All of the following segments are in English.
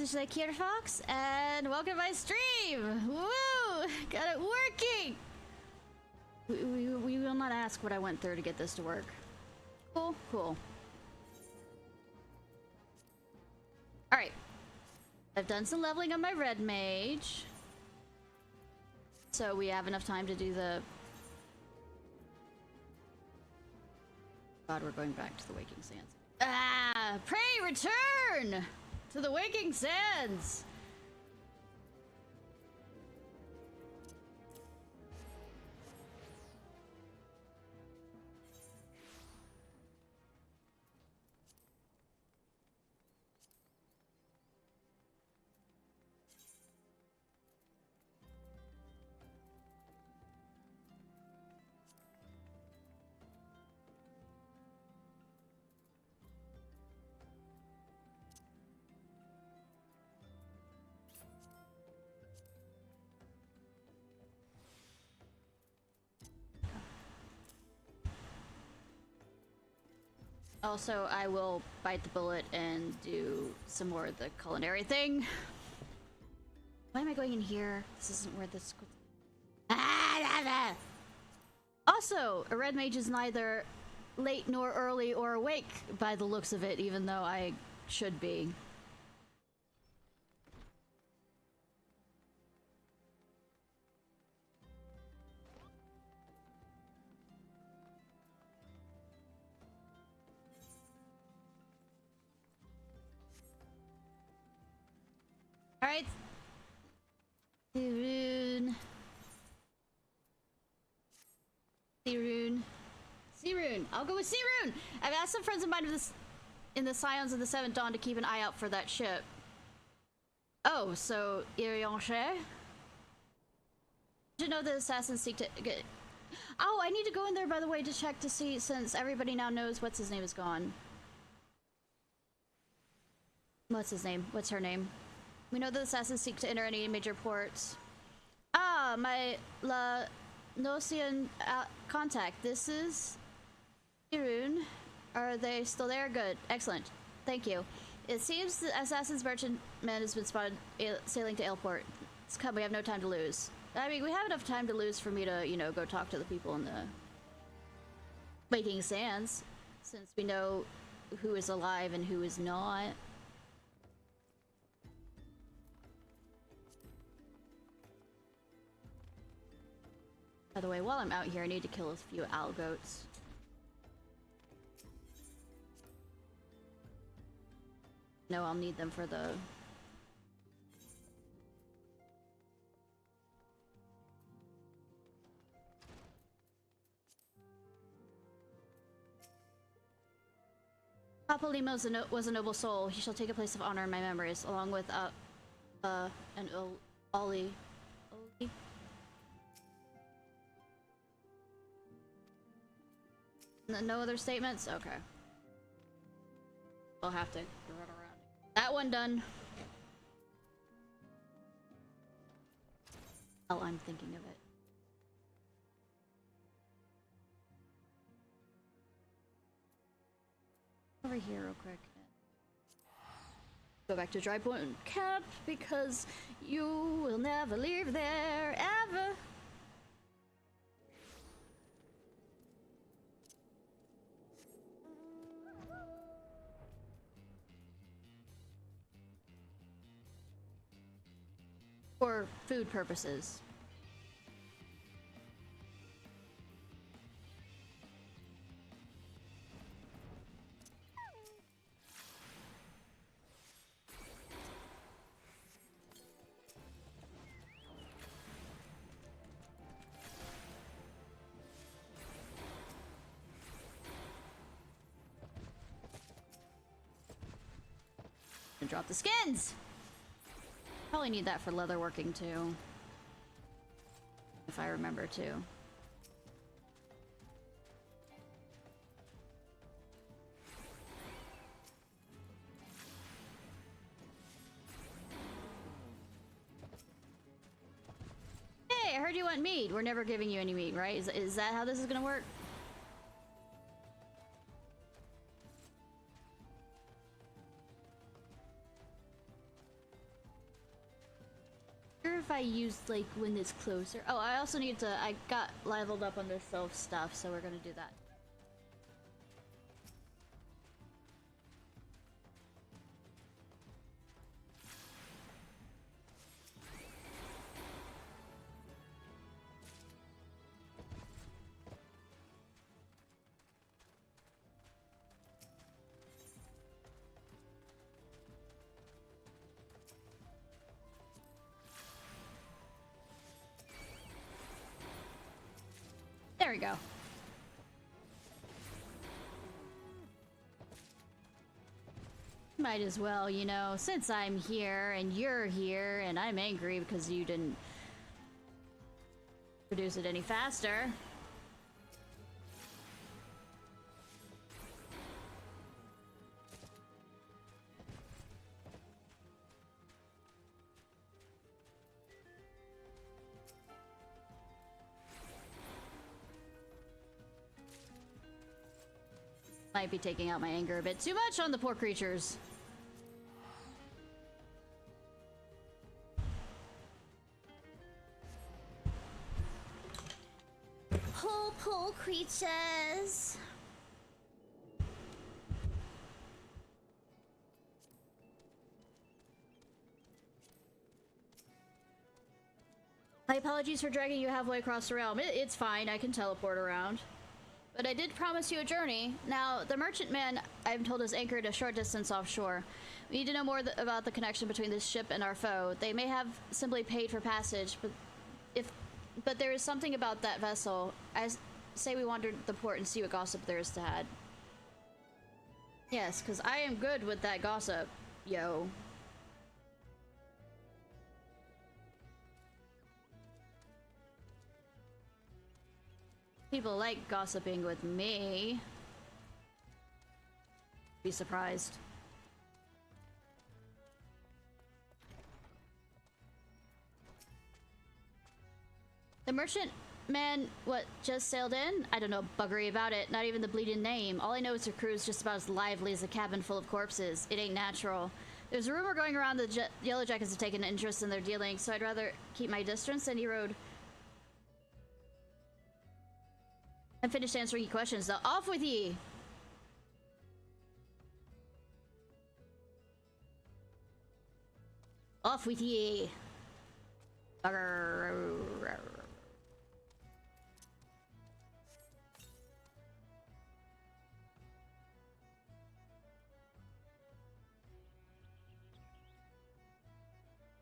Ishnai Ciarfox, and welcome to my stream! Woo! Got it working! We will not ask what I went through to get this to work. Cool, cool. Alright. I've done some leveling on my red mage. So we have enough time to do the... God, we're going back to the Waking Sands. Ah! Pray return! To the Waking Sands! Also, I will bite the bullet and do some more of the culinary thing. Why am I going in here? This isn't where this... Also, a red mage is neither late nor early or awake by the looks of it, even though I should be. Alright. Searun. I'll go with Searun! I've asked some friends of mine in the Scions of the Seventh Dawn to keep an eye out for that ship. Oh, so Irianche? Did you know the assassins seek to get... Oh, I need to go in there, by the way, to check to see, since everybody now knows what's his name is gone. What's his name? What's her name? We know the assassins seek to enter any major ports. Ah, my La Nocian contact. This is Irun. Are they still there? Good. Excellent. Thank you. It seems the assassin's merchantman has been spotted sailing to Ailport. It's come. We have no time to lose. I mean, we have enough time to lose for me to, you know, go talk to the people in the Waking Sands, since we know who is alive and who is not. By the way, while I'm out here, I need to kill a few owl goats. No, I'll need them for the... Papa Lima was a noble soul. He shall take a place of honor in my memories, along with, and Ollie. No other statements? Okay. We'll have to run around. That one done. Oh, I'm thinking of it. Over here real quick. Go back to Dry Point Camp because you will never leave there ever. For food purposes. And drop the skins! Probably need that for leatherworking too. If I remember to. Hey, I heard you want meat. We're never giving you any meat, right? Is that how this is gonna work? I used like when it's closer. Oh, I also need to. I got leveled up on this self stuff, so we're gonna do that. There we go. Might as well, you know, since I'm here and you're here and I'm angry because you didn't produce it any faster. Might be taking out my anger a bit too much on the poor creatures. Poor creatures. My apologies for dragging you halfway across the realm. It's fine, I can teleport around. But I did promise you a journey. Now, the merchantman, I'm told, is anchored a short distance offshore. We need to know more about the connection between this ship and our foe. They may have simply paid for passage, but there is something about that vessel. I say we wander the port and see what gossip there is to add. Yes, because I am good with that gossip, yo. People like gossiping with me. Be surprised. The merchantman, what, just sailed in? I don't know buggery about it, not even the bleeding name. All I know is her crew is just about as lively as a cabin full of corpses. It ain't natural. There's a rumor going around that Yellow Jackets have taken an interest in their dealings, so I'd rather keep my distance. And he rode. I'm finished answering your questions, now off with ye! Off with ye!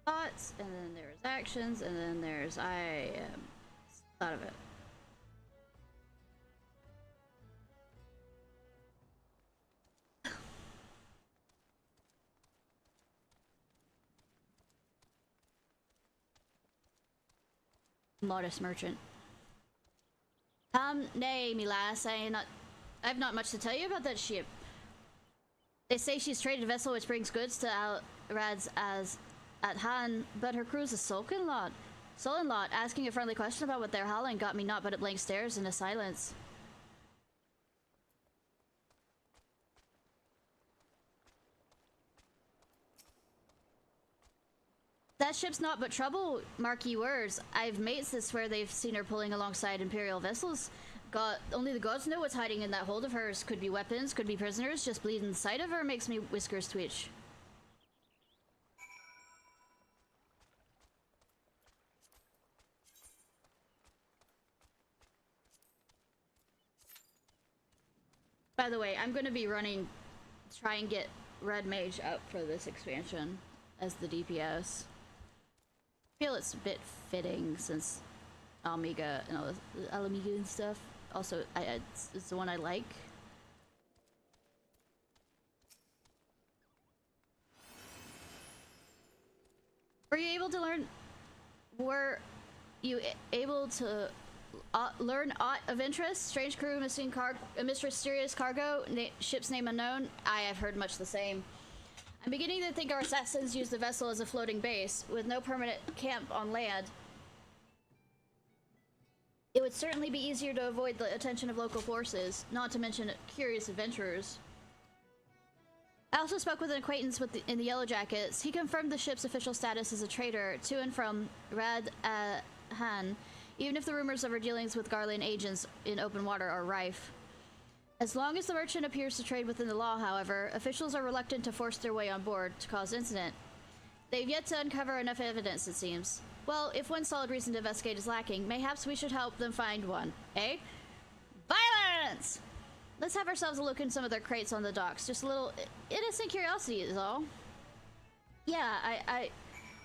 Thoughts, and then there's actions, and then there's I am out of it. Modest merchant. Nay, me lass, I've not much to tell you about that ship. They say she's traded a vessel which brings goods to Al-Rad's as at Han, but her crew's a sullen lot. Asking a friendly question about what they're hauling got me naught but at blank stares and a silence. That ship's naught but trouble, mark ye words. I've mates that swear they've seen her pulling alongside Imperial vessels. Only the gods know what's hiding in that hold of hers. Could be weapons, could be prisoners. Just bleeding the sight of her makes me whiskers twitch. By the way, I'm going to be try and get Red Mage up for this expansion as the DPS. I feel it's a bit fitting since Almiga and all this, Alamiga and stuff. Also, it's the one I like. Were you able to learn? Were you able to learn aught of interest? Strange crew, missing mysterious cargo, ship's name unknown. I have heard much the same. I'm beginning to think our assassins use the vessel as a floating base, with no permanent camp on land. It would certainly be easier to avoid the attention of local forces, not to mention curious adventurers. I also spoke with an acquaintance in the Yellow Jackets. He confirmed the ship's official status as a trader to and from Rad Han, even if the rumors of her dealings with Garlean agents in open water are rife. As long as the merchant appears to trade within the law, however, officials are reluctant to force their way on board to cause incident. They've yet to uncover enough evidence, it seems. Well, if one solid reason to investigate is lacking, mayhaps we should help them find one, eh? Violence! Let's have ourselves a look in some of their crates on the docks. Just a little innocent curiosity is all. Yeah,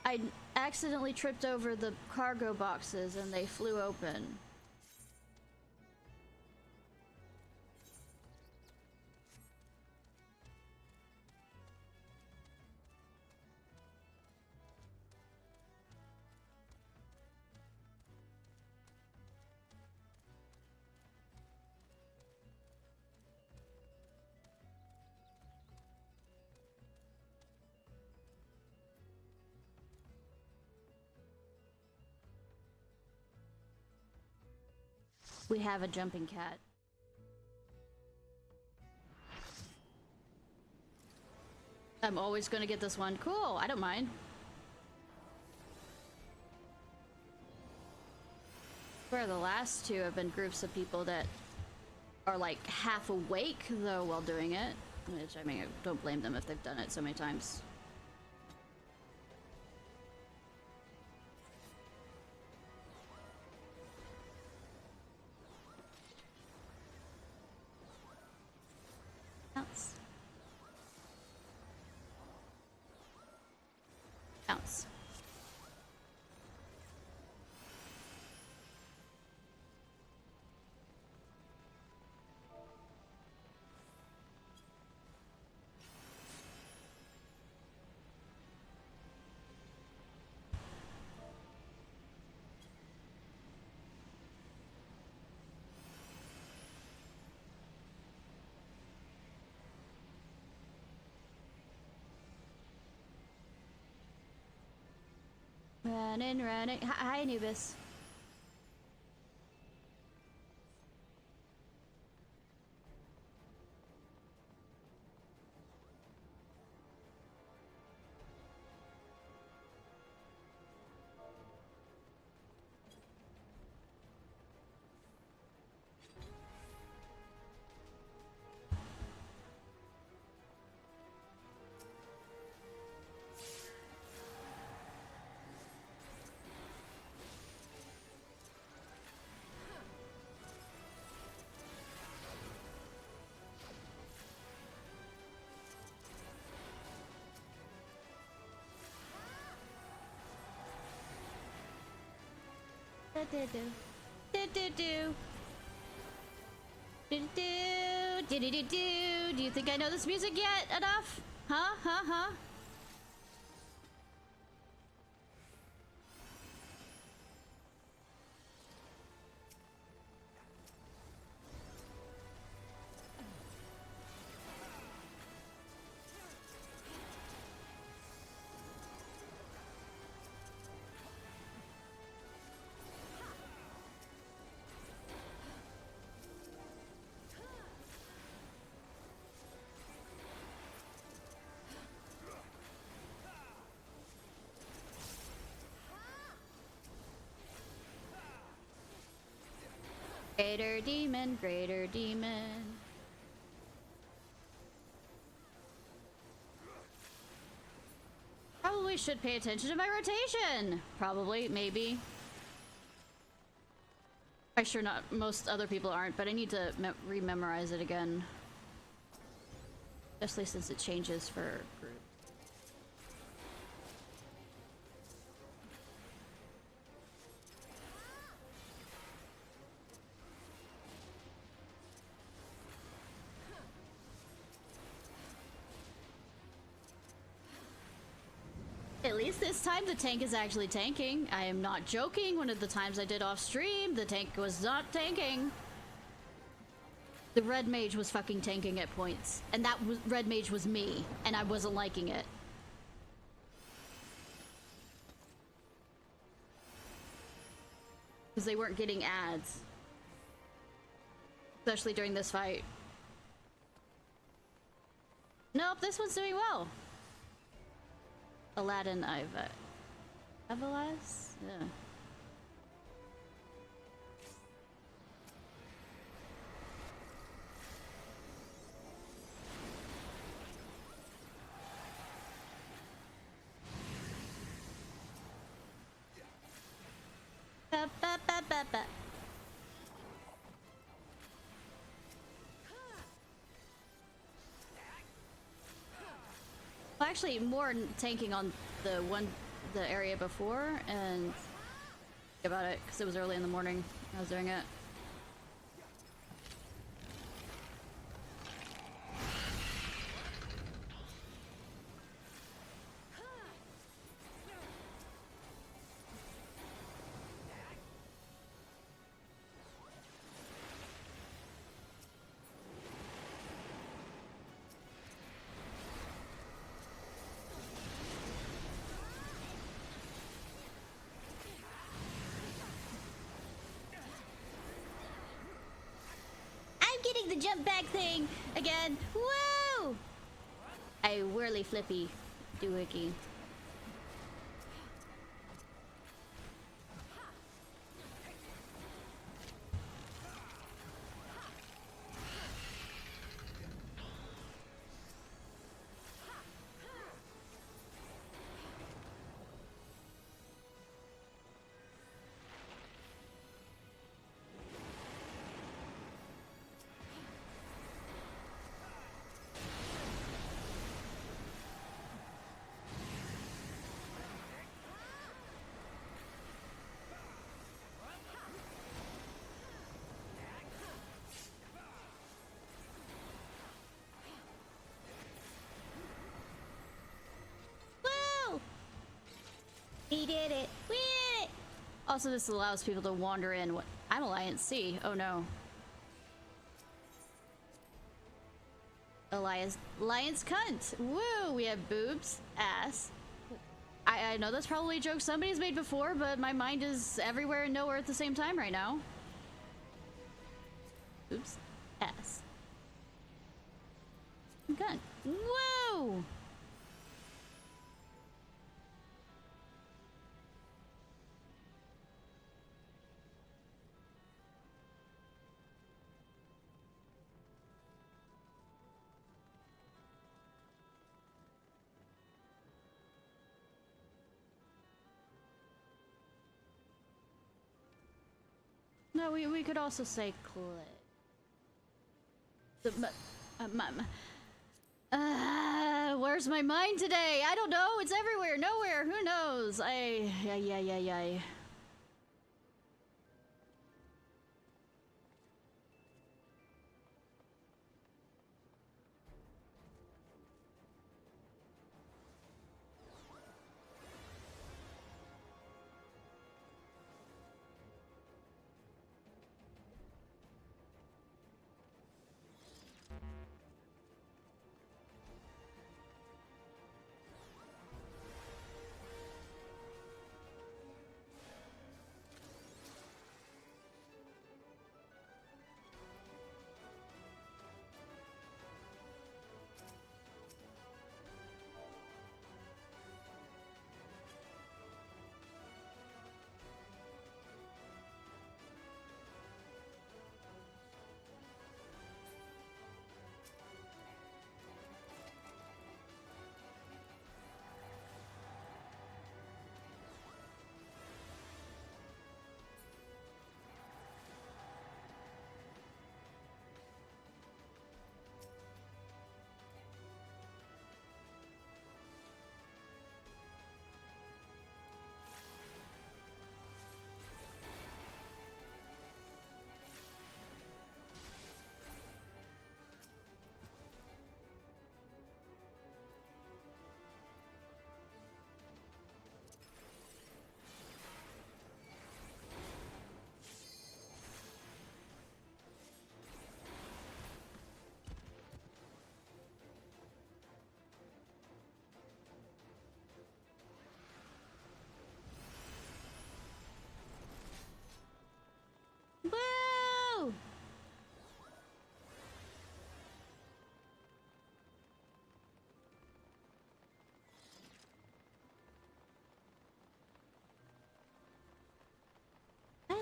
I accidentally tripped over the cargo boxes and they flew open. We have a jumping cat. I'm always gonna get this one. Cool, I don't mind. Where the last two have been groups of people that are like half awake though while doing it. Which, I mean, I don't blame them if they've done it so many times. Bounce. Bounce. Running, running. Hi, Anubis. Do you think I know this music yet enough? Huh? Greater demon, greater demon. Probably should pay attention to my rotation. Probably, maybe. I'm sure not most other people aren't, but I need to rememorize it again. Especially since it changes for group. At least this time the tank is actually tanking. I am not joking. One of the times I did off stream, the tank was not tanking. The red mage was fucking tanking at points. And that red mage was me, and I wasn't liking it. Because they weren't getting ads. Especially during this fight. Nope, this one's doing well. Aladdin, Everlast? Yeah. Ba, ba, ba, ba, ba. Well, actually, more tanking on the area before, and about it because it was early in the morning. I was doing it. The jump back thing again. Woo! I whirly flippy doohickey. We did it! We did it! Also, this allows people to wander in. What? I'm Alliance C. Oh no. Alliance cunt! Woo! We have boobs, ass. I know that's probably a joke somebody's made before, but my mind is everywhere and nowhere at the same time right now. Boobs, ass. Cunt. Woo! No, we could also say clit. Where's my mind today? I don't know. It's everywhere, nowhere. Who knows? Yeah.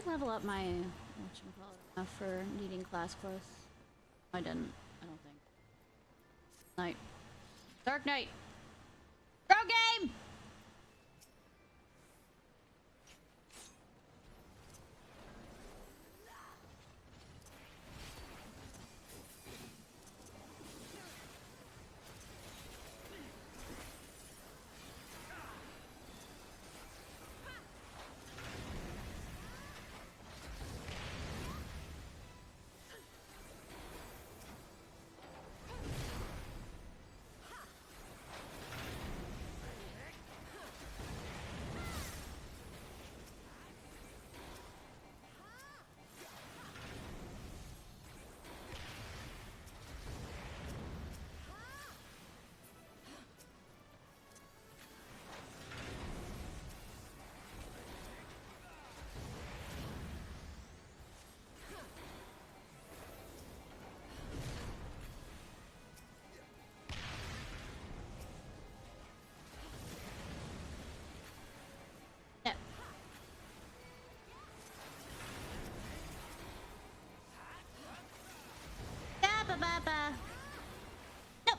level up my whatchamacallit enough for needing class close? I didn't. I don't think. Night. Dark Knight. Pro game.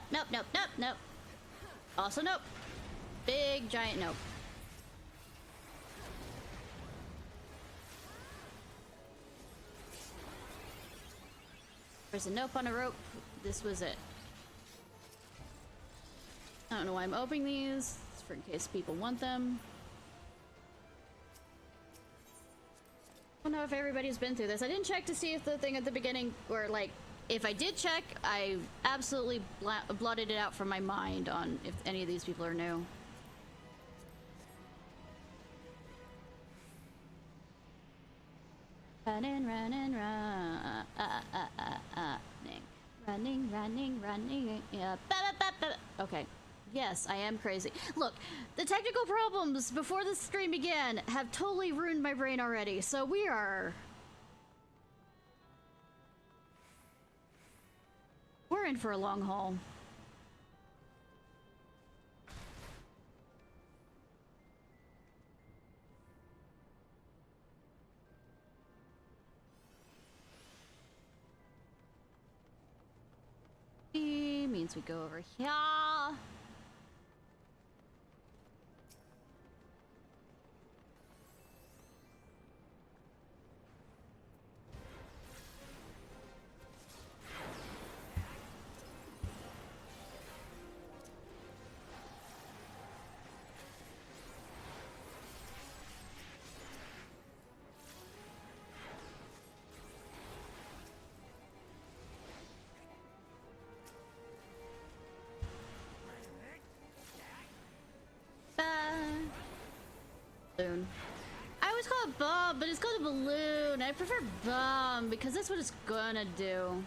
Nope, nope, nope, nope, nope. Also nope. Big giant nope. There's a nope on a rope. This was it. I don't know why I'm opening these. It's for in case people want them. I don't know if everybody's been through this. I didn't check to see if the thing at the beginning, or like, if I did check, I absolutely blotted it out from my mind on if any of these people are new. Running, running, running, running, running. Yeah. Okay. Yes, I am crazy. Look, the technical problems before the stream began have totally ruined my brain already. So we're in for a long haul. Means we go over here. Balloon. I always call it bomb, but it's called a balloon. I prefer bomb because that's what it's gonna do.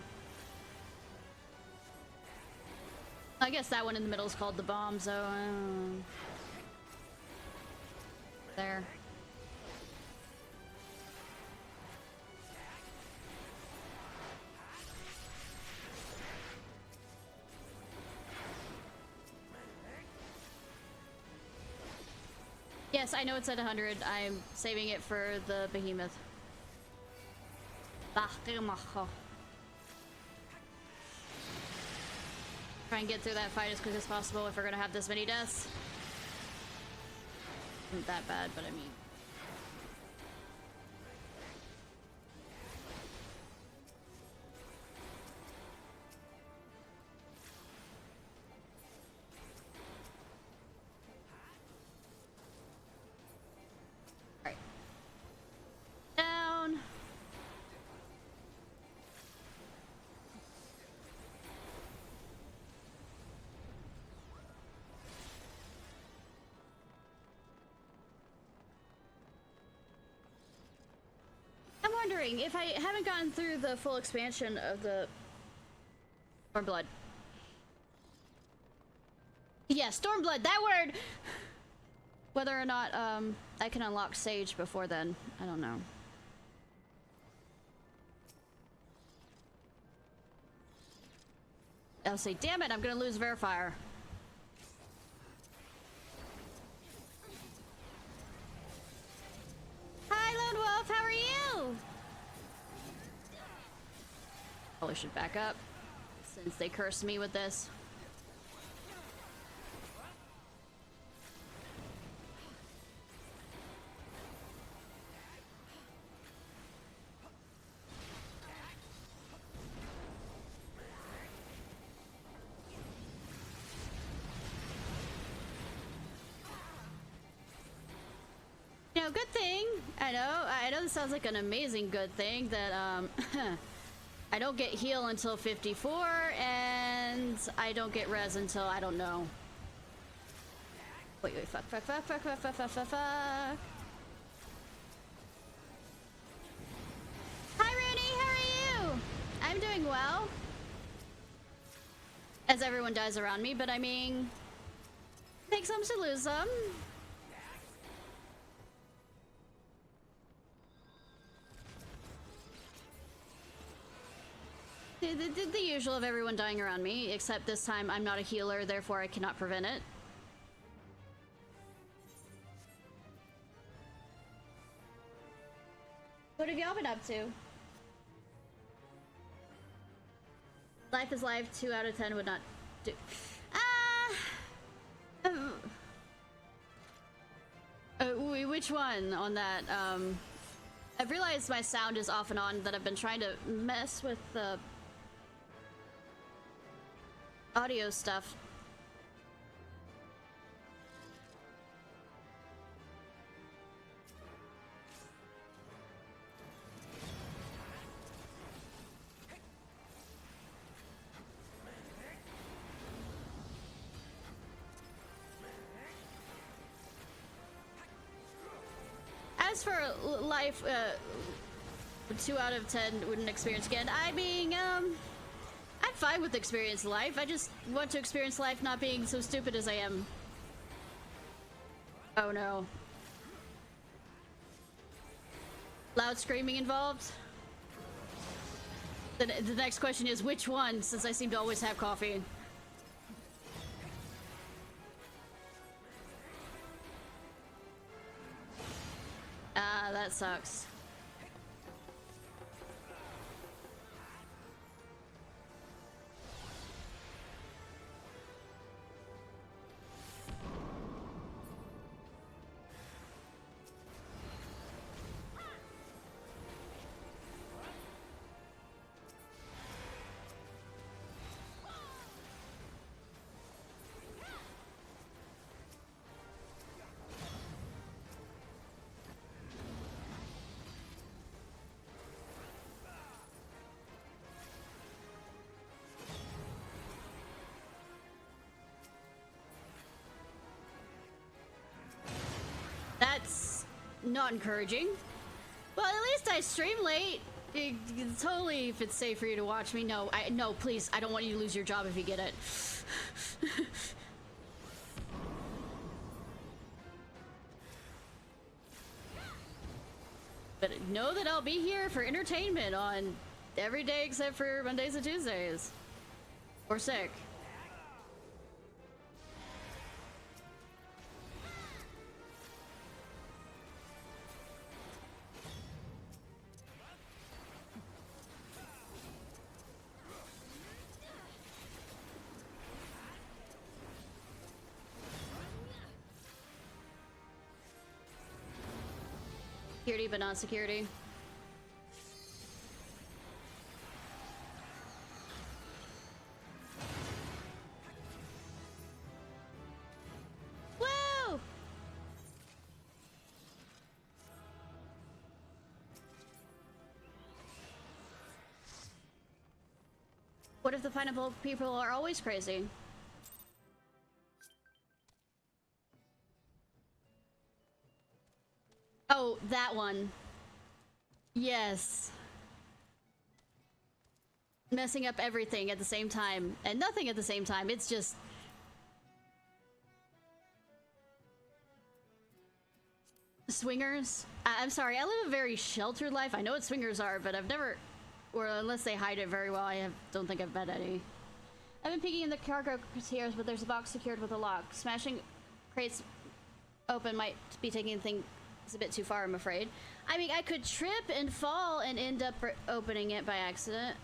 I guess that one in the middle is called the bomb, so there. Yes, I know it's at 100. I'm saving it for the behemoth. Try and get through that fight as quick as possible if we're gonna have this many deaths. Isn't that bad, but I mean. Wondering if I haven't gotten through the full expansion of the Stormblood. Yeah, Stormblood, that word! Whether or not I can unlock Sage before then, I don't know. I'll say, damn it, I'm gonna lose Verifier. Hi, Lone Wolf, how are you? Probably should back up since they cursed me with this. You know, good thing. I know this sounds like an amazing good thing that I don't get heal until 54 and I don't get res until I don't know. Wait, fuck. Hi Rooney, how are you? I'm doing well. As everyone dies around me, but I mean, take some to lose some. The usual of everyone dying around me, except this time I'm not a healer, therefore I cannot prevent it. What have y'all been up to? Life is life, 2 out of 10 would not do. Which one on that? I've realized my sound is off and on, that I've been trying to mess with the audio stuff. As for life, 2 out of 10 wouldn't experience again. I mean, I'm fine with experienced life. I just want to experience life not being so stupid as I am. Oh no. Loud screaming involved? The next question is which one, since I seem to always have coffee. That sucks. That's not encouraging. Well, at least I stream late. Totally, if it's safe for you to watch me. No, no, please. I don't want you to lose your job if you get it. But know that I'll be here for entertainment on every day except for Mondays and Tuesdays. Or sick. Security, but not security. Woo! What if the pineapple people are always crazy? Oh, that one. Yes. Messing up everything at the same time. And nothing at the same time. It's just... Swingers? I'm sorry, I live a very sheltered life. I know what swingers are, but I've never... Or unless they hide it very well, don't think I've met any. I've been peeking in the cargo tiers, but there's a box secured with a lock. Smashing crates open might be taking things a bit too far, I'm afraid. I mean, I could trip and fall and end up opening it by accident.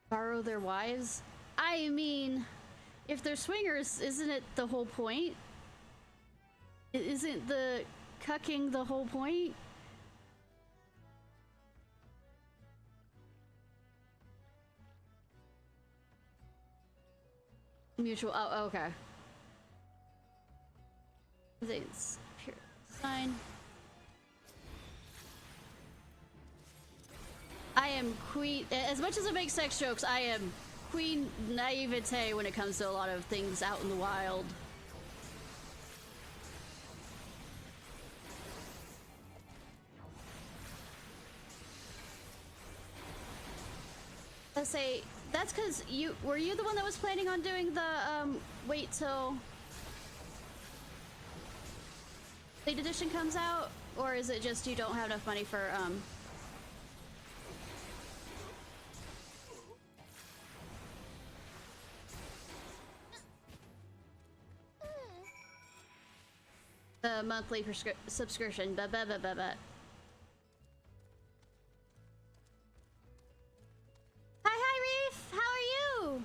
Borrow their wives? I mean, if they're swingers, isn't it the whole point? Isn't the cucking the whole point? Mutual. Oh, okay. It's pure sign. I am queen. As much as it makes sex jokes, I am queen naivete when it comes to a lot of things out in the wild. Let's say that's because were you the one that was planning on doing the wait till late edition comes out, or is it just you don't have enough money for the monthly subscription? But. Hi, Reef. How are you?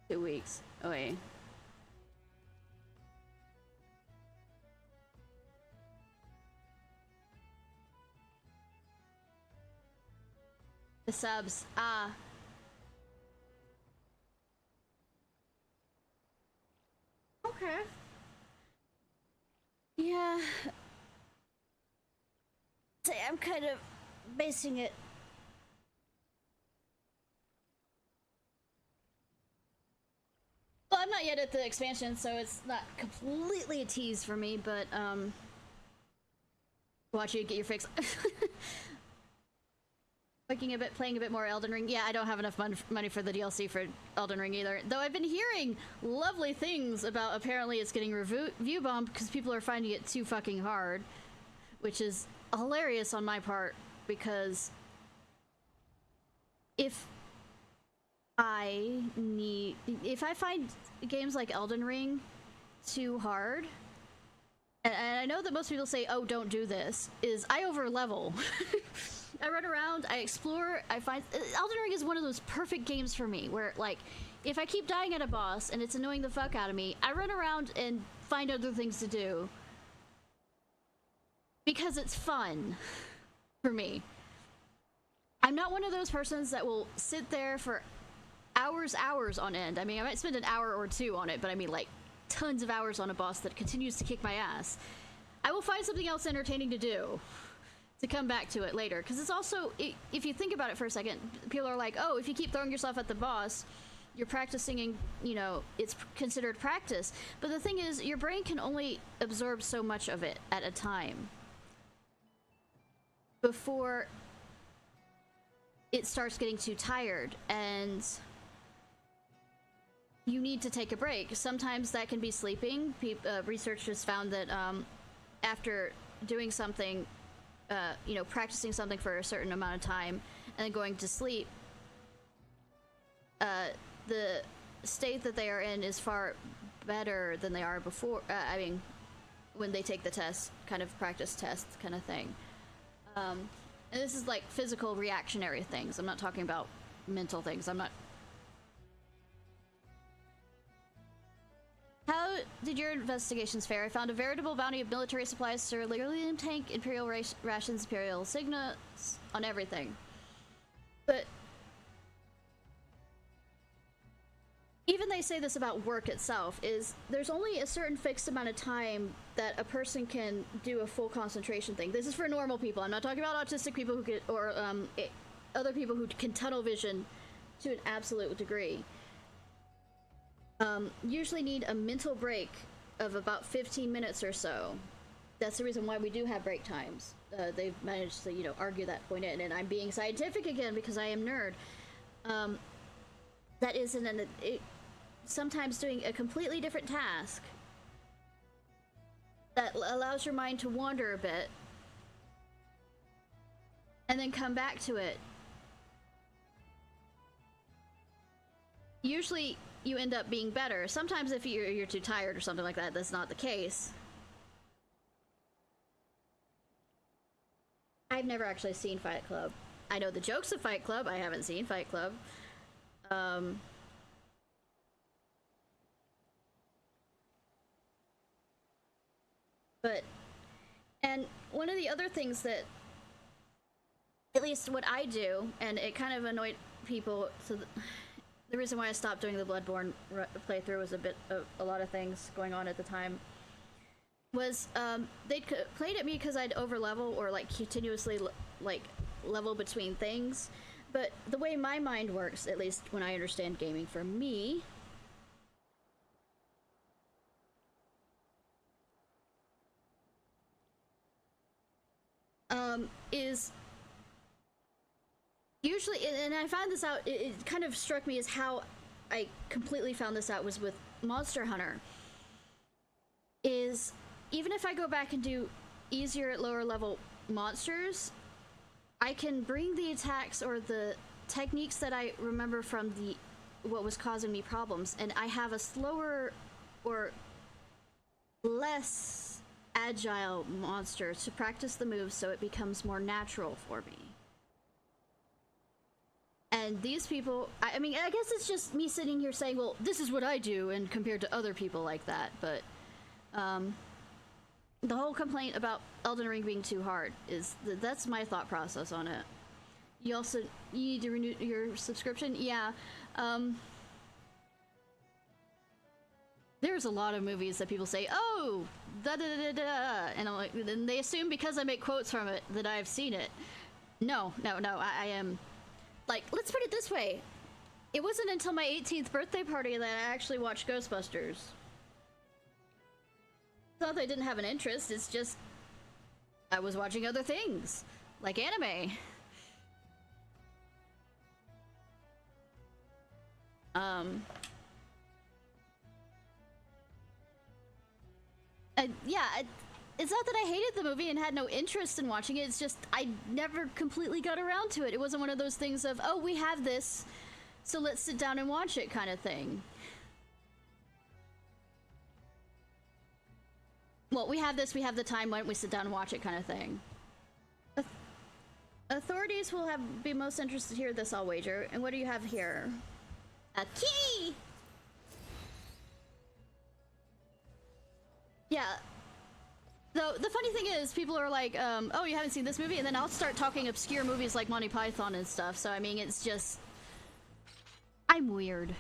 Two weeks. Oh wait. The subs. Ah. Okay. Yeah. Say I'm kind of basing it. Well, I'm not yet at the expansion, so it's not completely a tease for me, but watch you get your fix. Playing a bit more Elden Ring. Yeah, I don't have enough money for the DLC for Elden Ring either. Though I've been hearing lovely things about apparently it's getting review bombed because people are finding it too fucking hard, which is hilarious on my part because if I find games like Elden Ring too hard, and I know that most people say, "Oh, don't do this," is I over level. I run around, I explore, I find... Elden Ring is one of those perfect games for me, where, like, if I keep dying at a boss and it's annoying the fuck out of me, I run around and find other things to do. Because it's fun. For me. I'm not one of those persons that will sit there for hours on end. I mean, I might spend an hour or two on it, but I mean, like, tons of hours on a boss that continues to kick my ass. I will find something else entertaining to do. To come back to it later, because it's also, if you think about it for a second, people are like, oh, if you keep throwing yourself at the boss, you're practicing and, you know, it's considered practice. But the thing is, your brain can only absorb so much of it at a time before it starts getting too tired, and you need to take a break. Sometimes that can be sleeping. Research has found that after doing something, you know, practicing something for a certain amount of time and then going to sleep, the state that they are in is far better than they are before. I mean, when they take the test, kind of practice test kind of thing. And this is like physical reactionary things. I'm not talking about mental things. I'm not... How did your investigations fare? I found a veritable bounty of military supplies, cerulean tank, imperial rations, imperial signets, on everything. But even they say this about work itself, is there's only a certain fixed amount of time that a person can do a full concentration thing. This is for normal people. I'm not talking about autistic people who could, or other people who can tunnel vision to an absolute degree. Usually need a mental break of about 15 minutes or so. That's the reason why we do have break times. They've managed to, you know, argue that point in, and I'm being scientific again because I am nerd. That is sometimes doing a completely different task that allows your mind to wander a bit and then come back to it. Usually you end up being better. Sometimes if you're too tired or something like that, that's not the case. I've never actually seen Fight Club. I know the jokes of Fight Club. I haven't seen Fight Club. But, and one of the other things that, at least what I do, and it kind of annoyed people, so the reason why I stopped doing the Bloodborne playthrough was a lot of things going on at the time, was they'd complain at me because I'd overlevel or like continuously like level between things. But the way my mind works, at least when I understand gaming for me, is usually, and I found this out, it kind of struck me as how I completely found this out was with Monster Hunter, is even if I go back and do easier at lower level monsters, I can bring the attacks or the techniques that I remember from what was causing me problems, and I have a slower or less agile monster to practice the moves so it becomes more natural for me. And these people, I mean, I guess it's just me sitting here saying, well, this is what I do, and compared to other people like that, but the whole complaint about Elden Ring being too hard is that's my thought process on it. You need to renew your subscription. Yeah. There's a lot of movies that people say, oh, da da da da da, and I'm like, then they assume because I make quotes from it that I've seen it. No, I am, like, let's put it this way. It wasn't until my 18th birthday party that I actually watched Ghostbusters. It's not that I didn't have an interest, it's just I was watching other things, like anime. Yeah, it's not that I hated the movie and had no interest in watching it, it's just I never completely got around to it. It wasn't one of those things of, oh, we have this, so let's sit down and watch it kind of thing. Well, we have this, we have the time, why don't we sit down and watch it kind of thing. Authorities will be most interested here, this I'll wager. And what do you have here? A key! Yeah. Though the funny thing is, people are like, oh, you haven't seen this movie? And then I'll start talking obscure movies like Monty Python and stuff. So, I mean, it's just... I'm weird.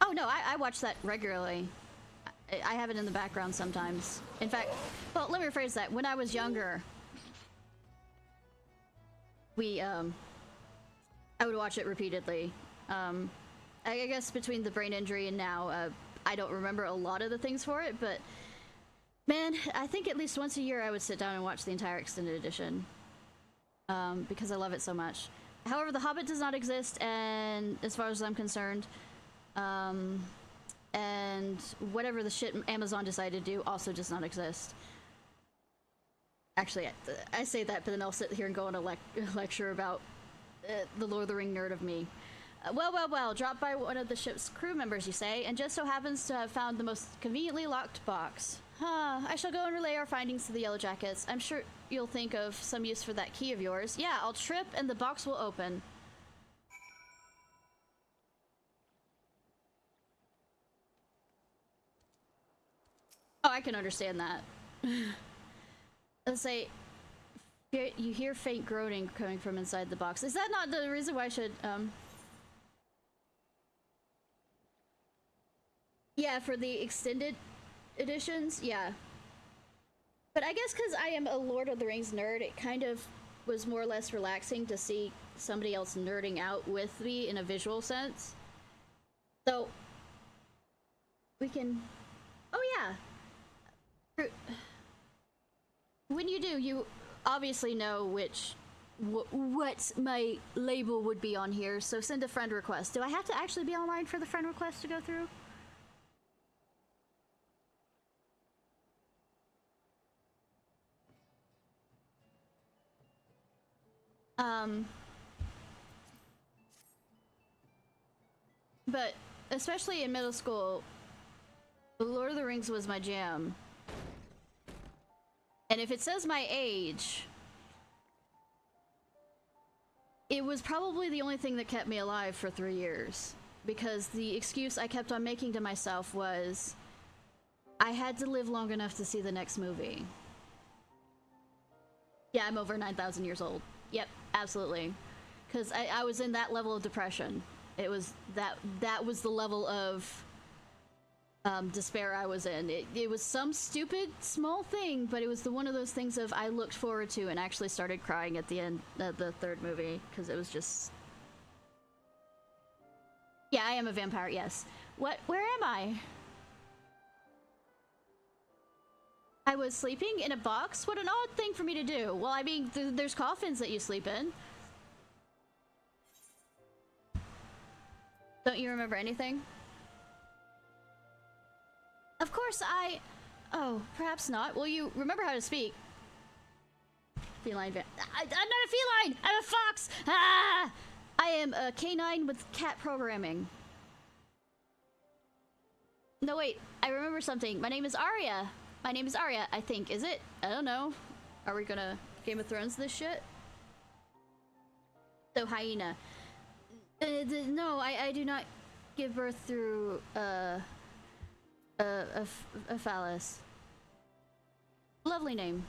Oh, no, I watch that regularly. I have it in the background sometimes. In fact, well, let me rephrase that. When I was younger, I would watch it repeatedly. I guess between the brain injury and now, I don't remember a lot of the things for it, but man, I think at least once a year I would sit down and watch the entire extended edition, because I love it so much. However, The Hobbit does not exist, and as far as I'm concerned, and whatever the shit Amazon decided to do also does not exist. Actually, I say that, but then I'll sit here and go on a lecture about the Lord of the Ring nerd of me. Well, dropped by one of the ship's crew members, you say, and just so happens to have found the most conveniently locked box. I shall go and relay our findings to the Yellow Jackets. I'm sure you'll think of some use for that key of yours. Yeah, I'll trip and the box will open. Oh, I can understand that. Let's say you hear faint groaning coming from inside the box. Is that not the reason why I should, yeah, for the extended editions, yeah. But I guess because I am a Lord of the Rings nerd, it kind of was more or less relaxing to see somebody else nerding out with me in a visual sense. So, we can... Oh, yeah. When you do, you obviously know what my label would be on here, so send a friend request. Do I have to actually be online for the friend request to go through? But especially in middle school, Lord of the Rings was my jam. And if it says my age, it was probably the only thing that kept me alive for 3 years. Because the excuse I kept on making to myself was, I had to live long enough to see the next movie. Yeah, I'm over 9,000 years old. Yep, absolutely. Because I was in that level of depression. It was that was the level of despair I was in. It was some stupid small thing, but it was one of those things of I looked forward to and actually started crying at the end of the third movie because it was just. Yeah, I am a vampire. Yes. What? Where am I? I was sleeping in a box? What an odd thing for me to do. Well, I mean, there's coffins that you sleep in. Don't you remember anything? Of course Oh, perhaps not. Well, you remember how to speak. Feline I'm not a feline! I'm a fox! Ah! I am a canine with cat programming. No, wait. I remember something. My name is Arya. My name is Arya, I think. Is it? I don't know. Are we gonna Game of Thrones this shit? So, hyena. No, I do not give birth through, a phallus. Lovely name.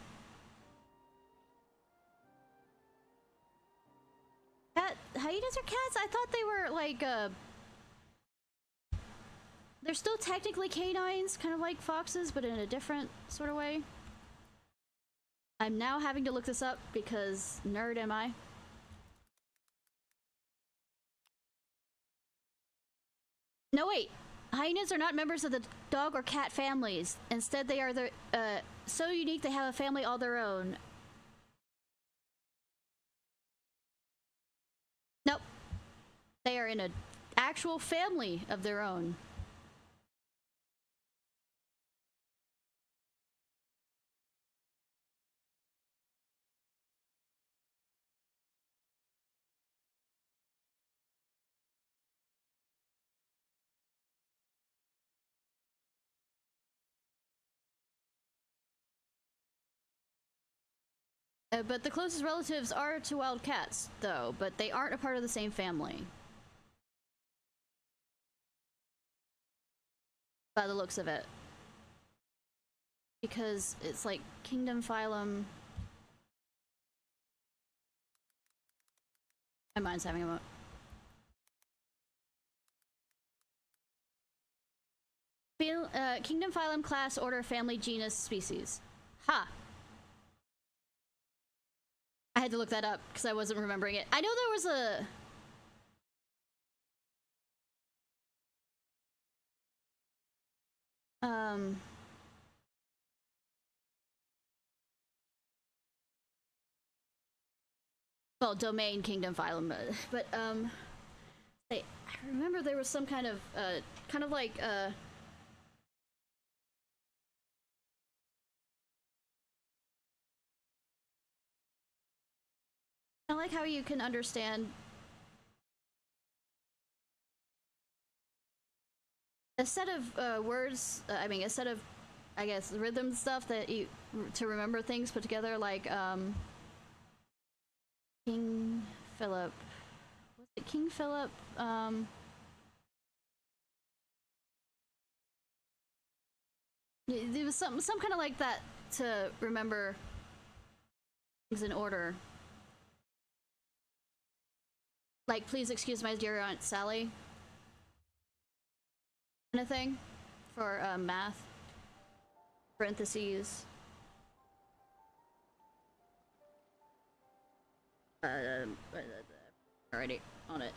Hyenas are cats? I thought they were, like, they're still technically canines, kind of like foxes, but in a different sort of way. I'm now having to look this up because nerd am I. No, wait. Hyenas are not members of the dog or cat families. Instead, they are so unique they have a family all their own. Nope. They are in an actual family of their own. But the closest relatives are to wild cats, though, but they aren't a part of the same family. By the looks of it. Because it's like kingdom, phylum. My mind's having a moment. Kingdom, phylum, class, order, family, genus, species. Ha! I had to look that up because I wasn't remembering it. I know there was a... Well, domain, kingdom, phylum, but, I remember there was some kind of like, I like how you can understand a set of words, I mean, a set of, I guess, rhythm stuff that you, to remember things put together, like, King Philip. Was it King Philip? There was some kind of like that to remember things in order. Like, please excuse my dear Aunt Sally. Kind of thing. For math. Parentheses. Already on it.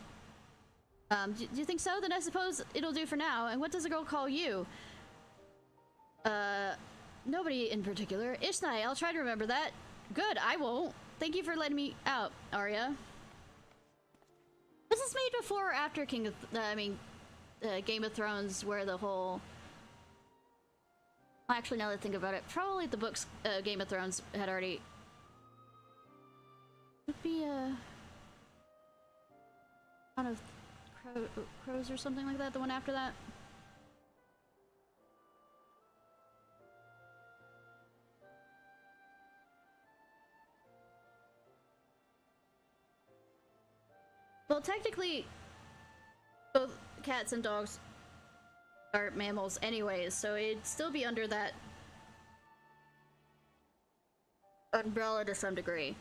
Do you think so? Then I suppose it'll do for now. And what does the girl call you? Nobody in particular. Ishnai, I'll try to remember that. Good, I won't. Thank you for letting me out, Arya. Was this made before or after Game of Thrones, where the whole... Well, actually, now that I think about it, probably the books, Game of Thrones had already... Would be, Crown of Crows or something like that, the one after that? Well, technically, both cats and dogs are mammals anyways, so it'd still be under that umbrella to some degree.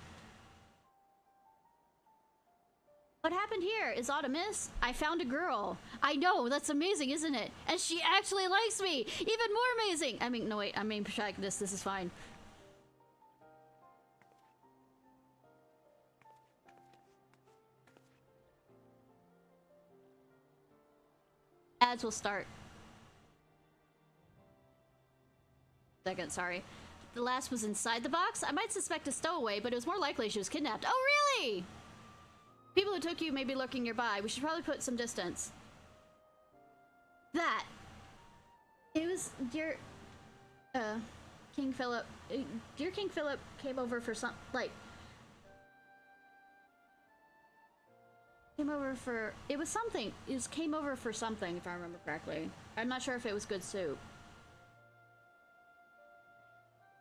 What happened here? Is Autumnus? I found a girl. I know, that's amazing, isn't it? And she actually likes me! Even more amazing! I mean, no wait, I'm main protagonist, this is fine. Ads will start. Second, sorry. The last was inside the box? I might suspect a stowaway, but it was more likely she was kidnapped. Oh, really? People who took you may be lurking nearby. We should probably put some distance. That. It was dear... King Philip... dear King Philip came over for some... like... Came over for... It was something. It was came over for something, if I remember correctly. I'm not sure if it was good soup.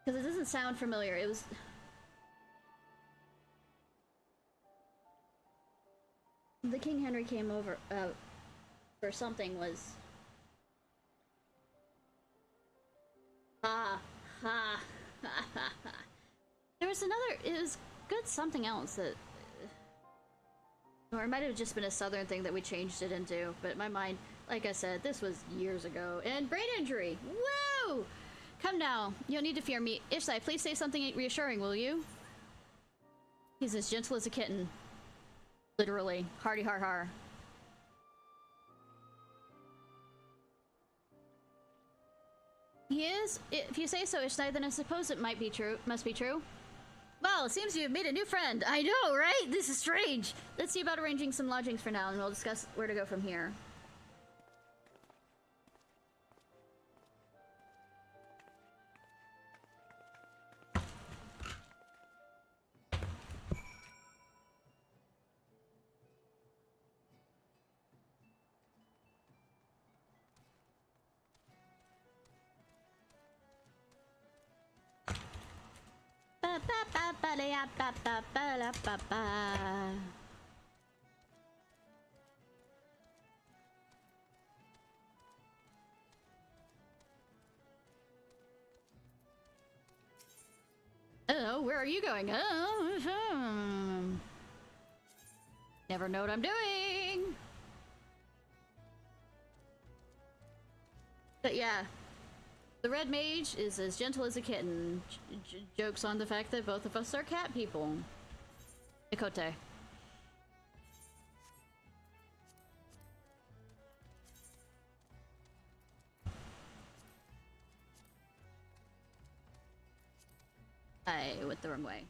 Because it doesn't sound familiar. It was... The King Henry came over for something was... Ha ha ha ha ha. There was another... It was good something else that... Or it might have just been a southern thing that we changed it into. But in my mind, like I said, this was years ago. And brain injury! Woo! Come now. You don't need to fear me. Ishnai, please say something reassuring, will you? He's as gentle as a kitten. Literally. Hardy har har. He is? If you say so, Ishnai, then I suppose it might be true. Must be true. Well, it seems you've made a new friend. I know, right? This is strange. Let's see about arranging some lodgings for now, and we'll discuss where to go from here. Oh, where are you going? Oh, never know what I'm doing. But yeah, the red mage is as gentle as a kitten. Jokes on the fact that both of us are cat people. Ikote. I went the wrong way.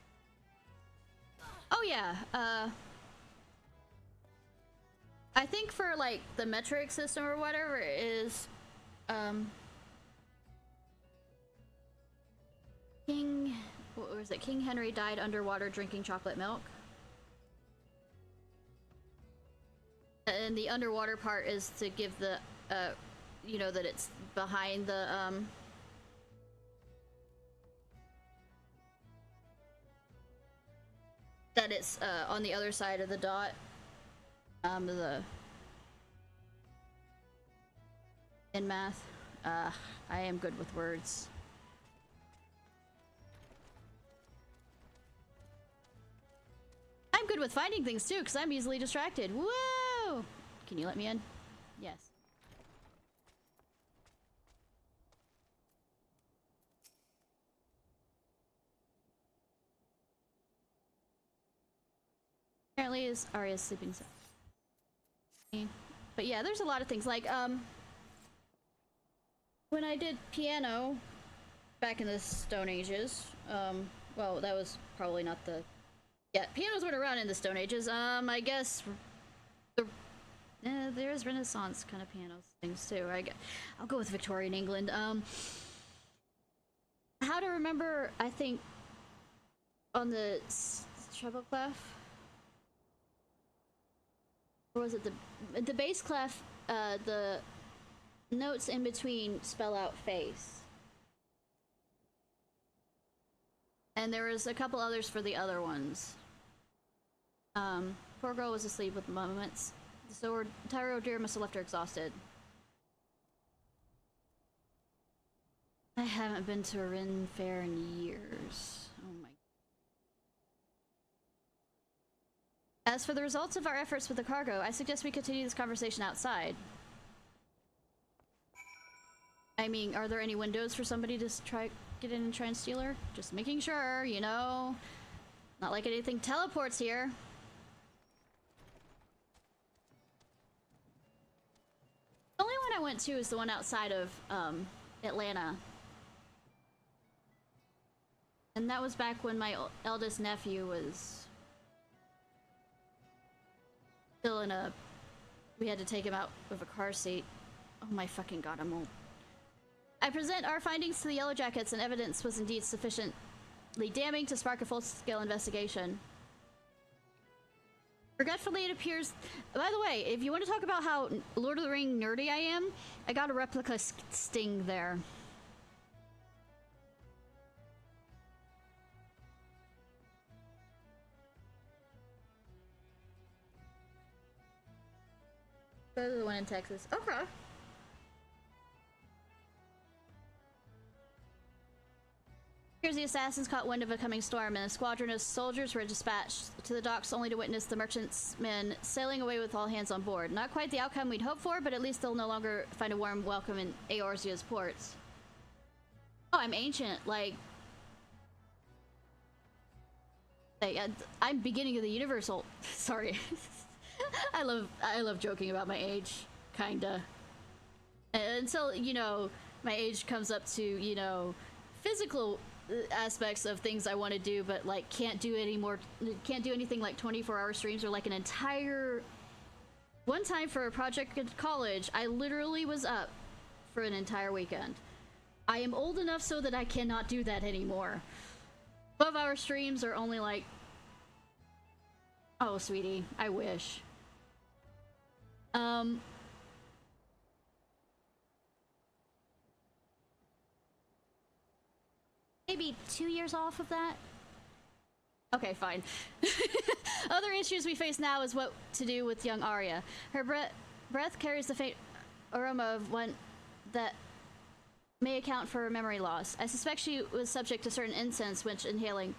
Oh yeah, I think for like the metric system or whatever is, what was it? King Henry died underwater drinking chocolate milk. And the underwater part is to give the, you know, that it's behind the, that it's, on the other side of the dot. In math. I am good with words. I'm good with finding things too, because I'm easily distracted. Whoa! Can you let me in? Yes. Apparently is Arya's sleeping. But yeah, there's a lot of things like when I did piano back in the Stone Ages, well, that was probably not the... Yeah, pianos weren't around in the Stone Ages. I guess there's Renaissance kind of pianos things too. I'll go with Victorian England. How to remember, I think, on the treble clef? Or was it the bass clef, the notes in between spell out face. And there was a couple others for the other ones. Poor girl was asleep with the moments. So Tyro dear must have left her exhausted. I haven't been to a Rin fair in years. Oh my. As for the results of our efforts with the cargo, I suggest we continue this conversation outside. I mean, are there any windows for somebody to get in and try and steal her? Just making sure, you know. Not like anything teleports here. The only one I went to is the one outside of Atlanta. And that was back when my eldest nephew was still in a... We had to take him out of a car seat. Oh my fucking god, I'm old. I present our findings to the Yellow Jackets, and evidence was indeed sufficiently damning to spark a full-scale investigation. Regretfully, it appears... By the way, if you want to talk about how Lord of the Ring nerdy I am, I got a replica Sting there. Go to the one in Texas. Okay. Here's the assassins caught wind of a coming storm, and a squadron of soldiers were dispatched to the docks only to witness the merchantmen sailing away with all hands on board. Not quite the outcome we'd hoped for, but at least they'll no longer find a warm welcome in Eorzea's ports. Oh, I'm ancient, like... I'm beginning of the universal... Sorry. I love joking about my age, kinda. Until, you know, my age comes up to, you know, physical aspects of things I want to do, but like can't do anything like 24-hour streams or like an entire... One time for a project at college, I literally was up for an entire weekend. I am old enough so that I cannot do that anymore. 12-hour streams are only like... Oh, sweetie, I wish. Maybe 2 years off of that? Okay, fine. Other issues we face now is what to do with young Arya. Her breath carries the faint aroma of one that may account for her memory loss. I suspect she was subject to certain incense which inhaling...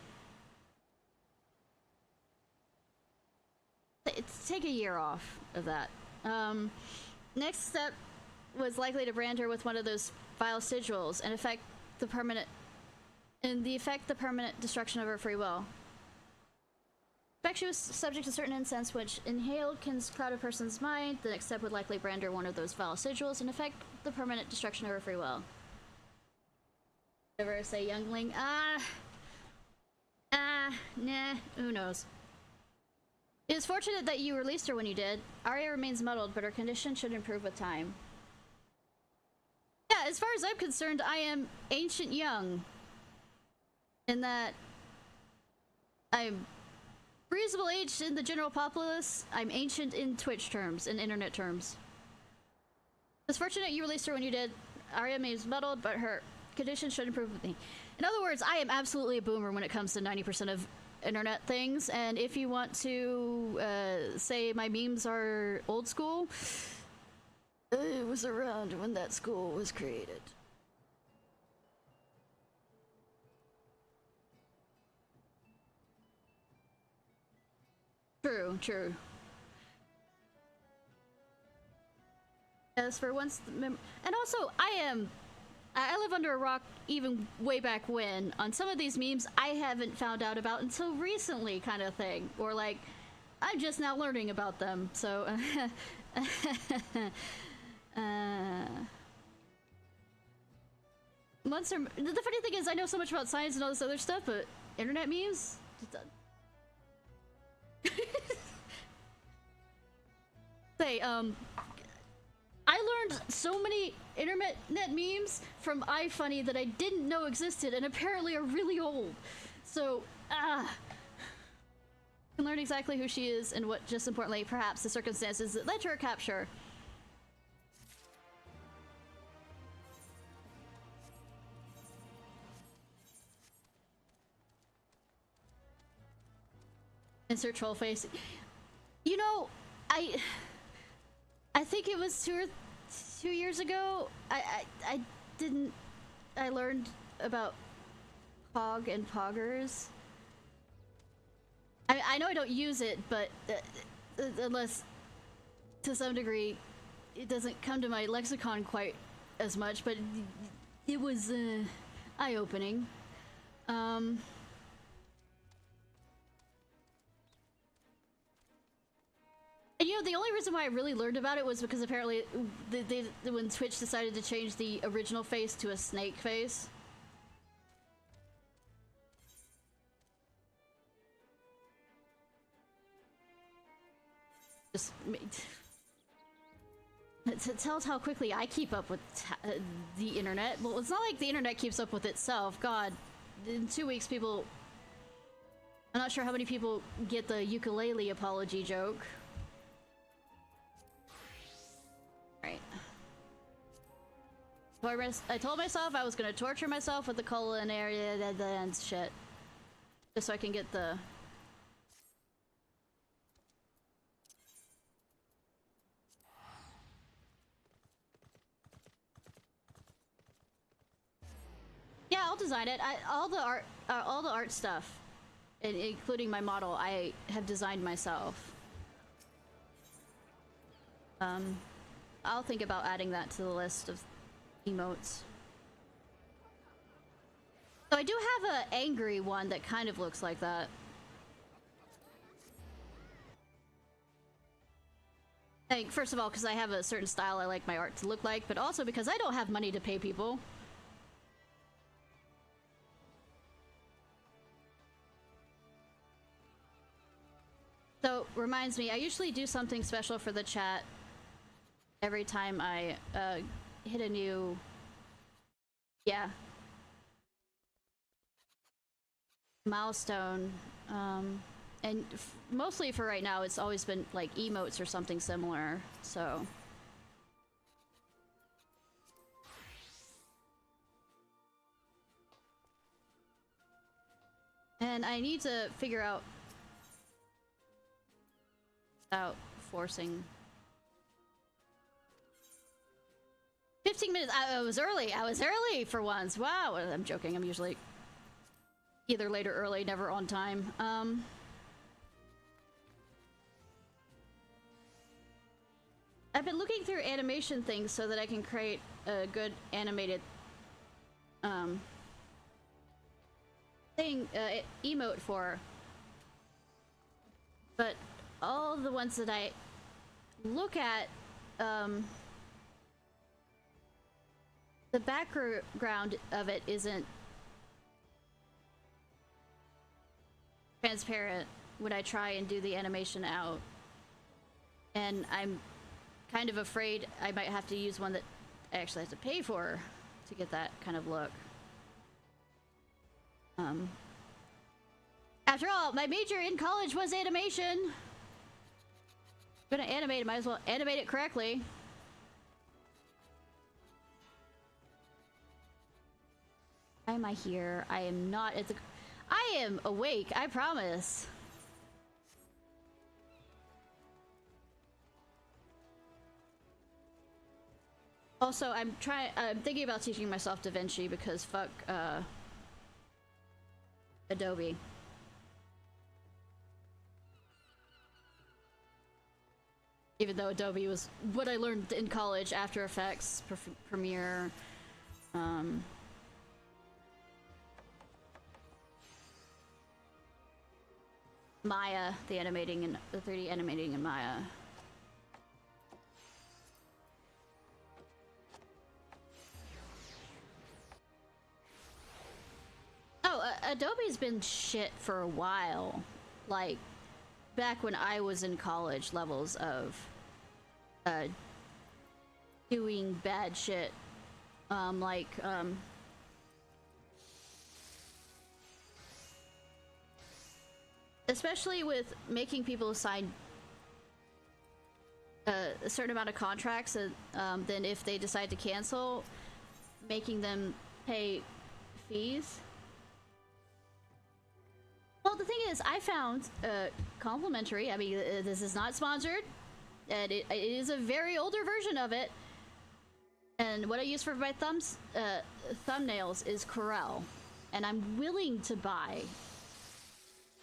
Take a year off of that. Next step was likely to brand her with one of those vile sigils and effect the permanent destruction of her free will. Suspect she was subject to certain incense which inhaled can cloud a person's mind. The next step would likely brand her one of those vile sigils and effect the permanent destruction of her free will. Ever say youngling? Nah, who knows? It is fortunate that you released her when you did. Arya remains muddled, but her condition should improve with time. Yeah, as far as I'm concerned, I am ancient young. In that I'm reasonable aged in the general populace. I'm ancient in Twitch terms, in internet terms. It's fortunate you released her when you did. Arya remains muddled, but her condition should improve with me. In other words, I am absolutely a boomer when it comes to 90% of internet things, and if you want to say my memes are old school, it was around when that school was created. True. As for once, and also I live under a rock even way back when. On some of these memes, I haven't found out about until recently, kind of thing. Or like, I'm just now learning about them, so... The funny thing is, I know so much about science and all this other stuff, but internet memes? Say, I learned so many internet memes from iFunny that I didn't know existed and apparently are really old. So, I can learn exactly who she is and what, just importantly, perhaps the circumstances that led to her capture. Insert troll face. You know, I think it was 2 years ago. I didn't. I learned about Pog and Poggers. I know I don't use it, but unless to some degree it doesn't come to my lexicon quite as much. But it was eye-opening. And you know, the only reason why I really learned about it was because apparently when Twitch decided to change the original face to a snake face. Just to tell how quickly I keep up with the internet. Well, it's not like the internet keeps up with itself. God, in 2 weeks people... I'm not sure how many people get the ukulele apology joke. Right. I told myself I was gonna torture myself with the culinary and shit. Just so I can get the... Yeah, I'll design it. All the art stuff, including my model, I have designed myself. I'll think about adding that to the list of emotes. So I do have an angry one that kind of looks like that. I think, first of all, because I have a certain style I like my art to look like, but also because I don't have money to pay people. So, reminds me, I usually do something special for the chat every time I hit a new... Yeah. Milestone. And mostly for right now, it's always been like emotes or something similar, so... And I need to figure out forcing 15 minutes. I was early for once. Wow. I'm joking. I'm usually either late or early, never on time. I've been looking through animation things so that I can create a good animated thing, emote for, but all the ones that I look at, the background of it isn't transparent when I try and do the animation out. And I'm kind of afraid I might have to use one that I actually have to pay for to get that kind of look. After all, my major in college was animation. Gonna animate it, might as well animate it correctly. Why am I here? I am not at the... I am awake, I promise. Also, I'm thinking about teaching myself DaVinci because fuck, Adobe. Even though Adobe was what I learned in college, After Effects, Premiere, Maya, the animating and the 3D animating in Maya. Oh, Adobe's been shit for a while. Like, back when I was in college, levels of doing bad shit. Especially with making people sign a certain amount of contracts, then if they decide to cancel, making them pay fees. Well, the thing is, I found complimentary. I mean, this is not sponsored, and it is a very older version of it. And what I use for my thumbnails is Corel, and I'm willing to buy.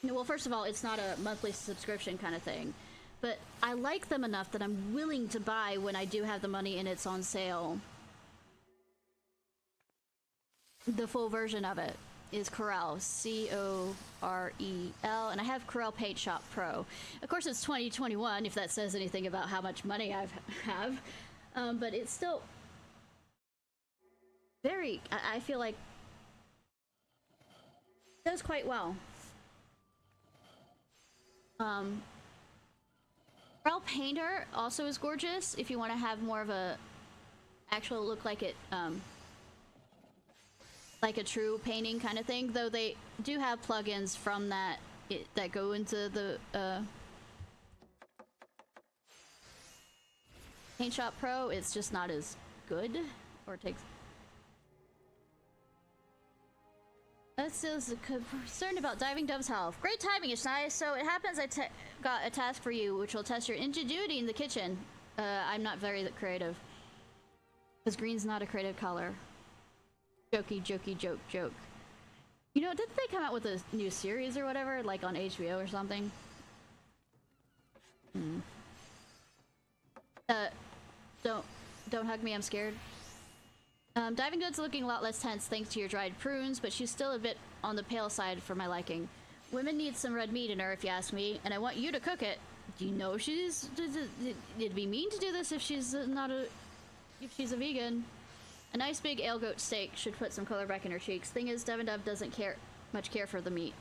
Well, first of all, it's not a monthly subscription kind of thing, but I like them enough that I'm willing to buy when I do have the money and it's on sale. The full version of it is Corel, C-O-R-E-L, and I have Corel Paint Shop Pro. Of course, it's 2021, if that says anything about how much money I have, but it's still very, I feel like, it does quite well. Corel Painter also is gorgeous if you want to have more of a actual look like it, like a true painting kind of thing, though they do have plugins from that that go into the Paint Shop Pro. It's just not as good, or takes. Let's still concerned about Diving Dove's health. Great timing, Ishnai. So it happens I got a task for you, which will test your ingenuity in the kitchen. I'm not very creative, because green's not a creative color. Jokey, jokey, joke, joke. You know, didn't they come out with a new series or whatever, like on HBO or something? Don't hug me, I'm scared. Diving Good's looking a lot less tense thanks to your dried prunes, but she's still a bit on the pale side for my liking. Women need some red meat in her, if you ask me, and I want you to cook it. Do you know she's... It'd be mean to do this if she's not a... if she's a vegan. A nice big ale goat steak should put some color back in her cheeks. Thing is, Devin Dove doesn't much care for the meat.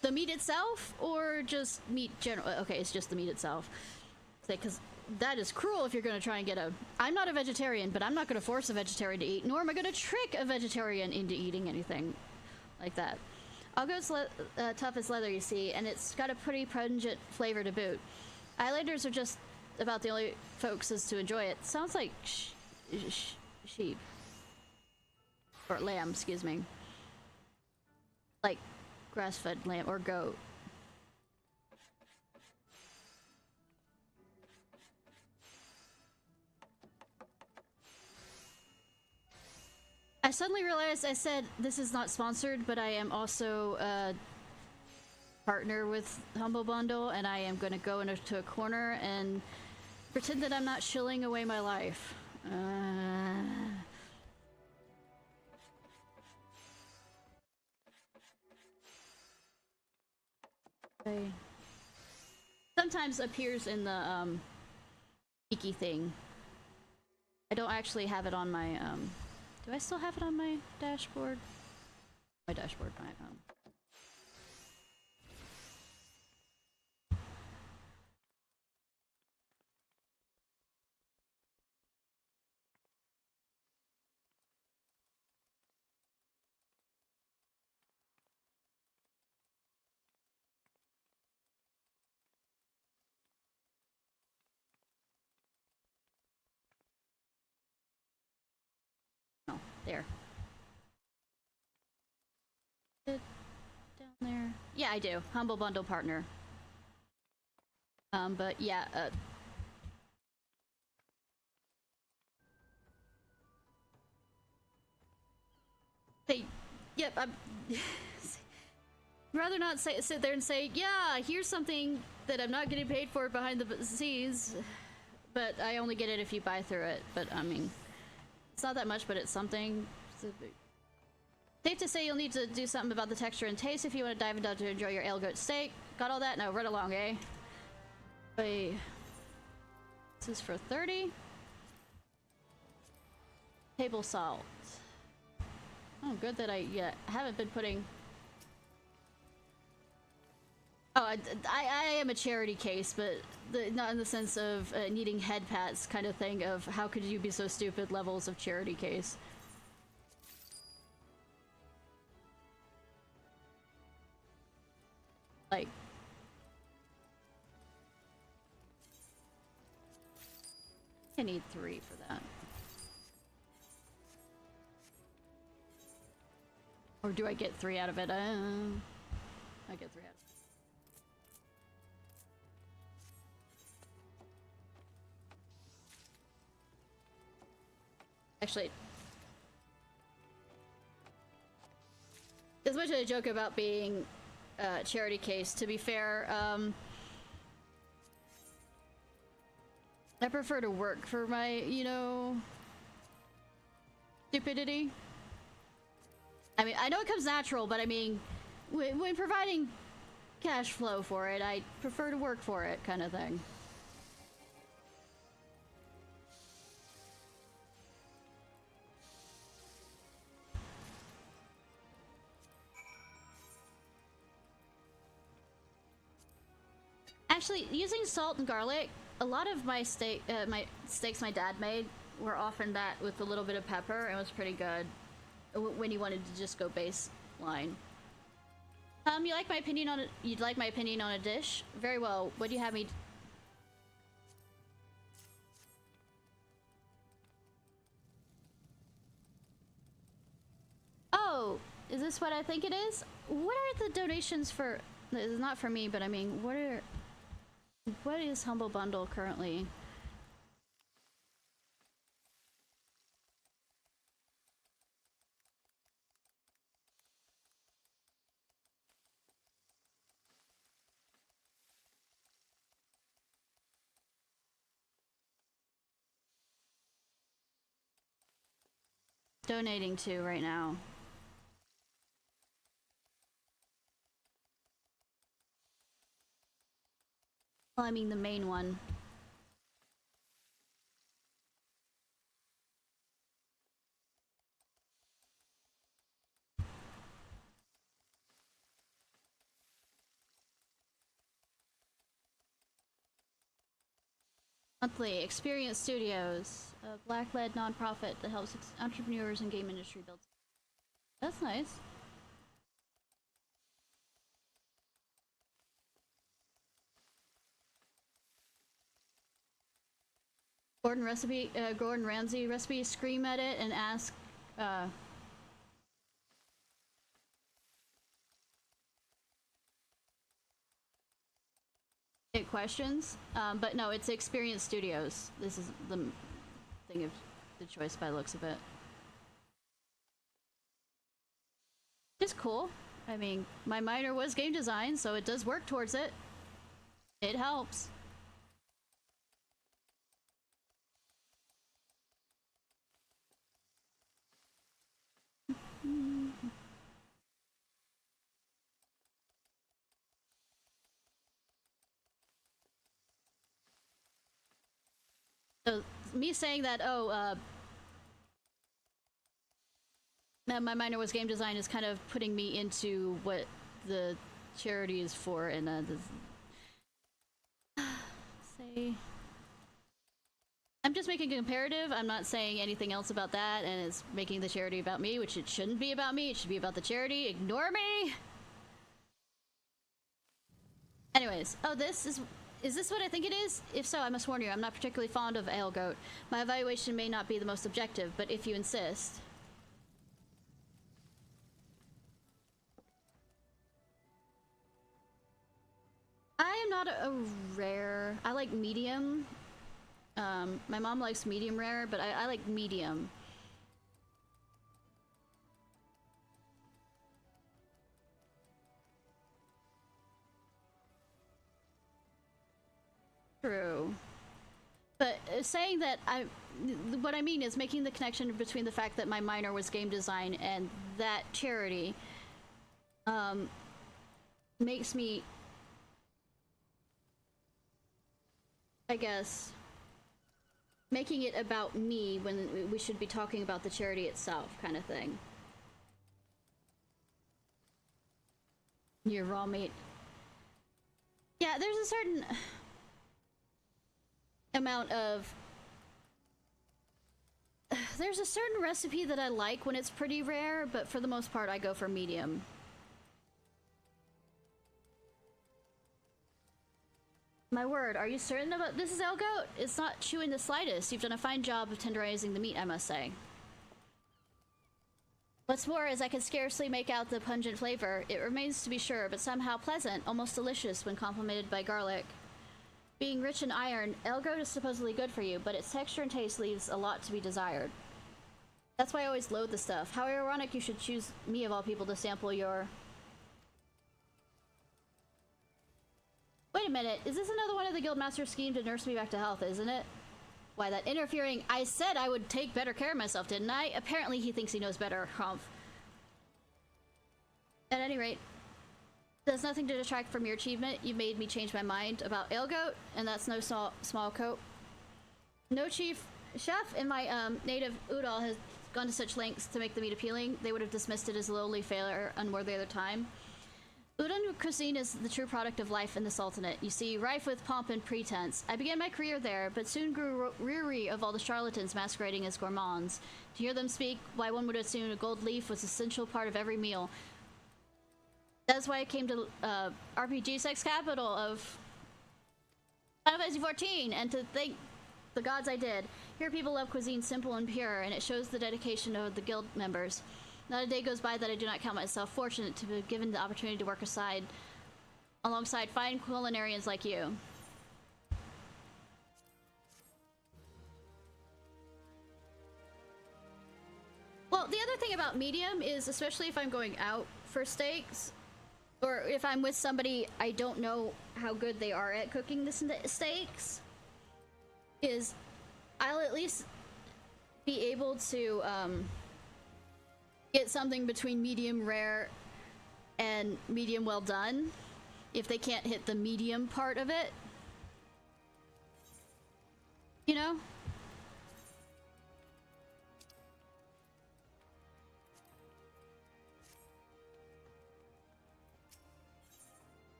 The meat itself, or just meat general? Okay, it's just the meat itself. Because that is cruel if you're going to try and get a... I'm not a vegetarian, but I'm not going to force a vegetarian to eat, nor am I going to trick a vegetarian into eating anything like that. All goat's tough as leather, you see, and it's got a pretty pungent flavor to boot. Islanders are just about the only folks as to enjoy it. Sounds like sheep. Or lamb, excuse me. Like grass-fed lamb or goat. I suddenly realized I said this is not sponsored, but I am also a partner with Humble Bundle, and I am going to go into a corner and pretend that I'm not shilling away my life. Sometimes appears in the geeky thing. I don't actually have it on my do I still have it on my dashboard? My dashboard, my oh, there. Down there. Yeah, I do. Humble Bundle partner. But yeah, yep, I'm rather not sit there and say, yeah, here's something that I'm not getting paid for behind the scenes, but I only get it if you buy through it. But I mean, it's not that much, but it's something. Safe to say you'll need to do something about the texture and taste if you want to dive into to enjoy your ale goat steak. Got all that? No, right along, eh? Wait. This is for 30. Table salt. Oh, good that I haven't been putting... Oh, I am a charity case, but not in the sense of needing head pats kind of thing of how could you be so stupid levels of charity case. Like... I need 3 for that. Or do I get 3 out of it? I get 3 out of it. Actually, as much as I joke about being a charity case, to be fair, I prefer to work for my, you know, stupidity. I mean, I know it comes natural, but I mean, when providing cash flow for it, I prefer to work for it, kind of thing. Actually, using salt and garlic, a lot of my steaks my dad made were often that with a little bit of pepper, and it was pretty good when you wanted to just go baseline. You like my opinion on it? You'd like my opinion on a dish? Very well. What do you have me? Oh, is this what I think it is? What are the donations for? It's not for me, but I mean, what is Humble Bundle currently? Donating to right now. Well, I mean the main one. Monthly Experience Studios, a black-led nonprofit that helps entrepreneurs and game industry build. That's nice. Gordon Ramsay recipe. Scream at it and ask. Questions, but no, it's Experience Studios. This is the thing of the choice by the looks of it. It's cool. I mean, my minor was game design, so it does work towards it. It helps. So me saying that, my minor was game design is kind of putting me into what the charity is for, and say, I'm just making a comparative. I'm not saying anything else about that, and it's making the charity about me, which it shouldn't be about me. It should be about the charity. Ignore me. Anyways, oh, is this what I think it is? If so, I must warn you, I'm not particularly fond of ale goat. My evaluation may not be the most objective, but if you insist. I am not a rare. I like medium. My mom likes medium rare, but I like medium. True. But saying that what I mean is making the connection between the fact that my minor was game design and that charity makes me, I guess, making it about me when we should be talking about the charity itself, kind of thing. Your raw meat. Yeah, there's a certain amount of there's a certain recipe that I like when it's pretty rare, but for the most part I go for medium. My word, are you certain about this is Elgoat? It's not chewing the slightest. You've done a fine job of tenderizing the meat, I must say. What's more is I can scarcely make out the pungent flavor. It remains to be sure, but somehow pleasant, almost delicious when complemented by garlic. Being rich in iron, Elgoat is supposedly good for you, but its texture and taste leaves a lot to be desired. That's why I always load the stuff. How ironic you should choose me of all people to sample your... Wait a minute, is this another one of the Guildmaster's scheme to nurse me back to health, isn't it? Why, that interfering... I said I would take better care of myself, didn't I? Apparently he thinks he knows better, humph. At any rate, there's nothing to detract from your achievement. You made me change my mind about Ale-Goat, and that's no small coat. No chief chef in my native Udall has gone to such lengths to make the meat appealing. They would have dismissed it as a lowly failure, unworthy of their time. Udon cuisine is the true product of life in the Sultanate. You see, rife with pomp and pretense. I began my career there, but soon grew weary of all the charlatans masquerading as gourmands. To hear them speak, why one would assume a gold leaf was an essential part of every meal. That's why I came to RPG sex capital of Final Fantasy 14, and to thank the gods I did. Here people love cuisine simple and pure, and it shows the dedication of the guild members. Not a day goes by that I do not count myself fortunate to be given the opportunity to work alongside fine culinarians like you. Well, the other thing about medium is, especially if I'm going out for steaks, or if I'm with somebody I don't know how good they are at cooking the steaks, is I'll at least be able to get something between medium rare and medium well done if they can't hit the medium part of it. You know?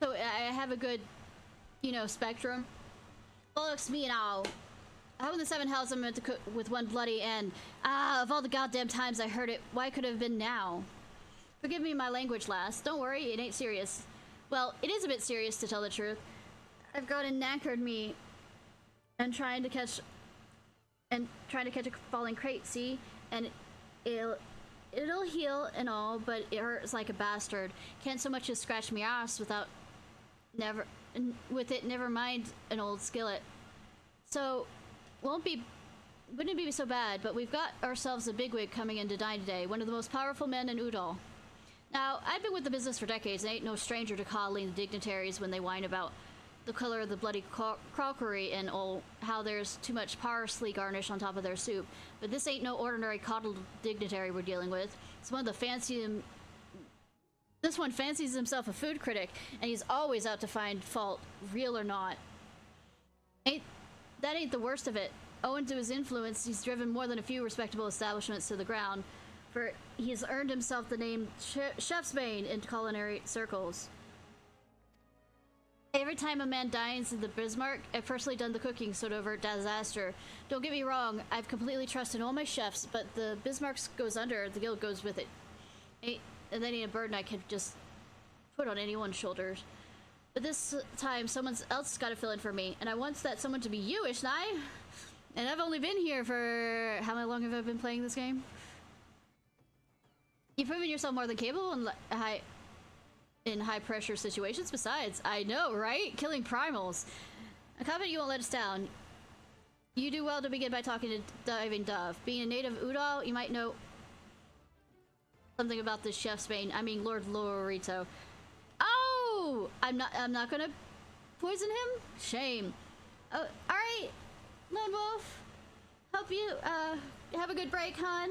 So I have a good, you know, spectrum. Oh, it's me now. How in the seven hells I'm meant to cook with one bloody end? Ah, of all the goddamn times I heard it, why could it have been now? Forgive me my language, lass. Don't worry, it ain't serious. Well, it is a bit serious to tell the truth. I've got and knackered me and trying to catch a falling crate, see? And it'll heal and all, but it hurts like a bastard. Can't so much as scratch me ass never mind an old skillet. So wouldn't it be so bad, but we've got ourselves a bigwig coming in to dine today, one of the most powerful men in Udall. Now, I've been with the business for decades and ain't no stranger to coddling the dignitaries when they whine about the color of the bloody crockery and how there's too much parsley garnish on top of their soup. But this ain't no ordinary coddled dignitary we're dealing with. It's one of the this one fancies himself a food critic, and he's always out to find fault, real or not. That ain't the worst of it. Owing to his influence, he's driven more than a few respectable establishments to the ground, for he's earned himself the name Chef's Bane in culinary circles. Every time a man dines in the Bismarck, I've personally done the cooking, so to avert disaster. Don't get me wrong, I've completely trusted all my chefs, but the Bismarck goes under, the guild goes with it. And that ain't a burden I could just put on anyone's shoulders. But this time, someone else got to fill in for me, and I want that someone to be you, Ishnai. And I've only been here for... how long have I been playing this game? You've proven yourself more than capable in high-pressure situations. Besides, I know, right? Killing primals. I'm confident you won't let us down. You do well to begin by talking to Diving Dove. Being a native Udall, you might know something about this Chef's Bane. I mean, Lord Lorito. Oh! I'm not gonna poison him? Shame. Oh, alright, Lone Wolf. Hope you, have a good break, hon.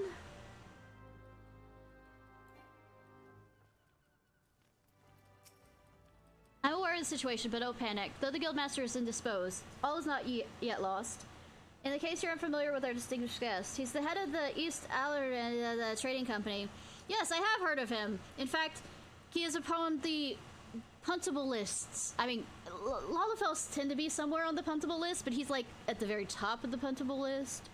I'm aware of the situation, but don't panic. Though the Guildmaster is indisposed, all is not yet lost. In the case you're unfamiliar with our distinguished guest, he's the head of the East Aller Trading Company. Yes, I have heard of him. In fact, he is upon the puntable lists. I mean, Lalafels tend to be somewhere on the puntable list, but he's like at the very top of the puntable list.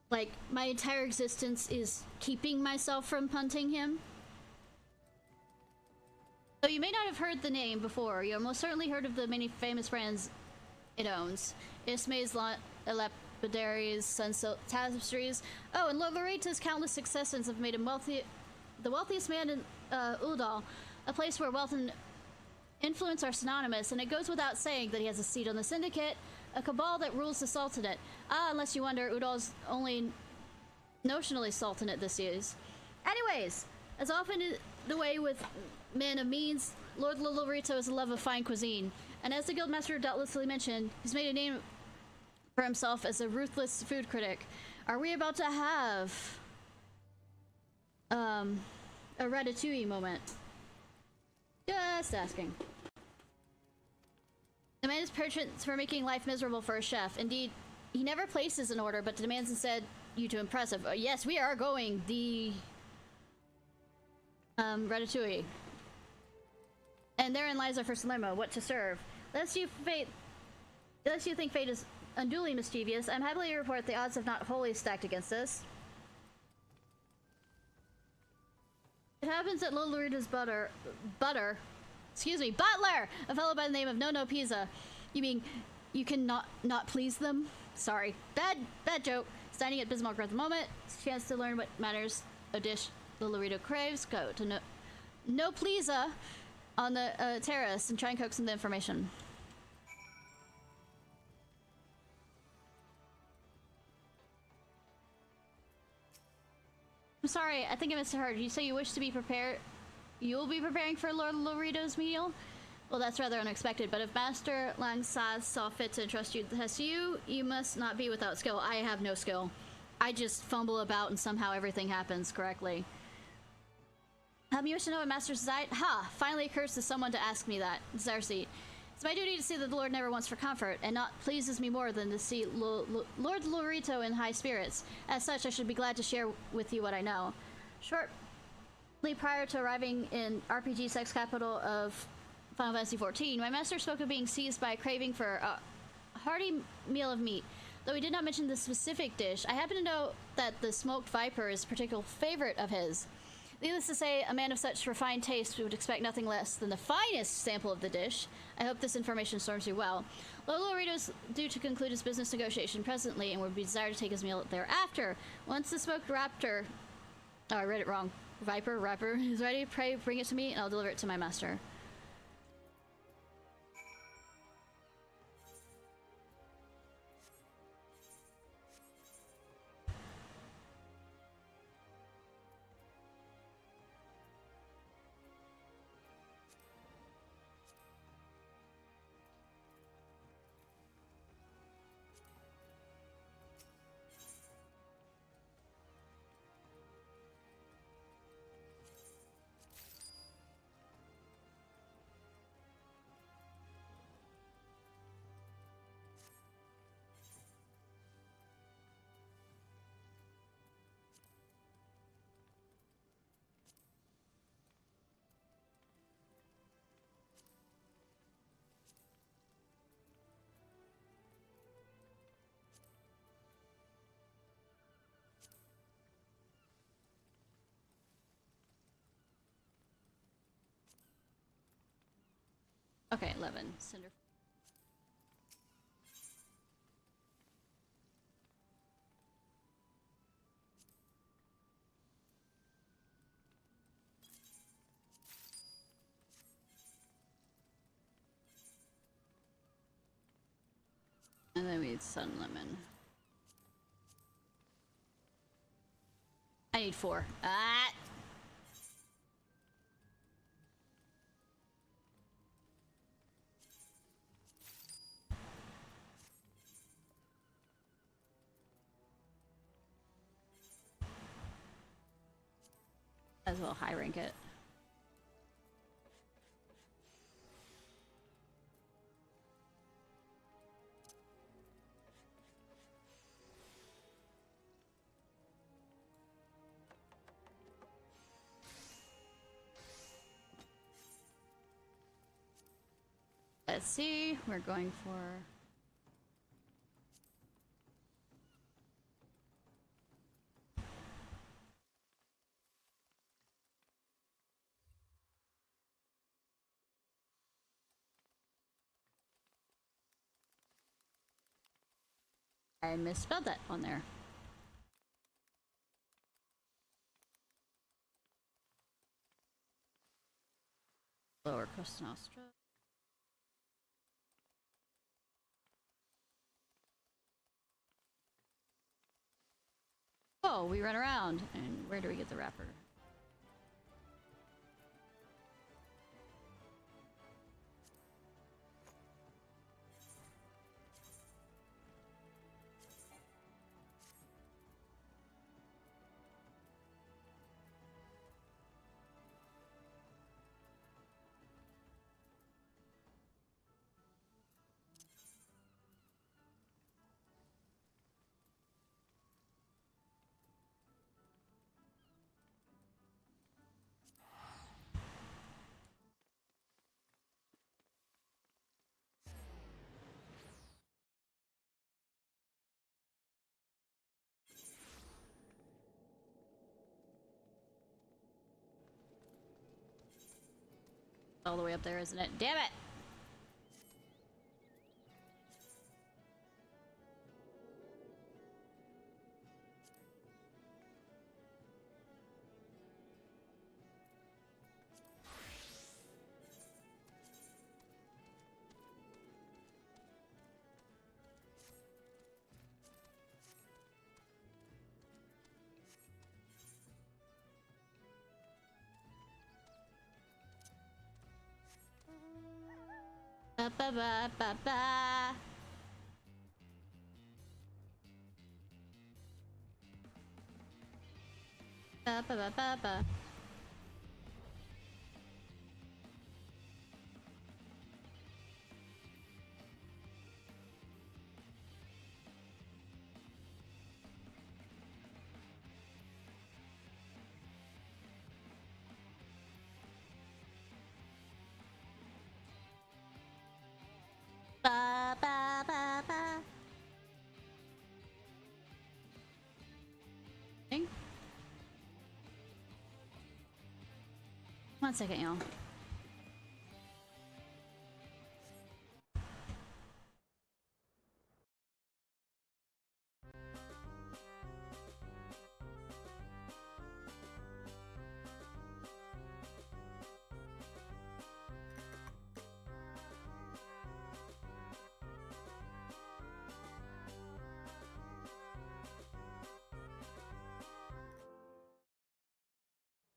Like, my entire existence is keeping myself from punting him. So you may not have heard the name before. You most certainly heard of the many famous brands it owns. Ismay's Lapidaries, Sunsilk Tapestries. Oh, and Loreta's countless successes have made him the wealthiest man in Udall, a place where wealth and influence are synonymous, and it goes without saying that he has a seat on the syndicate. a cabal that rules the Sultanate. Ah, unless you wonder, Udal's only notionally Sultanate this is. Anyways, as often is the way with men of means, Lord Lolorito has a love of fine cuisine. And as the Guildmaster doubtlessly mentioned, he's made a name for himself as a ruthless food critic. Are we about to have a ratatouille moment? Just asking. The man is perchance for making life miserable for a chef. Indeed, he never places an order, but demands instead you to impress him. Yes, we are going the ratatouille. And therein lies our first dilemma: what to serve. Unless you think fate is unduly mischievous, I'm happy to report the odds have not wholly stacked against us. It happens that Lolorito's butler, a fellow by the name of No Pizza. You mean you can not please them? Sorry, bad joke. Standing at Bismarck at the moment, it's a chance to learn what matters a dish Lolorito craves. Go to No Pizza on the terrace and try and coax some of the information. I'm sorry, I think I misheard. You say you wish to be prepared. You'll be preparing for Lord Lolorito's meal? Well, that's rather unexpected, but if Master Langsaz saw fit to entrust you to test you must not be without skill. I have no skill. I just fumble about and somehow everything happens correctly. You wish to know what Master desired? Ha! Finally occurs to someone to ask me that. Desire seat. It's my duty to see that the Lord never wants for comfort, and naught pleases me more than to see Lord Lolorito in high spirits. As such, I should be glad to share with you what I know. Shortly prior to arriving in RPG sex capital of Final Fantasy XIV, my master spoke of being seized by a craving for a hearty meal of meat. Though he did not mention the specific dish, I happen to know that the smoked viper is a particular favorite of his. Needless to say, a man of such refined taste would expect nothing less than the finest sample of the dish. I hope this information serves you well. Lord Lolorito's due to conclude his business negotiation presently and would be desired to take his meal thereafter. Once the smoked raptor... Oh, I read it wrong. Rapper is ready. Pray bring it to me and I'll deliver it to my master. Okay, 11. Cinder. And then we need sun lemon. I need 4. Ah! As well high rank it. Let's see, we're going for... I misspelled that on there. Lower Costa Nostra. Oh, we run around. And where do we get the wrapper? All the way up there, isn't it? Damn it! Ba ba ba ba ba. Ba ba ba ba ba. Ba ba ba ba. Ding. 1 second, y'all.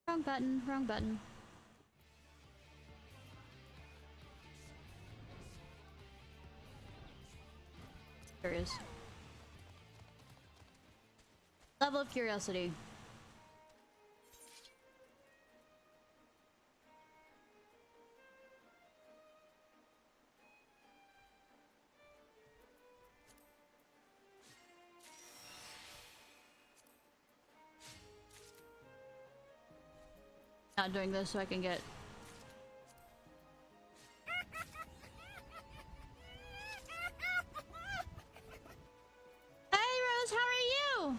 Wrong button, wrong button. There is. Level of curiosity. Not doing this so I can get... Hey Rose, how are you?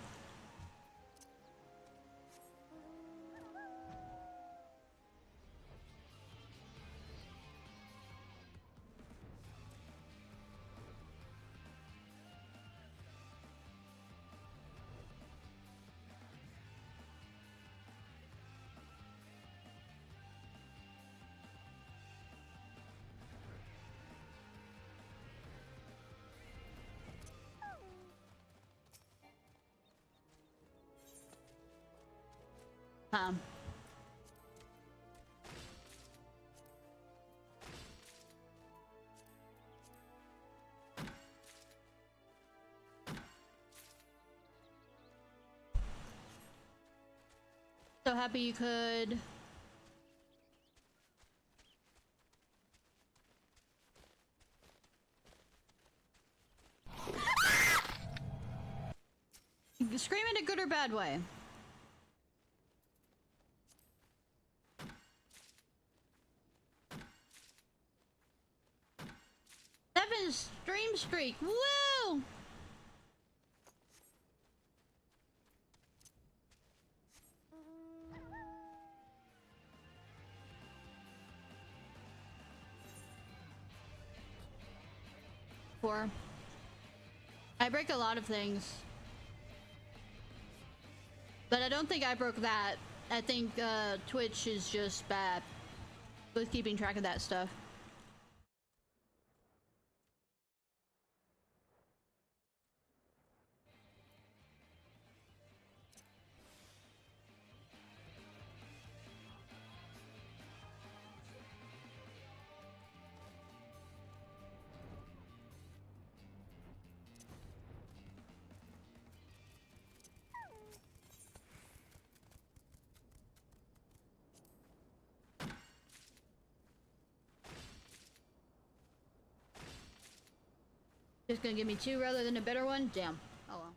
So happy you could. Scream in a good or bad way. Seven stream streak. Woo! Four. I break a lot of things. But I don't think I broke that. I think Twitch is just bad with keeping track of that stuff. Just gonna give me 2 rather than a better one? Damn. Oh well.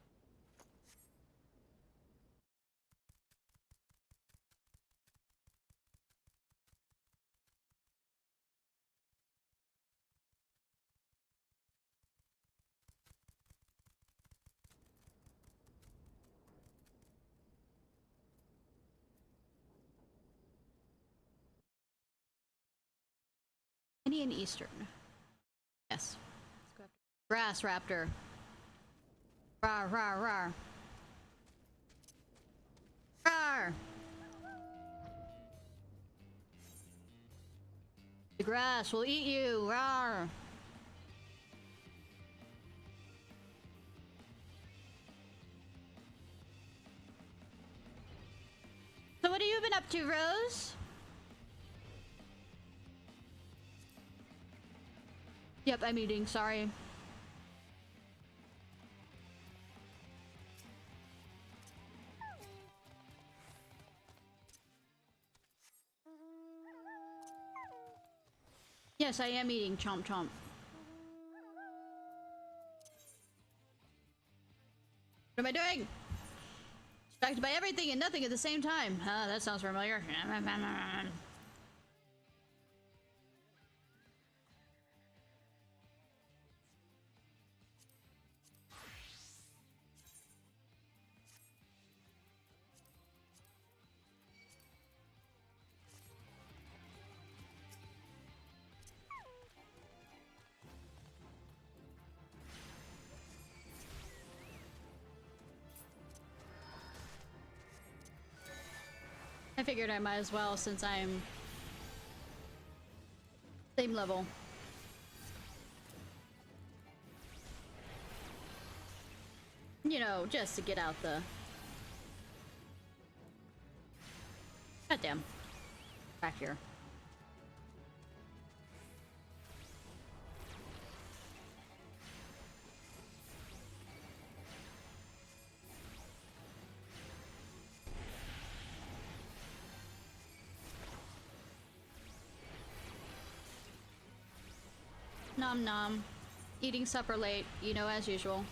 Indian Eastern. Yes. Let's go after Grass Raptor. Rawr, rawr, rawr. Rawr! The grass will eat you. Rawr! So what have you been up to, Rose? Yep, I'm eating, sorry. Yes, I am eating. Chomp chomp. What am I doing? Distracted by everything and nothing at the same time. That sounds familiar. I figured I might as well since I'm same level. You know, just to get out the... Goddamn. Back here. Nom nom. Eating supper late, you know, as usual.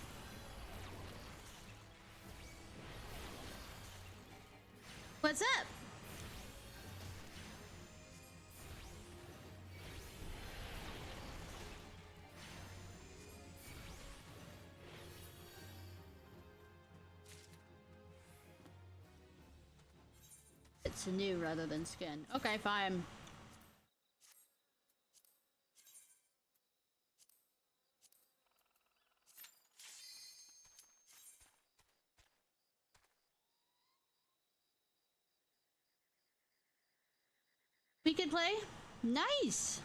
What's up? It's new rather than skin. Okay, fine. We can play? Nice!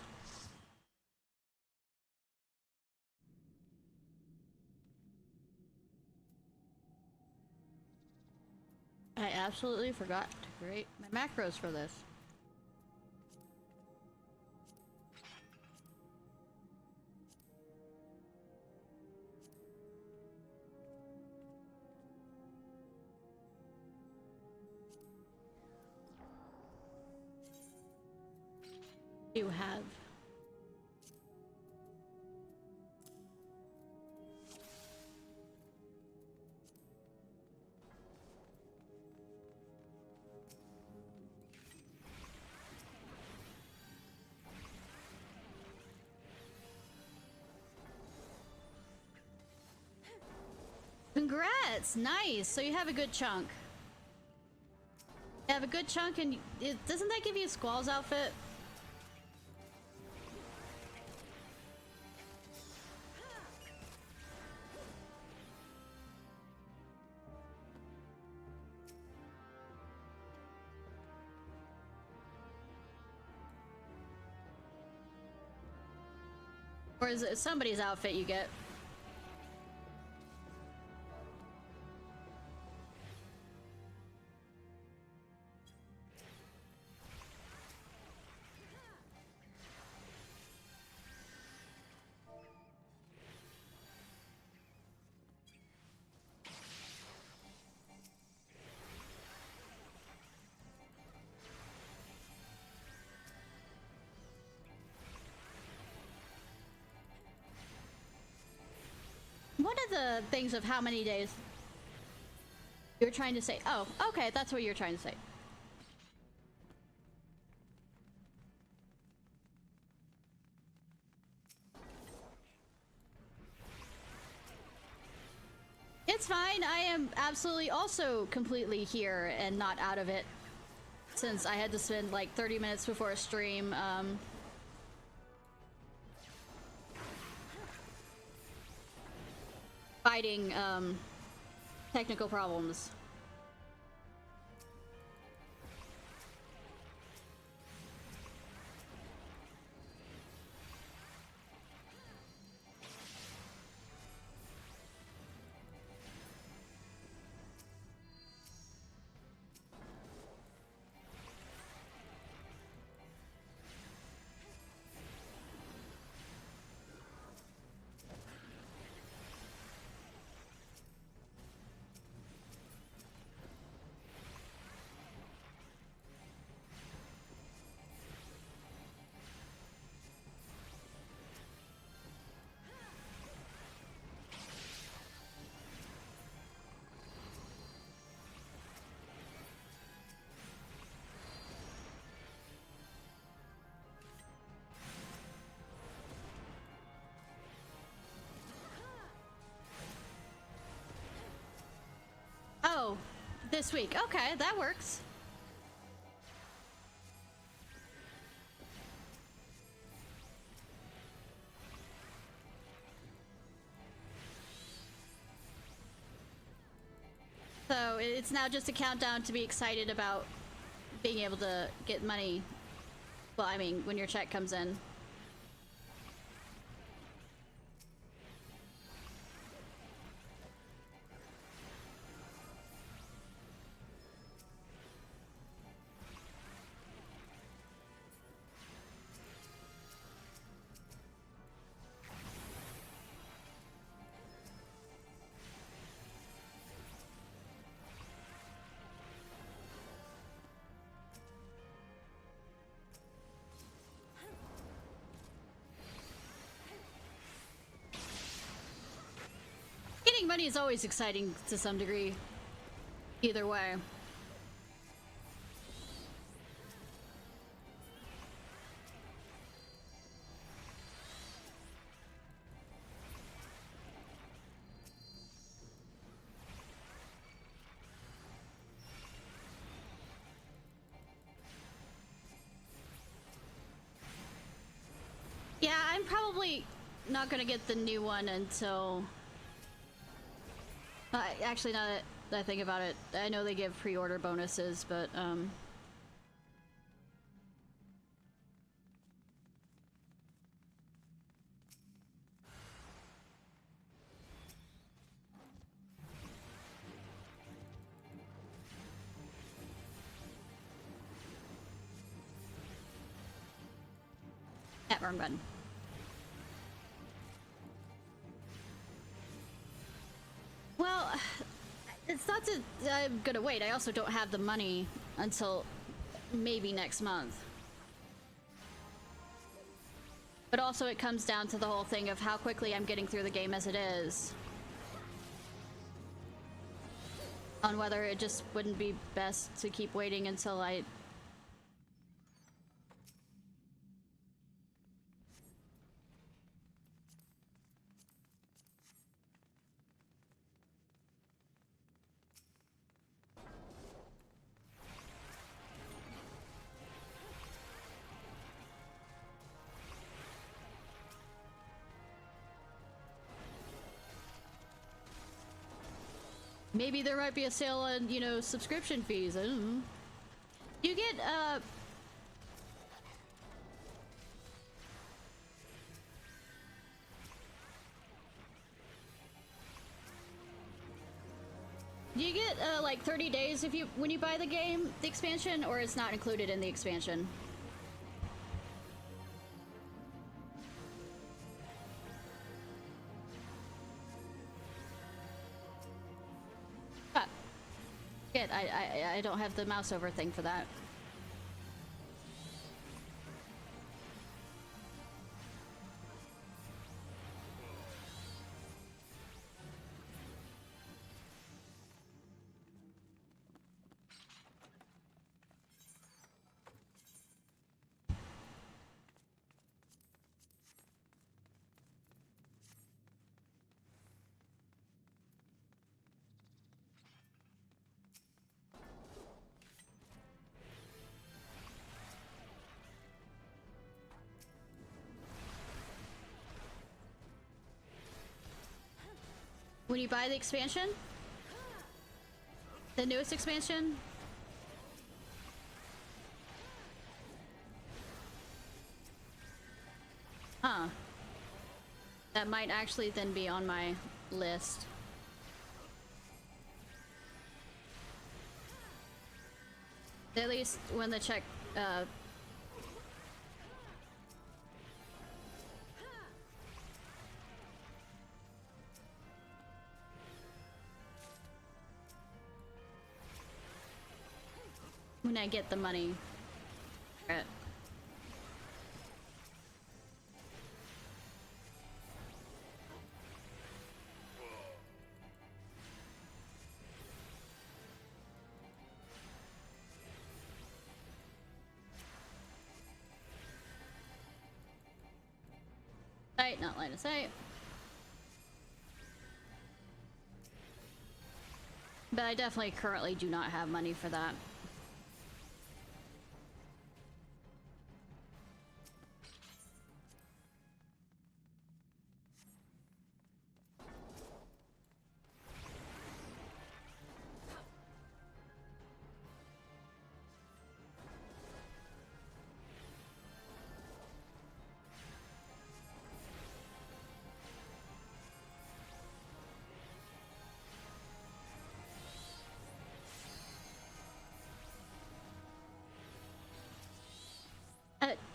I absolutely forgot to create my macros for this. You have. Congrats! Nice! So you have a good chunk. You have a good chunk and doesn't that give you a Squall's outfit? Or is it somebody's outfit you get? What are the things of how many days you're trying to say? Oh, okay, that's what you're trying to say. It's fine. I am absolutely also completely here and not out of it, since I had to spend like 30 minutes before a stream fighting technical problems. Oh, this week. Okay, that works. So it's now just a countdown to be excited about being able to get money. Well, I mean, when your check comes in. Getting money is always exciting to some degree. Either way. Yeah, I'm probably not gonna get the new one until... actually, now that I think about it, I know they give pre-order bonuses, but yeah, wrong button. Well, it's not that I'm gonna wait. I also don't have the money until maybe next month. But also it comes down to the whole thing of how quickly I'm getting through the game as it is. On whether it just wouldn't be best to keep waiting until I... Maybe there might be a sale on, you know, subscription fees. I don't know. You get, do you get, like 30 days if you, when you buy the game, the expansion, or it's not included in the expansion? I don't have the mouse over thing for that. When you buy the expansion? The newest expansion? Huh. That might actually then be on my list. At least when the check, when I get the money. Right. Sight, not line of sight. But I definitely currently do not have money for that.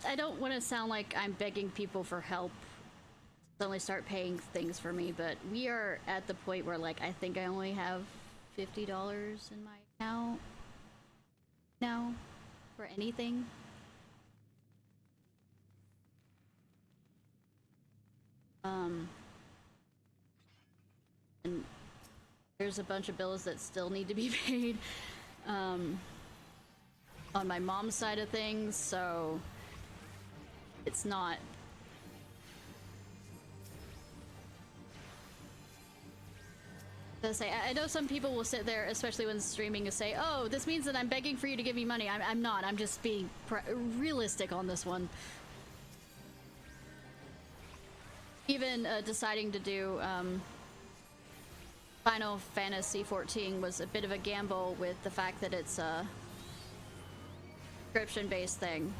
I don't want to sound like I'm begging people for help to suddenly start paying things for me, but we are at the point where, like, I think I only have $50 in my account now for anything. And there's a bunch of bills that still need to be paid on my mom's side of things, so it's not. I know some people will sit there, especially when streaming, and say, oh, this means that I'm begging for you to give me money. I'm not. I'm just being realistic on this one. Even deciding to do Final Fantasy XIV was a bit of a gamble with the fact that it's a subscription-based thing.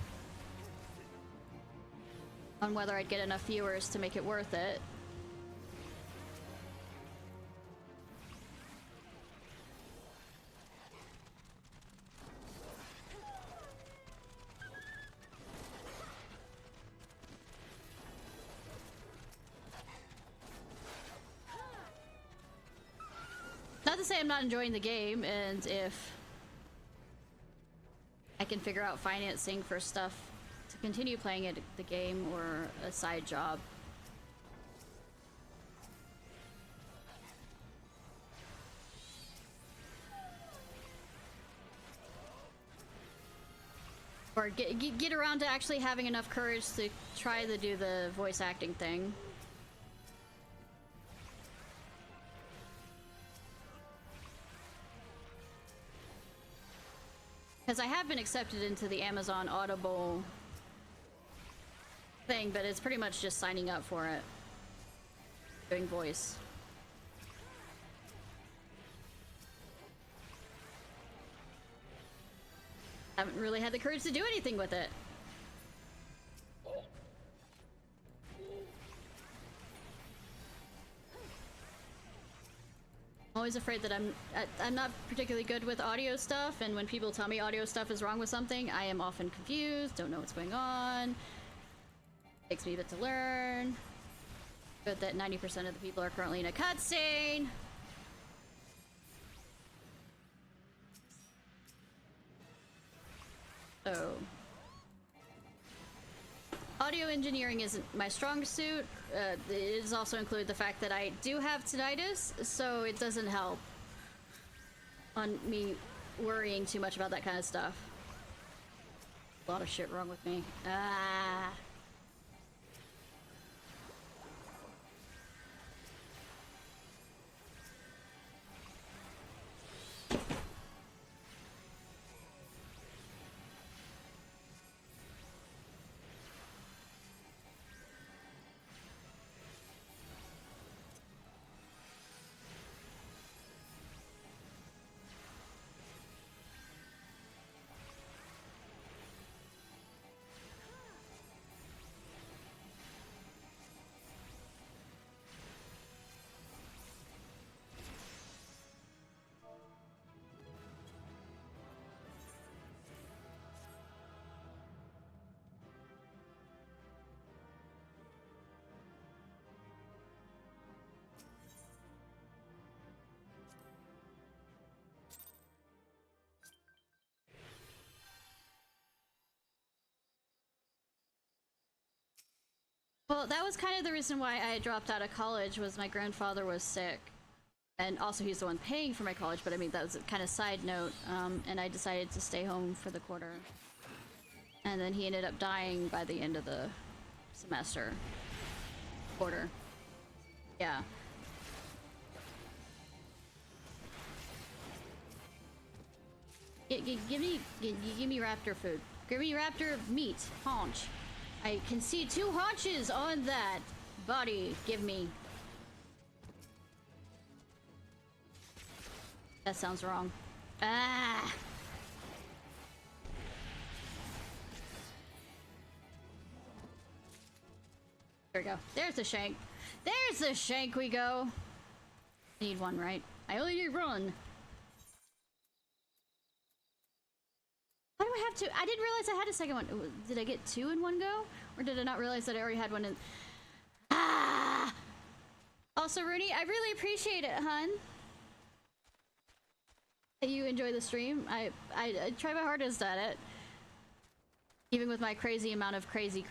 On whether I'd get enough viewers to make it worth it. Not to say I'm not enjoying the game, and if I can figure out financing for stuff to continue playing it, the game, or a side job. Or get around to actually having enough courage to try to do the voice acting thing. Because I have been accepted into the Amazon Audible thing, but it's pretty much just signing up for it. Doing voice. Haven't really had the courage to do anything with it. I'm always afraid that I'm not particularly good with audio stuff, and when people tell me audio stuff is wrong with something, I am often confused, don't know what's going on. Takes me a bit to learn. Good that 90% of the people are currently in a cutscene. So, audio engineering isn't my strong suit. It does also include the fact that I do have tinnitus, so it doesn't help on me worrying too much about that kind of stuff. A lot of shit wrong with me. Ah. Well, that was kind of the reason why I dropped out of college, was my grandfather was sick. And also he's the one paying for my college, but I mean, that was a kind of side note. And I decided to stay home for the quarter. And then he ended up dying by the end of the semester. Quarter. Yeah. Give me raptor food. Give me raptor meat. Haunch. I can see 2 haunches on that body. Give me. That sounds wrong. Ah! There we go. There's the shank. There's the shank we go. I need 1, right? I only need 1. Why do I have 2? I didn't realize I had a second one. Did I get 2 in one go? Or did I not realize that I already had 1 in... Ah! Also, Rooney, I really appreciate it, hun. That you enjoy the stream. I try my hardest at it. Even with my crazy amount of crazy.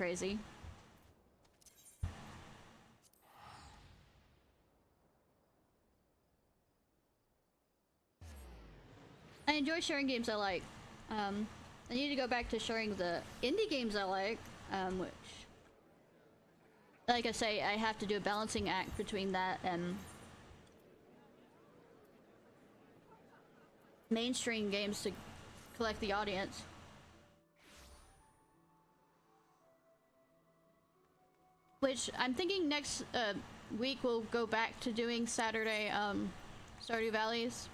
I enjoy sharing games I like. I need to go back to sharing the indie games I like, which, like I say, I have to do a balancing act between that and mainstream games to collect the audience. Which I'm thinking next week we'll go back to doing Saturday Stardew Valleys.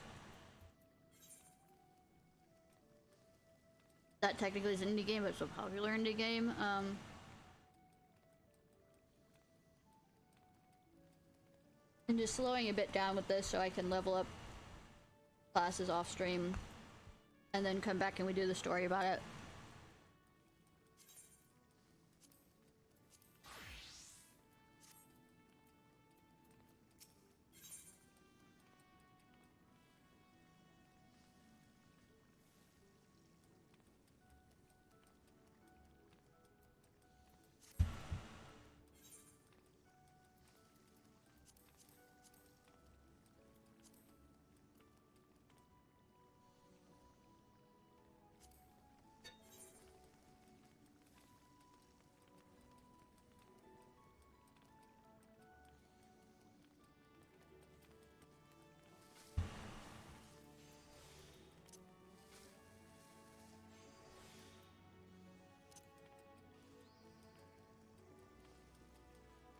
That technically is an indie game, but it's a popular indie game. And just slowing a bit down with this so I can level up classes off stream. And then come back and we do the story about it.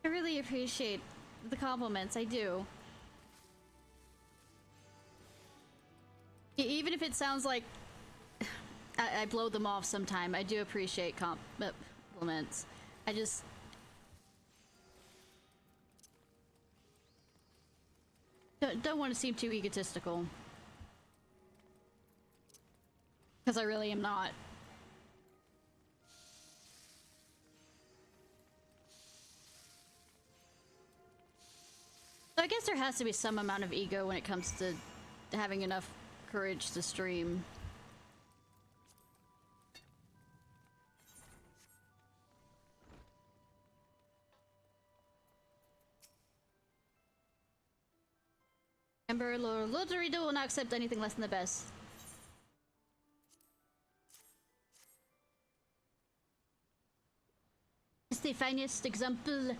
I really appreciate the compliments, I do. Even if it sounds like I blow them off sometime, I do appreciate compliments. I just... don't want to seem too egotistical. Because I really am not. So I guess there has to be some amount of ego when it comes to having enough courage to stream. Remember, Lord Dorito will not accept anything less than the best. It's the finest example.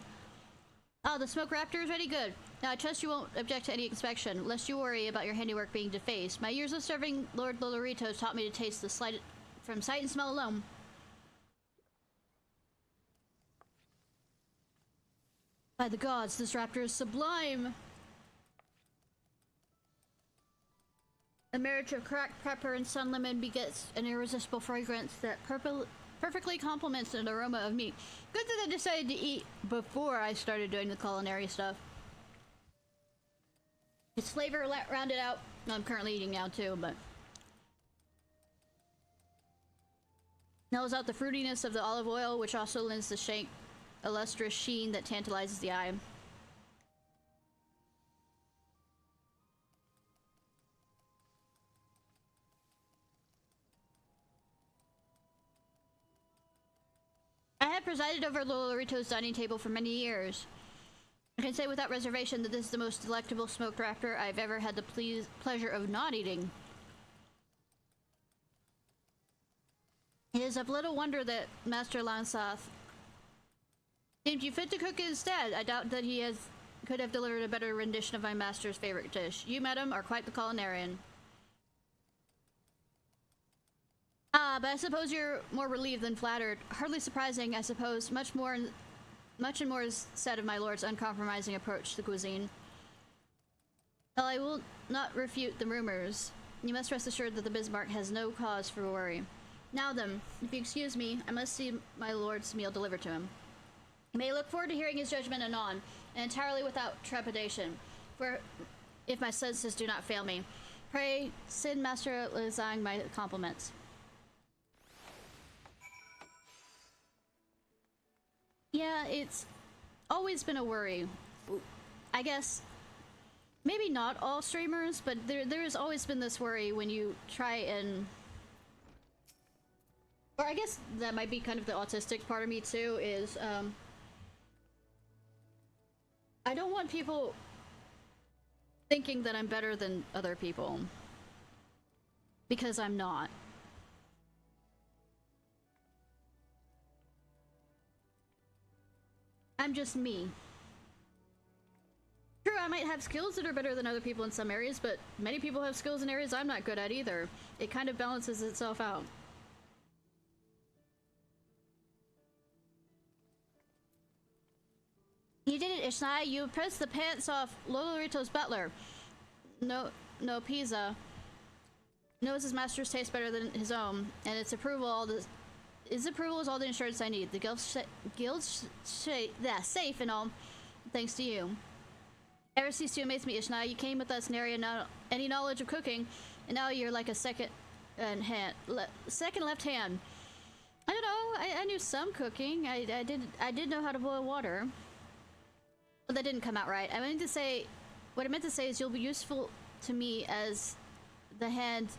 Oh, the smoke raptor is ready. Good. Now I trust you won't object to any inspection, lest you worry about your handiwork being defaced. My years of serving Lord Lolorito taught me to taste the slight from sight and smell alone. By the gods, this raptor is sublime. A marriage of cracked pepper and sun lemon begets an irresistible fragrance that perfectly complements an aroma of meat. Good that I decided to eat before I started doing the culinary stuff. Its flavor rounded out. I'm currently eating now too, but mellows out the fruitiness of the olive oil, which also lends the shank a lustrous sheen that tantalizes the eye. I have presided over Lolorito's dining table for many years. I can say without reservation that this is the most delectable smoked raptor I've ever had the pleasure of not eating. It is of little wonder that Master Lansath deemed you fit to cook instead. I doubt that he could have delivered a better rendition of my master's favorite dish. You, madam, are quite the culinarian. Ah, but I suppose you're more relieved than flattered. Hardly surprising, I suppose. Much and more is said of my lord's uncompromising approach to the cuisine. Well, I will not refute the rumors. You must rest assured that the Bismarck has no cause for worry. Now then, if you excuse me, I must see my lord's meal delivered to him. You may look forward to hearing his judgment anon, and entirely without trepidation, for if my senses do not fail me. Pray, send Master Lizang my compliments. Yeah, it's always been a worry. I guess maybe not all streamers, but there has always been this worry when you try and... Or I guess that might be kind of the autistic part of me too, is I don't want people thinking that I'm better than other people. Because I'm not. I'm just me. True, I might have skills that are better than other people in some areas, but many people have skills in areas I'm not good at either. It kind of balances itself out. You did it, Ishnai. You pressed the pants off Lolorito's butler. No, Pisa knows his master's taste better than his own, and its approval is all the insurance I need. The guild's safe and all, thanks to you. Ever ceased to amaze me, Ishnai. You came with us in area not any knowledge of cooking, and now you're like a second left hand. I don't know. I knew some cooking. I did know how to boil water. But that didn't come out right. What I meant to say is you'll be useful to me as the hand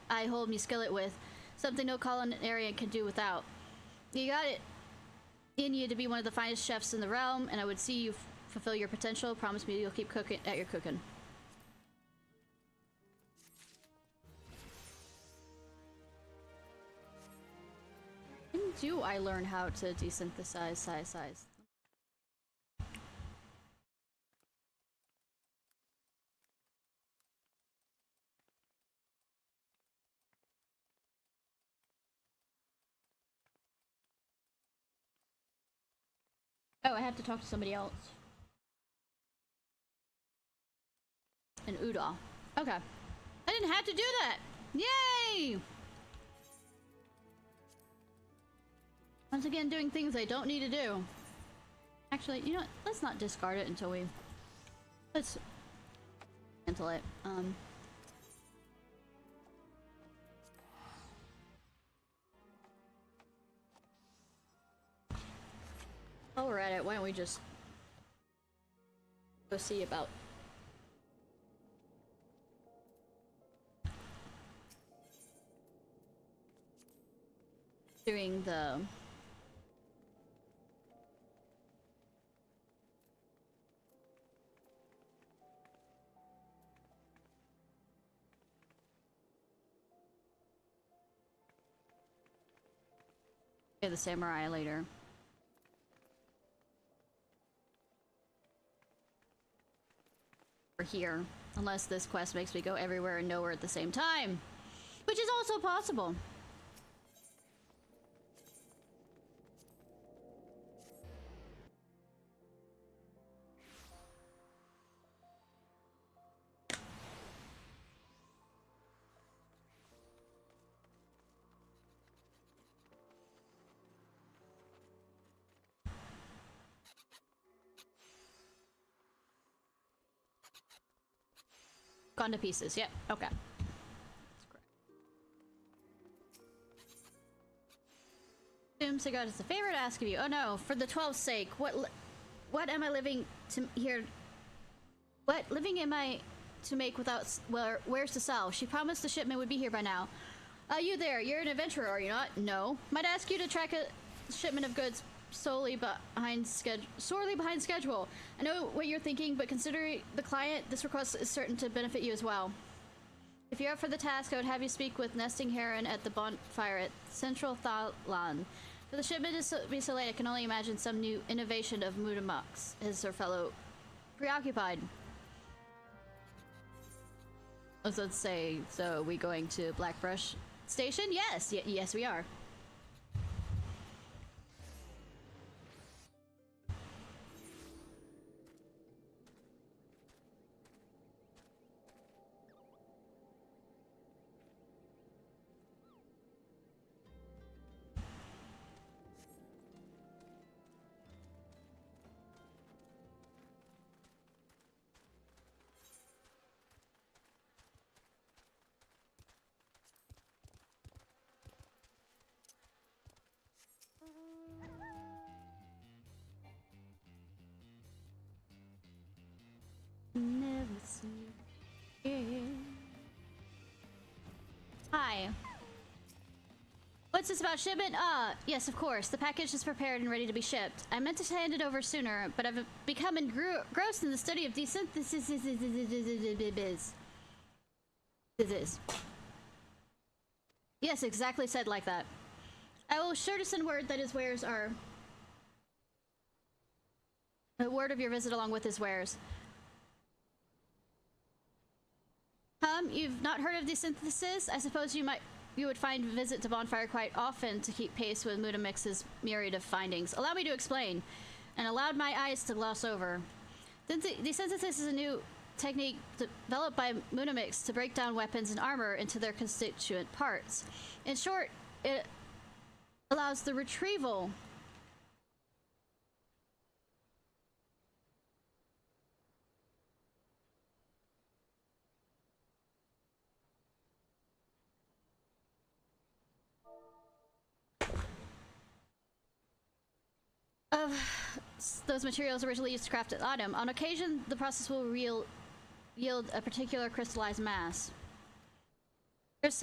I hold me skillet with. Something no culinarian can do without. You got it in you to be one of the finest chefs in the realm, and I would see you fulfill your potential. Promise me you'll keep cooking at your cooking. When do I learn how to desynthesize size? Oh, I have to talk to somebody else. An Uda. Okay. I didn't have to do that! Yay! Once again, doing things I don't need to do. Actually, you know what? Let's not discard it until we... Let's... Until it, While we're at it, why don't we just go see about doing the samurai later. Here, unless this quest makes me go everywhere and nowhere at the same time, which is also possible. Gone to pieces. Yep. Okay. Cigar is a favor to ask of you. Oh no, for the 12's sake. What am I living to here? What living am I to make without where's to sell? She promised the shipment would be here by now. You there? You're an adventurer, are you not? No. Might I ask you to track shipment of goods sorely behind schedule. I know what you're thinking, but considering the client, this request is certain to benefit you as well. If you're up for the task, I would have you speak with Nesting Heron at the bonfire at Central Thalan. For the shipment to be so late, I can only imagine some new innovation of Mudamux, is her fellow preoccupied. Let's say, so we going to Blackbrush Station? Yes, yes we are. Never see it. Hi. What's this about shipment? Yes, of course. The package is prepared and ready to be shipped. I meant to hand it over sooner, but I've become engrossed in the study of desynthesis. Yes, exactly said like that. I will sure to send word that his wares are... A word of your visit along with his wares. You've not heard of desynthesis? I suppose you would find visit to Bonfire quite often to keep pace with Mudamix's myriad of findings. Allow me to explain, and allowed my eyes to gloss over. Desynthesis is a new technique developed by Mudamix to break down weapons and armor into their constituent parts. In short, it allows the retrieval of those materials originally used to craft an item. On occasion, the process will yield a particular crystallized mass. There's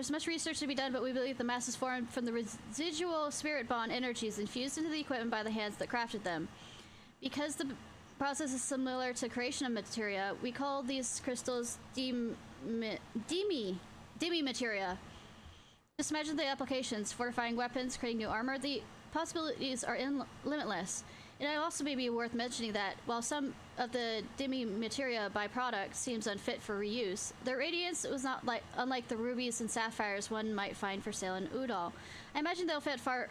much research to be done, but we believe the mass is formed from the residual spirit bond energies infused into the equipment by the hands that crafted them. Because the process is similar to creation of materia, we call these crystals demi materia. Just imagine the applications: fortifying weapons, creating new armor. The possibilities are limitless. It also may be worth mentioning that while some of the demi-materia byproduct seems unfit for reuse, their radiance was not unlike the rubies and sapphires one might find for sale in Udall. I imagine they'll fit for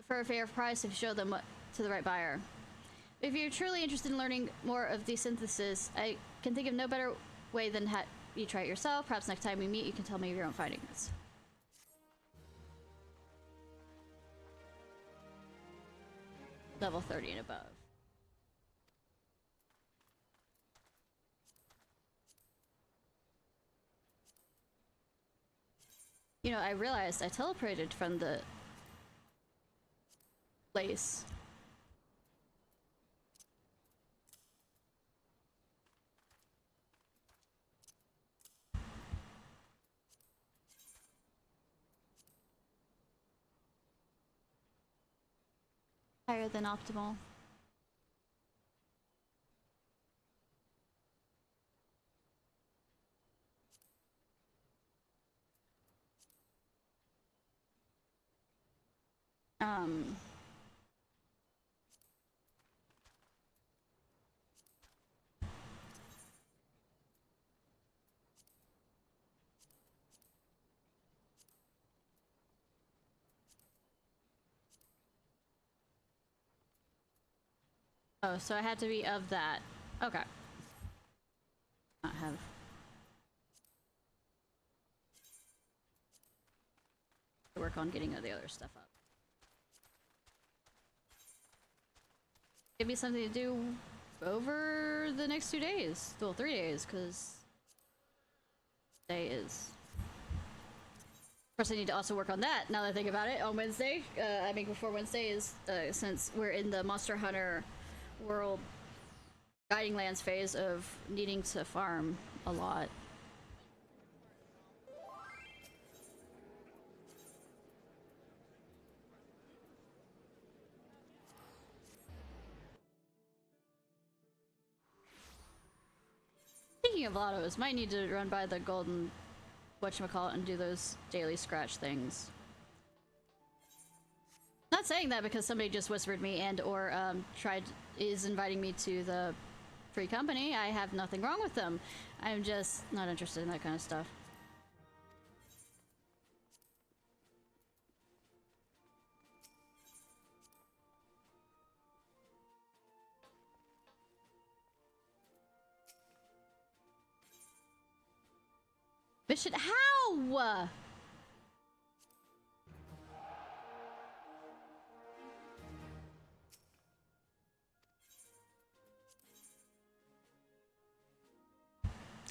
a fair price if you show them to the right buyer. If you're truly interested in learning more of desynthesis, I can think of no better way than you try it yourself. Perhaps next time we meet, you can tell me of your own findings. Level 30 and above. You know, I realized I teleported from the place. Higher than optimal. Oh, so I had to be of that. Okay. Not have. Work on getting the other stuff up. Give me something to do over the next 2 days. Well, 3 days, because today is. Of course, I need to also work on that now that I think about it. On Wednesday, I mean, before Wednesday is since we're in the Monster Hunter World Guiding Lands phase of needing to farm a lot. Speaking of autos, might need to run by the golden whatchamacallit and do those daily scratch things. Not saying that because somebody just whispered me and or is inviting me to the free company. I have nothing wrong with them. I'm just not interested in that kind of stuff. Mission how?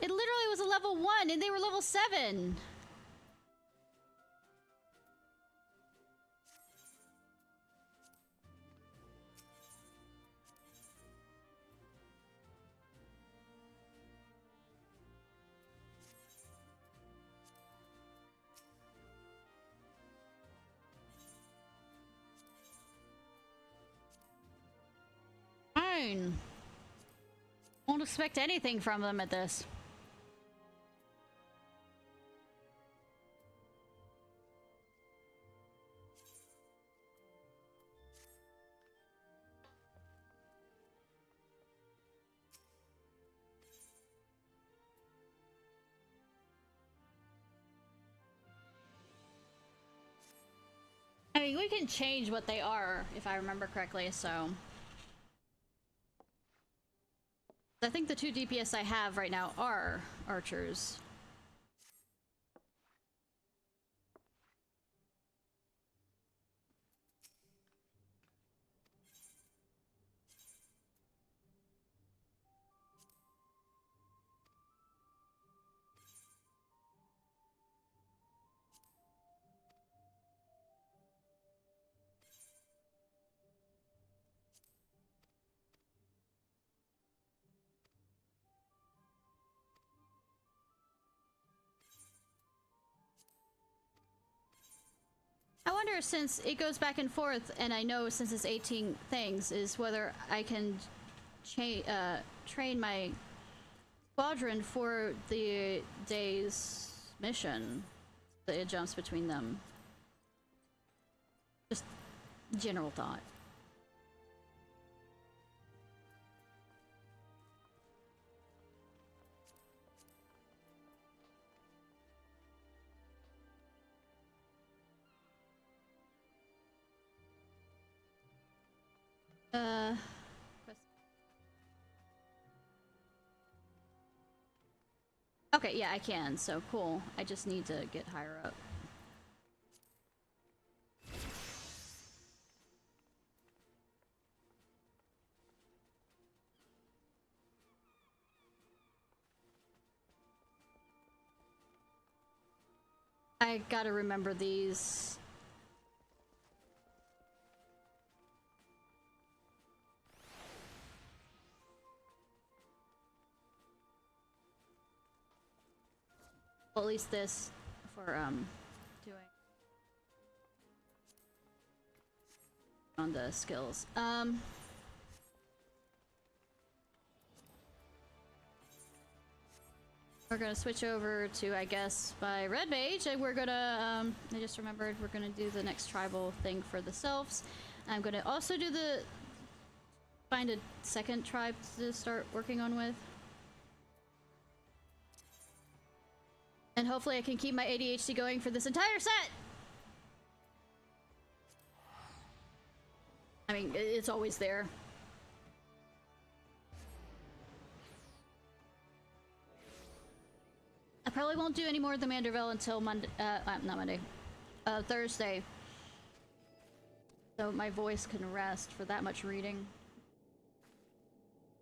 It literally was a level 1 and they were level 7. Fine. Won't expect anything from them at this. I mean, we can change what they are, if I remember correctly, so... I think the 2 DPS I have right now are archers. I wonder, since it goes back and forth, and I know since it's 18 things, is whether I can train my squadron for the day's mission. It jumps between them. Just general thought. Okay, yeah, I can, so cool. I just need to get higher up. I gotta remember these. Well, at least this for doing on the skills. We're gonna switch over to, I guess, my red mage, and we're gonna I just remembered we're gonna do the next tribal thing for the selves. I'm gonna also do the find a second tribe to start working on with. And hopefully I can keep my ADHD going for this entire set! I mean, it's always there. I probably won't do any more of the Manderville until Monday, not Monday, Thursday. So my voice can rest for that much reading.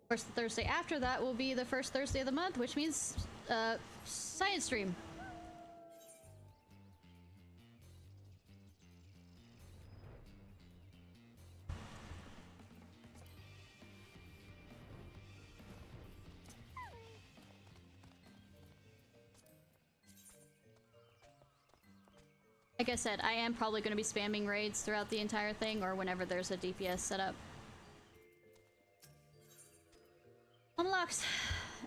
Of course, the Thursday after that will be the first Thursday of the month, which means, science stream. Like I said, I am probably going to be spamming raids throughout the entire thing, or whenever there's a DPS set up. Unlocked.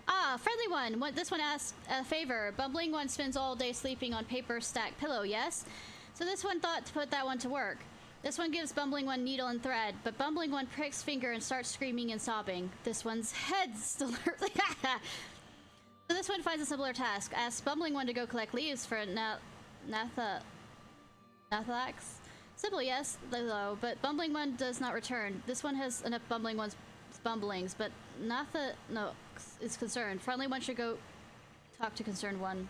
Ah, friendly one. This one asks a favor. Bumbling one spends all day sleeping on paper stack pillow, yes? So this one thought to put that one to work. This one gives Bumbling one needle and thread, but Bumbling one pricks finger and starts screaming and sobbing. This one's head still hurts. So this one finds a simpler task. Asks Bumbling one to go collect leaves for Nathalax. Simple, yes, though, but Bumbling one does not return. This one has enough Bumbling one's bumblings, but Natha is concerned. Friendly one should go talk to concerned one.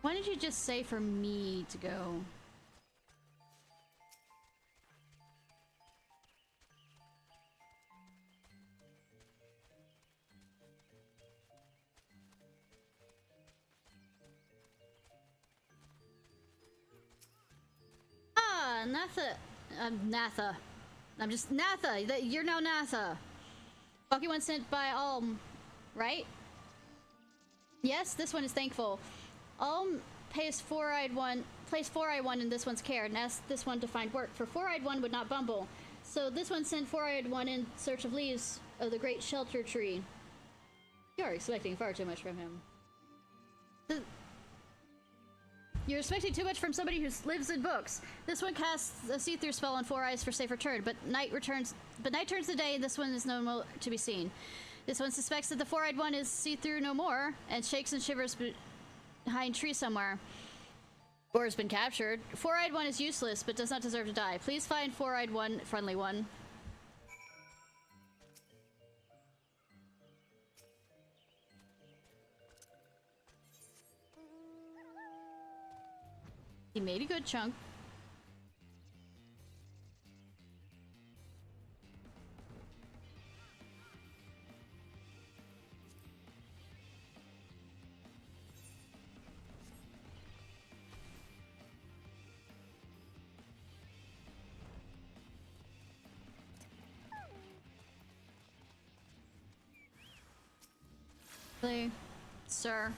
Why did you just say for me to go? Ah, Natha. Natha. I'm just Natha. You're now Natha. Lucky one sent by Alm, right? Yes, this one is thankful. Alm pays four-eyed one in this one's care and asks this one to find work, for four-eyed one would not bumble. So this one sent four-eyed one in search of leaves of the great shelter tree. You're expecting far too much from him. You're expecting too much from somebody who lives in books. This one casts a see-through spell on Four Eyes for safe return, but night turns the day, and this one is no more to be seen. This one suspects that the four-eyed one is see-through no more, and shakes and shivers behind tree somewhere. Or has been captured. Four-eyed one is useless, but does not deserve to die. Please find four-eyed one, friendly one. He made a good chunk. Really, sir.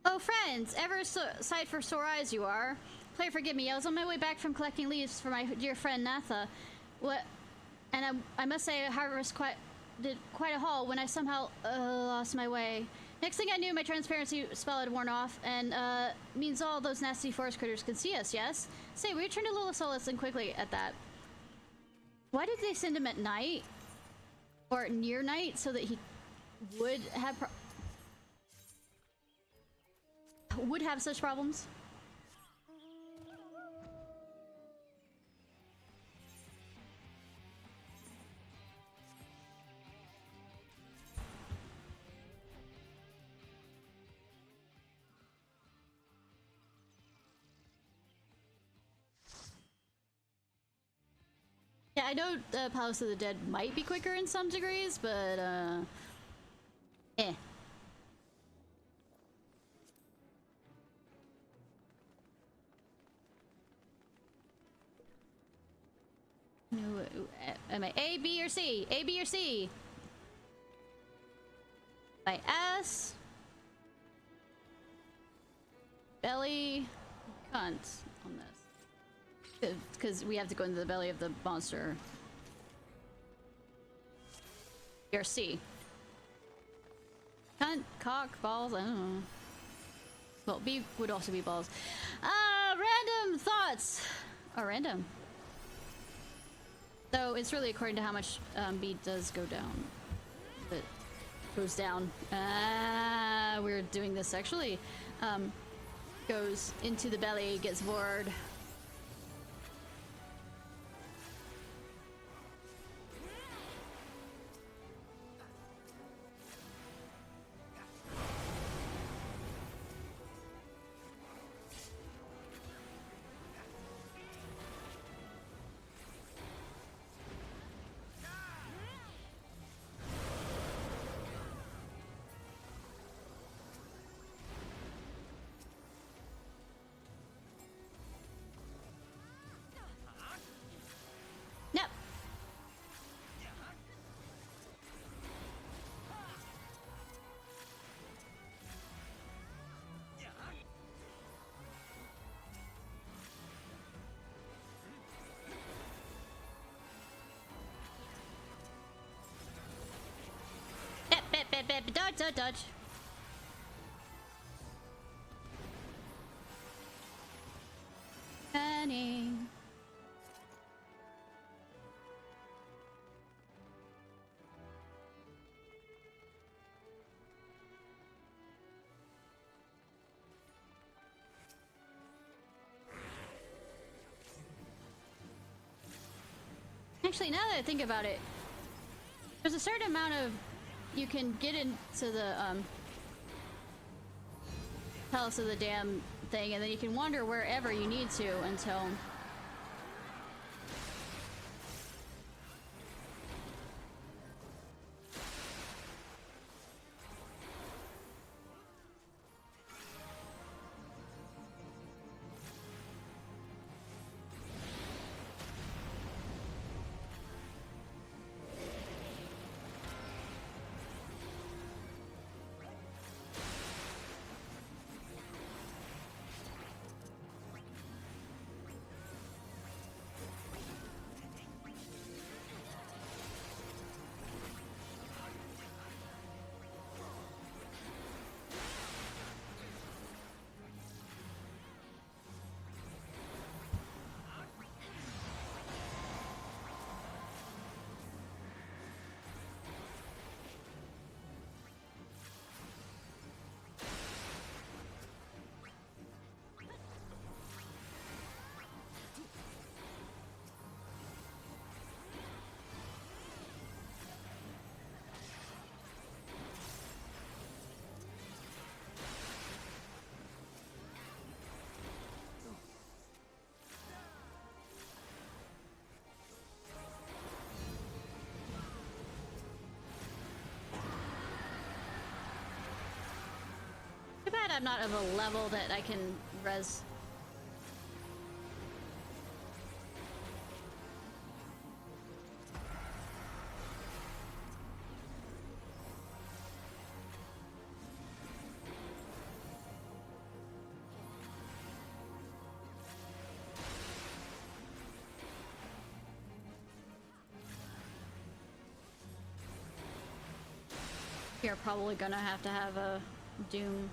Oh, friends! Ever sight for sore eyes you are. Play forgive me, I was on my way back from collecting leaves for my dear friend Natha. And I must say, harvest did quite a haul when I somehow lost my way. Next thing I knew, my transparency spell had worn off, and means all those nasty forest critters can see us, yes? Say, we returned to Lulasolus and quickly at that. Why did they send him at night? Or near night, so that he would have such problems? Yeah, I know Palace of the Dead might be quicker in some degrees, but eh. Am I A, B, or C? A, B, or C? My ass, belly, cunt on this. Because we have to go into the belly of the monster. Or C. Cunt, cock, balls, I don't know. Well, B would also be balls. Random thoughts. Oh, random. So it's really according to how much B does go down. But goes down. We're doing this sexually. Goes into the belly, gets bored. Dodge, dodge, dodge. Penny. Actually, now that I think about it, there's a certain amount of you can get into the palace of the dam thing, and then you can wander wherever you need to until too bad I'm not of a level that I can res. You're probably gonna have to have a Doom.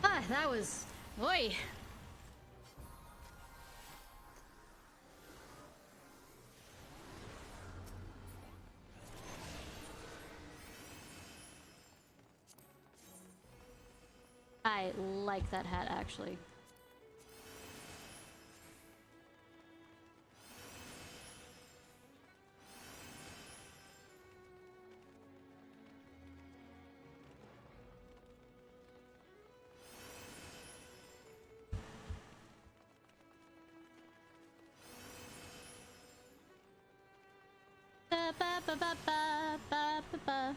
Ah, that was... Oi! I like that hat, actually. Ba ba ba ba ba ba ba ba.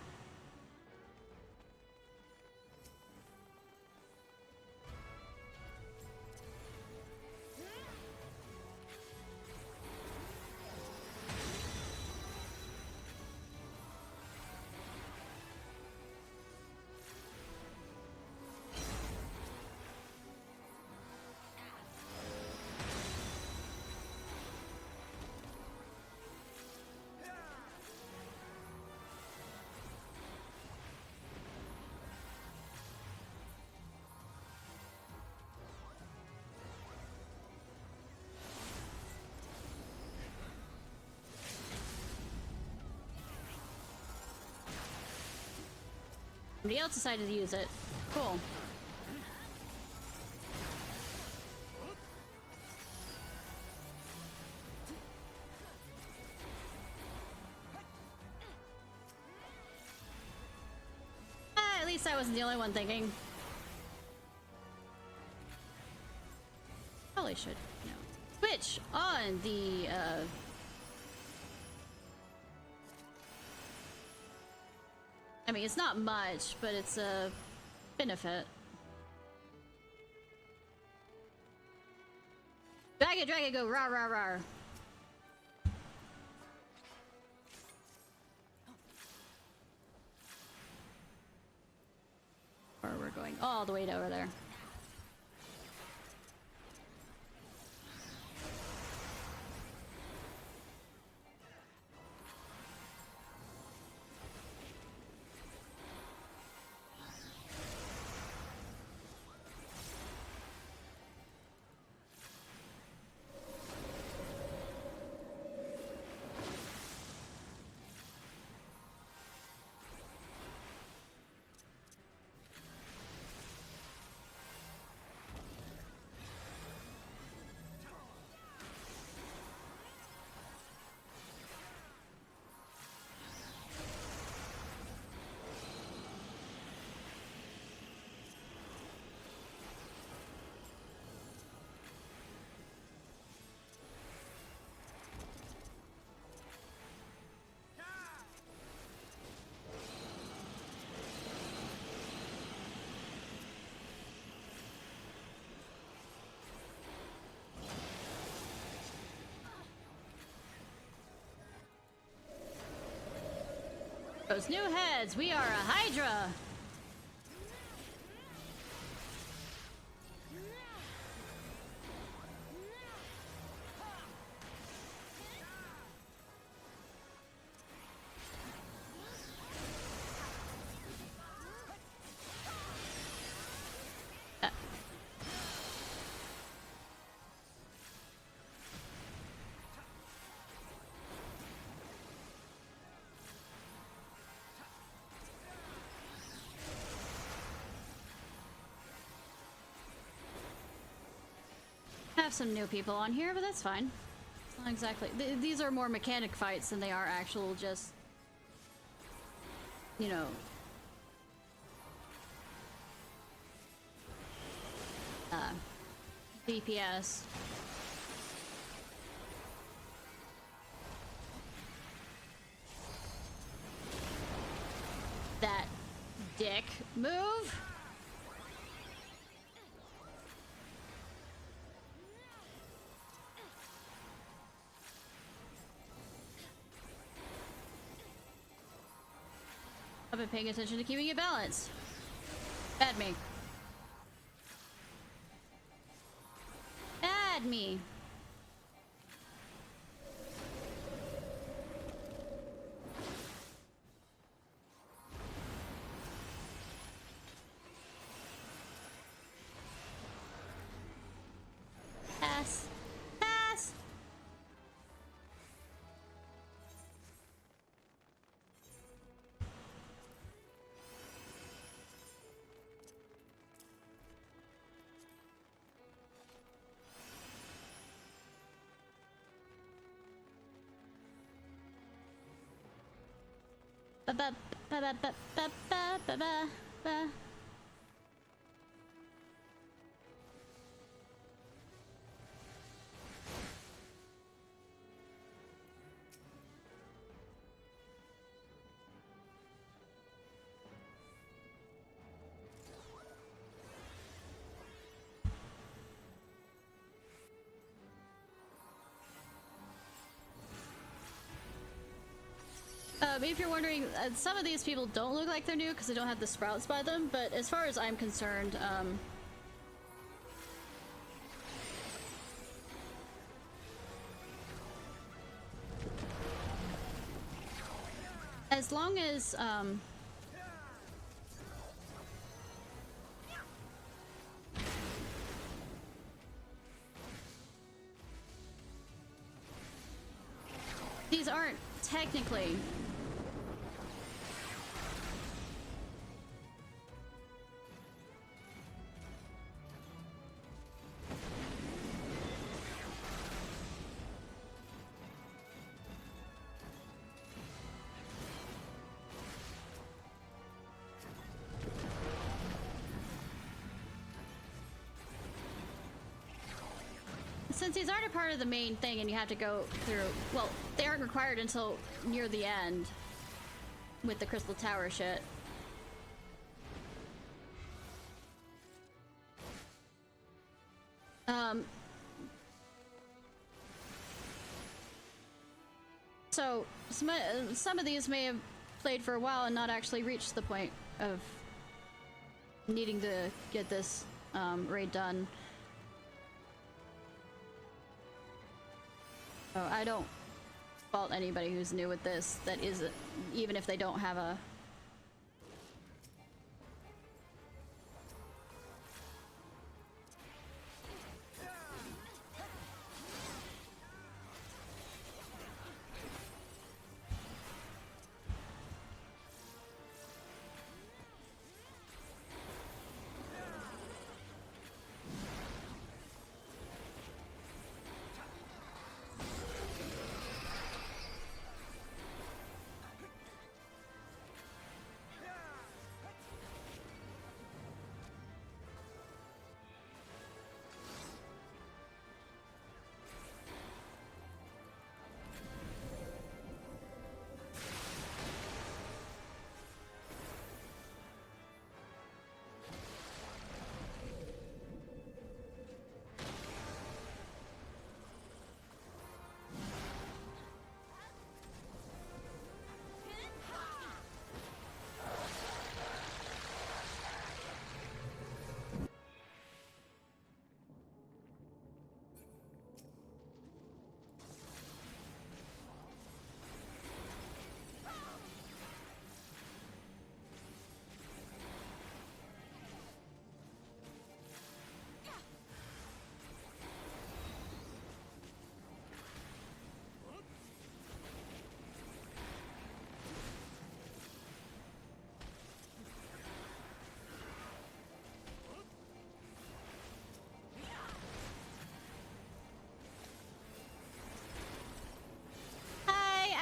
Somebody else decided to use it. Cool. wasn't the only one thinking. Probably should, you know, switch on the, I mean, it's not much, but it's a benefit. Dragon, go, rah, rah, rah. Or we're going all the way to over there. Those new heads, we are a Hydra! Have some new people on here, but that's fine. It's not exactly. These are more mechanic fights than they are actual just, you know, DPS. That dick move. I've been paying attention to keeping it balanced. Add me. Add me. Pass. Pass. Ba ba ba ba ba ba ba ba ba ba. If you're wondering, some of these people don't look like they're new because they don't have the sprouts by them, but as far as I'm concerned, as long as, these aren't technically Since these aren't a part of the main thing and you have to go through... Well, they aren't required until near the end with the Crystal Tower shit. So, some of these may have played for a while and not actually reached the point of needing to get this raid done. So I don't fault anybody who's new with this that isn't, even if they don't have a...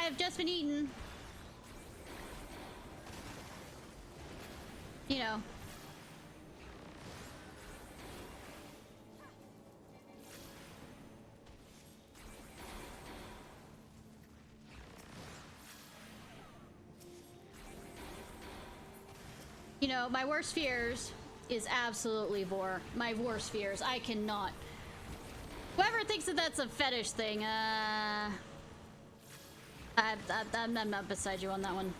I've just been eaten. You know. You know, my worst fears is absolutely vor. My worst fears. I cannot. Whoever thinks that that's a fetish thing, I'm not beside you on that one.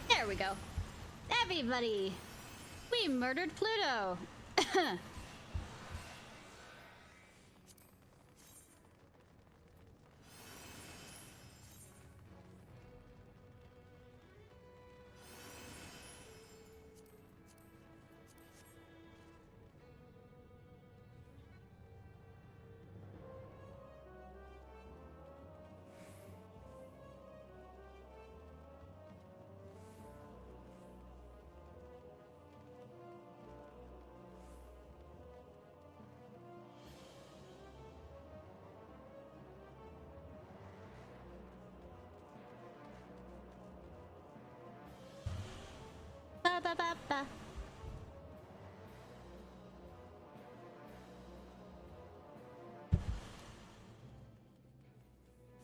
There we go. Everybody! We murdered Pluto! Ba ba ba ba.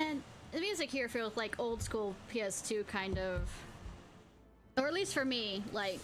And the music here feels like old school PS2 kind of, or at least for me, like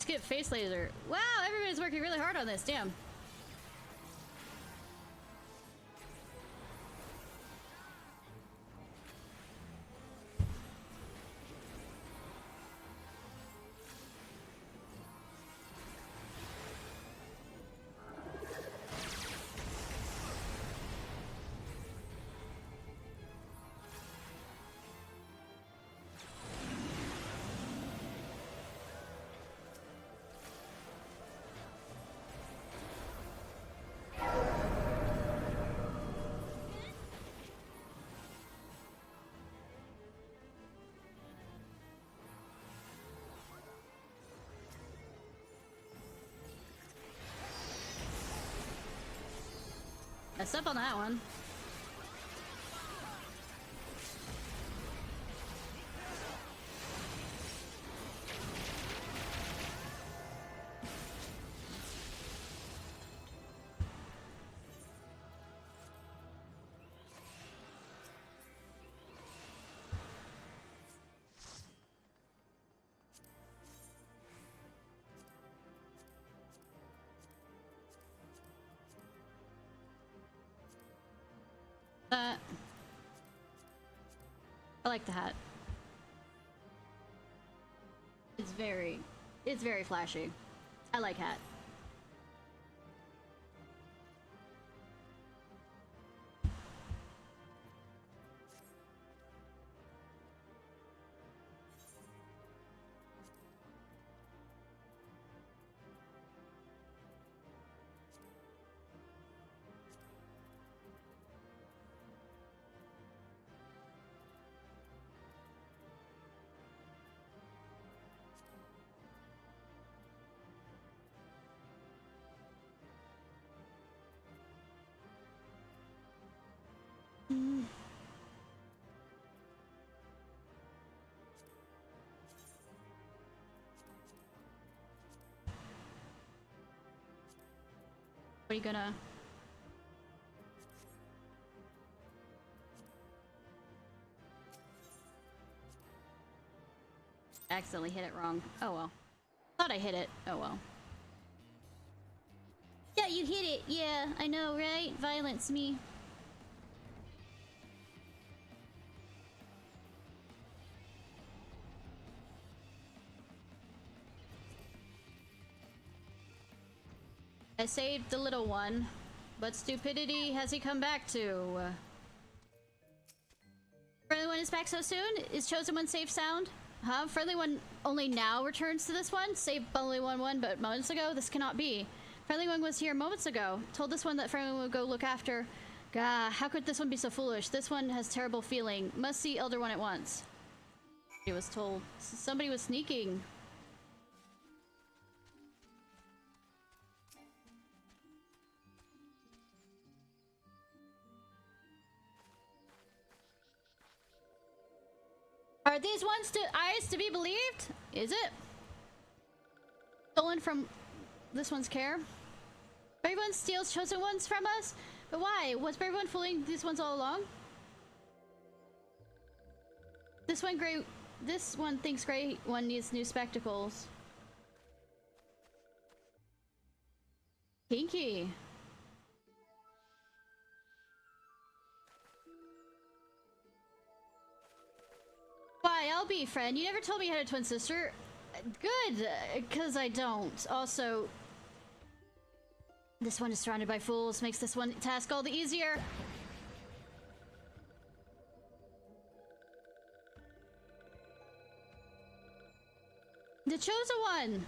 skip face laser. Wow, everybody's working really hard on this. Damn. I step on that one. I like the hat. It's very flashy. I like hat. What are you gonna... Accidentally hit it wrong. Oh well. Thought I hit it. Oh well. Yeah, you hit it. Yeah, I know, right? Violence me. I saved the little one, but stupidity has he come back to? Friendly one is back so soon? Is Chosen One safe sound? Huh? Friendly one only now returns to this one? Saved Friendly one but moments ago? This cannot be. Friendly one was here moments ago. Told this one that Friendly one would go look after. Gah, how could this one be so foolish? This one has terrible feeling. Must see Elder One at once. He was told. Somebody was sneaking. Are these ones eyes to be believed? Is it? Stolen from this one's care? Brave One steals Chosen Ones from us? But why? Was Brave One fooling these ones all along? This one thinks Grey One needs new spectacles. Kinky. Why, I'll be friend. You never told me you had a twin sister. Good, because I don't. Also, this one is surrounded by fools. Makes this one task all the easier. The Chosen One!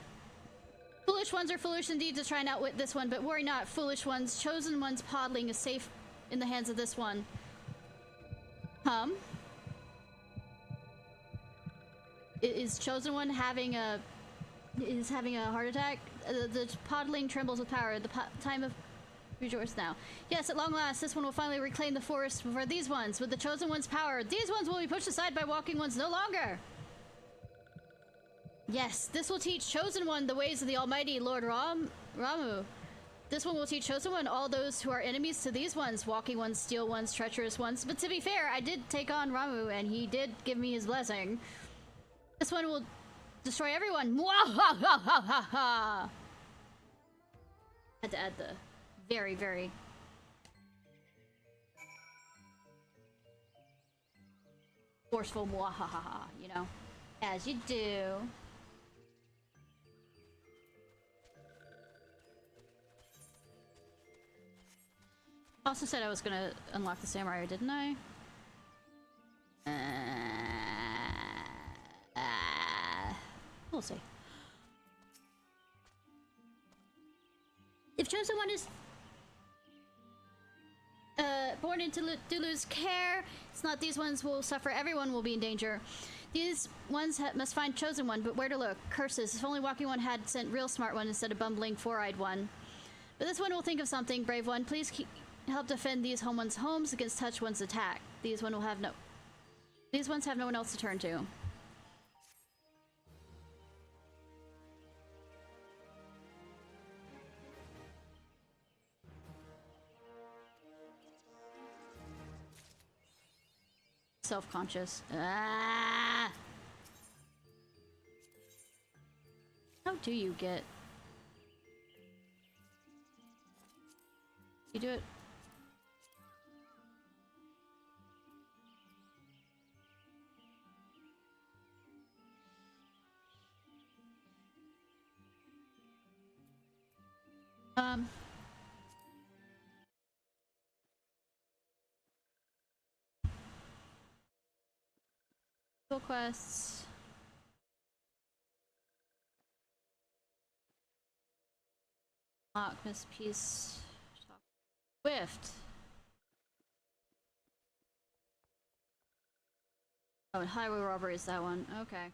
Foolish ones are foolish indeed to try and outwit this one, but worry not, foolish ones. Chosen One's podling is safe in the hands of this one. Is Chosen One having a heart attack? The podling trembles with power. The time of rejoice now. Yes, at long last, this one will finally reclaim the forest for these ones. With the Chosen One's power, these ones will be pushed aside by walking ones no longer. Yes, this will teach Chosen One the ways of the almighty Lord Ramu. This one will teach Chosen One all those who are enemies to these ones, walking ones, steel ones, treacherous ones. But to be fair, I did take on Ramu, and he did give me his blessing. This one will Destroy everyone! Mwahahaha! Had to add the very, very... forceful mwahahaha, you know? As you do. Also said I was gonna unlock the samurai, didn't I? We'll see. If chosen one is born into Dulu's care, it's not these ones will suffer. Everyone will be in danger. These ones must find chosen one, but where to look? Curses. If only walking one had sent real smart one instead of bumbling four-eyed one. But this one will think of something. Brave one, please help defend these home ones' homes against touch one's attack. These ones have no one else to turn to. Self-conscious. Ah! How do you get? You do it. Quests. Miss Peace. Swift. Oh, and highway robbery is that one. Okay.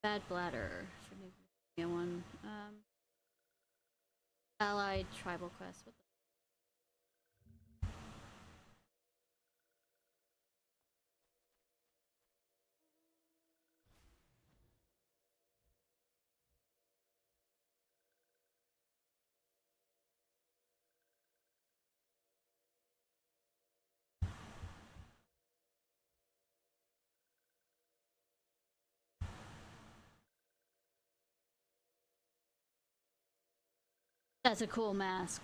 Bad bladder for new one. Allied tribal quest. What the? That's a cool mask.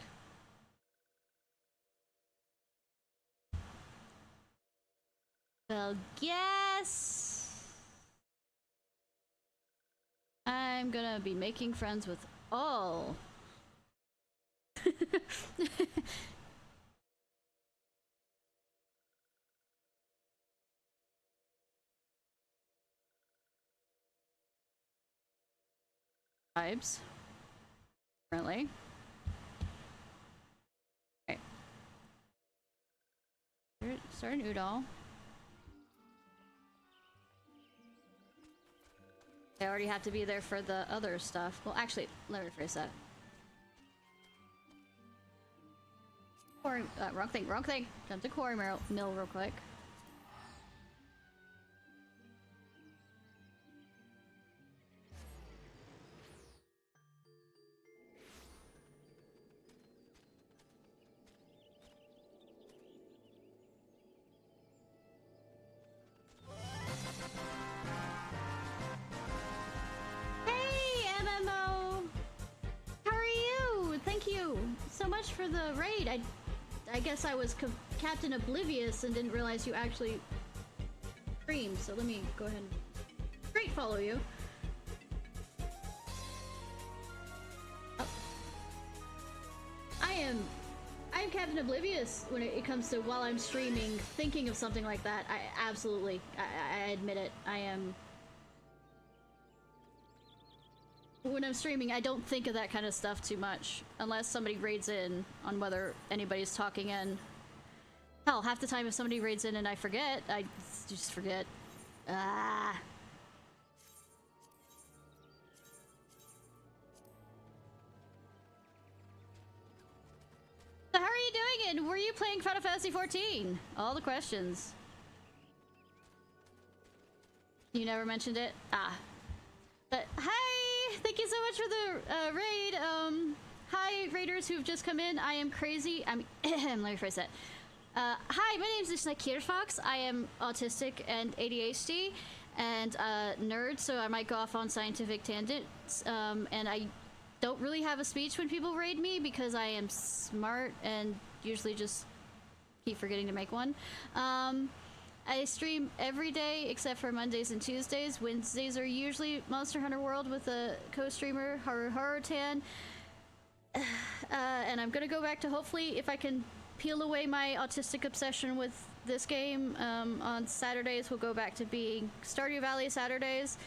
Well, guess I'm gonna be making friends with all. Vibes. Currently. Okay. Start an Udall. I already have to be there for the other stuff. Well, actually, let me rephrase that. Quarry, wrong thing. Jump to quarry mill real quick. For the raid. I guess I was Captain Oblivious and didn't realize you actually streamed, so let me go ahead and straight follow you. Oh. I am Captain Oblivious when it comes to while I'm streaming, thinking of something like that. I admit it. I am. When I'm streaming, I don't think of that kind of stuff too much, unless somebody raids in on whether anybody's talking in. Hell, half the time if somebody raids in and I forget, I just forget. Ah. So how are you doing and were you playing Final Fantasy XIV? All the questions. You never mentioned it? Ah. But hey! Thank you so much for the raid. Hi, raiders who've just come in. I am crazy. Let me phrase that. Hi, my name is Ishnai Ciarfox. I am autistic and ADHD and nerd, so I might go off on scientific tangents. And I don't really have a speech when people raid me because I am smart and usually just keep forgetting to make one. I stream every day except for Mondays and Tuesdays. Wednesdays are usually Monster Hunter World with a co-streamer, Haru Tan. And I'm gonna go back to, hopefully, if I can peel away my autistic obsession with this game, on Saturdays we'll go back to being Stardew Valley Saturdays,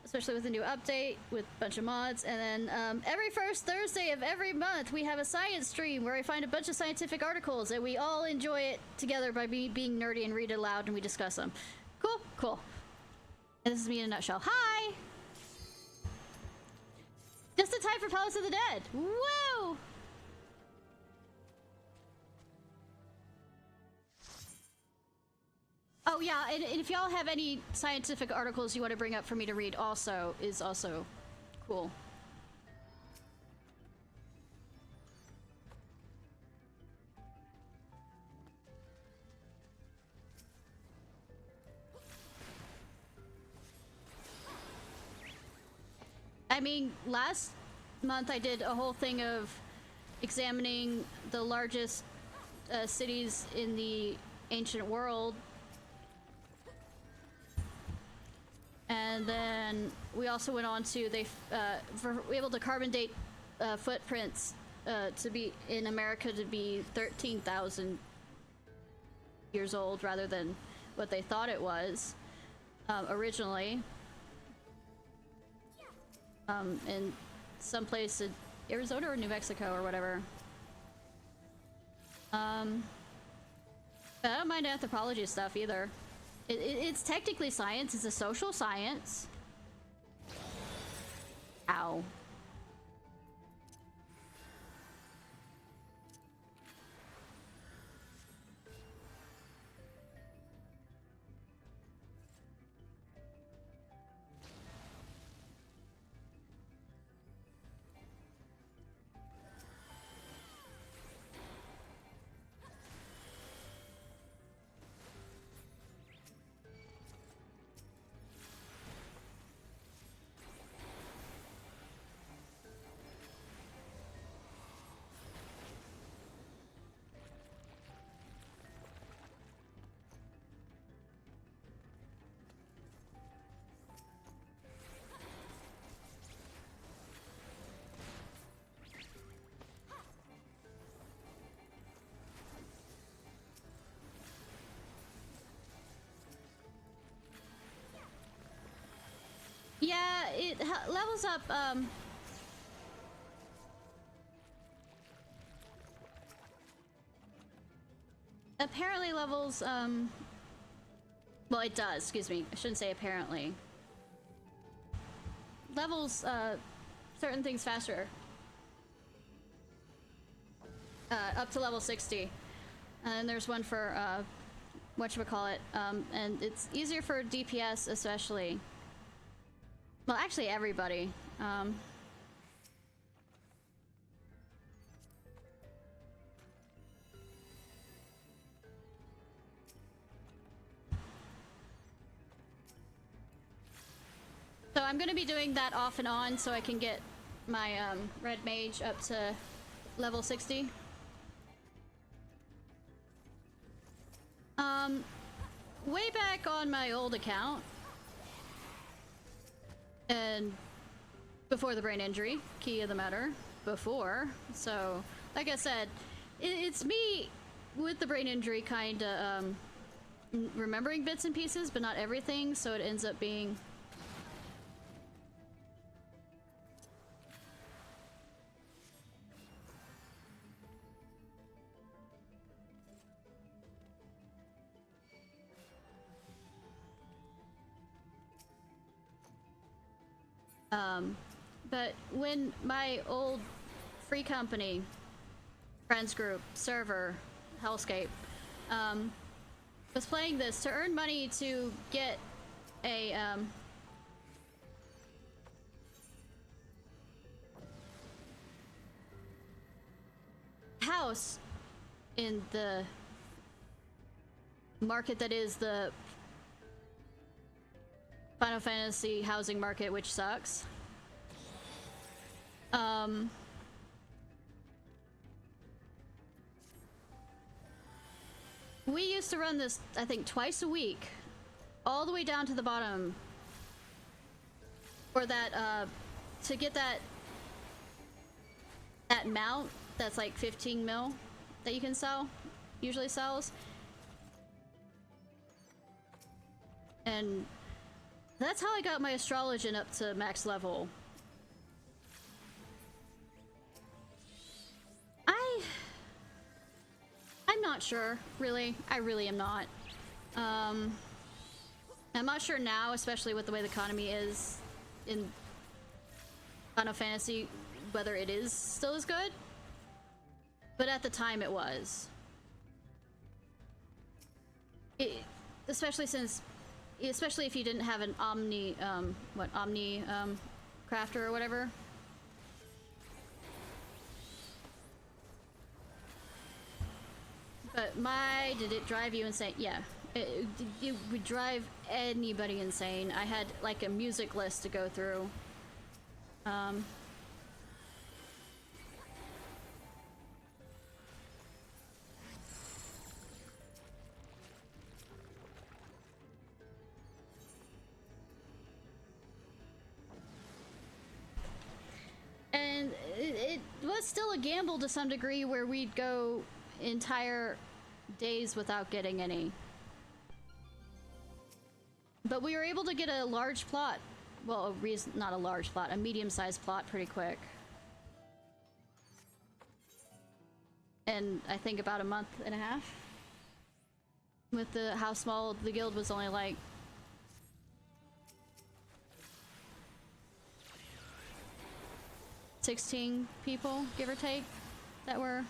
especially with a new update with a bunch of mods. And then every first Thursday of every month we have a science stream where I find a bunch of scientific articles and we all enjoy it together by me being nerdy and read it aloud and we discuss them. Cool, cool. And this is me in a nutshell. Hi! Just in time for Palace of the Dead. Woo! Oh yeah, and if y'all have any scientific articles you want to bring up for me to read also, is also cool. I mean, last month I did a whole thing of examining the largest cities in the ancient world. And then we also went on to, we're able to carbon date footprints to be in America to be 13,000 years old rather than what they thought it was originally. In some place in Arizona or New Mexico or whatever. But I don't mind anthropology stuff either. It's technically science. It's a social science. Ow. Yeah, it levels up, apparently levels, well, it does, excuse me. I shouldn't say apparently. Levels, certain things faster. Up to level 60. And then there's one for, whatchamacallit, and it's easier for DPS especially. Well, actually everybody. So I'm gonna be doing that off and on so I can get my red mage up to level 60. Way back on my old account, and before the brain injury, key of the matter, before. So, like I said, it's me with the brain injury kind of remembering bits and pieces, but not everything, so it ends up being but when my old free company, friends group, server, Hellscape, was playing this to earn money to get a, house in the market that is the Final Fantasy housing market, which sucks. We used to run this, I think, twice a week, all the way down to the bottom, for that, to get that mount that's like 15 mil that you can sell, usually sells. And that's how I got my astrologian up to max level. I'm not sure, really. I really am not. I'm not sure now, especially with the way the economy is in Final Fantasy, whether it is still as good. But at the time it was. Especially if you didn't have an Omni crafter or whatever. But did it drive you insane? Yeah, it would drive anybody insane. I had like a music list to go through. And it was still a gamble to some degree, where we'd go entire days without getting any. But we were able to get a large plot. Well, not a large plot, a medium-sized plot pretty quick. And I think about a month and a half. With how small the guild was, only like 16 people, give or take, that were.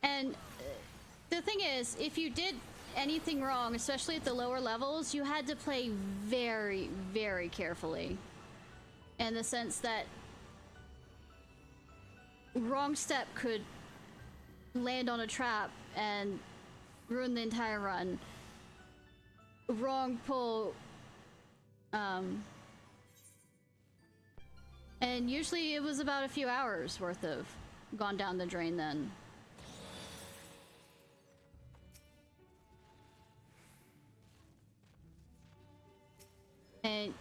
And the thing is, if you did anything wrong, especially at the lower levels, you had to play very, very carefully. In the sense that wrong step could land on a trap and ruin the entire run. Wrong pull, and usually it was about a few hours worth of gone down the drain then. And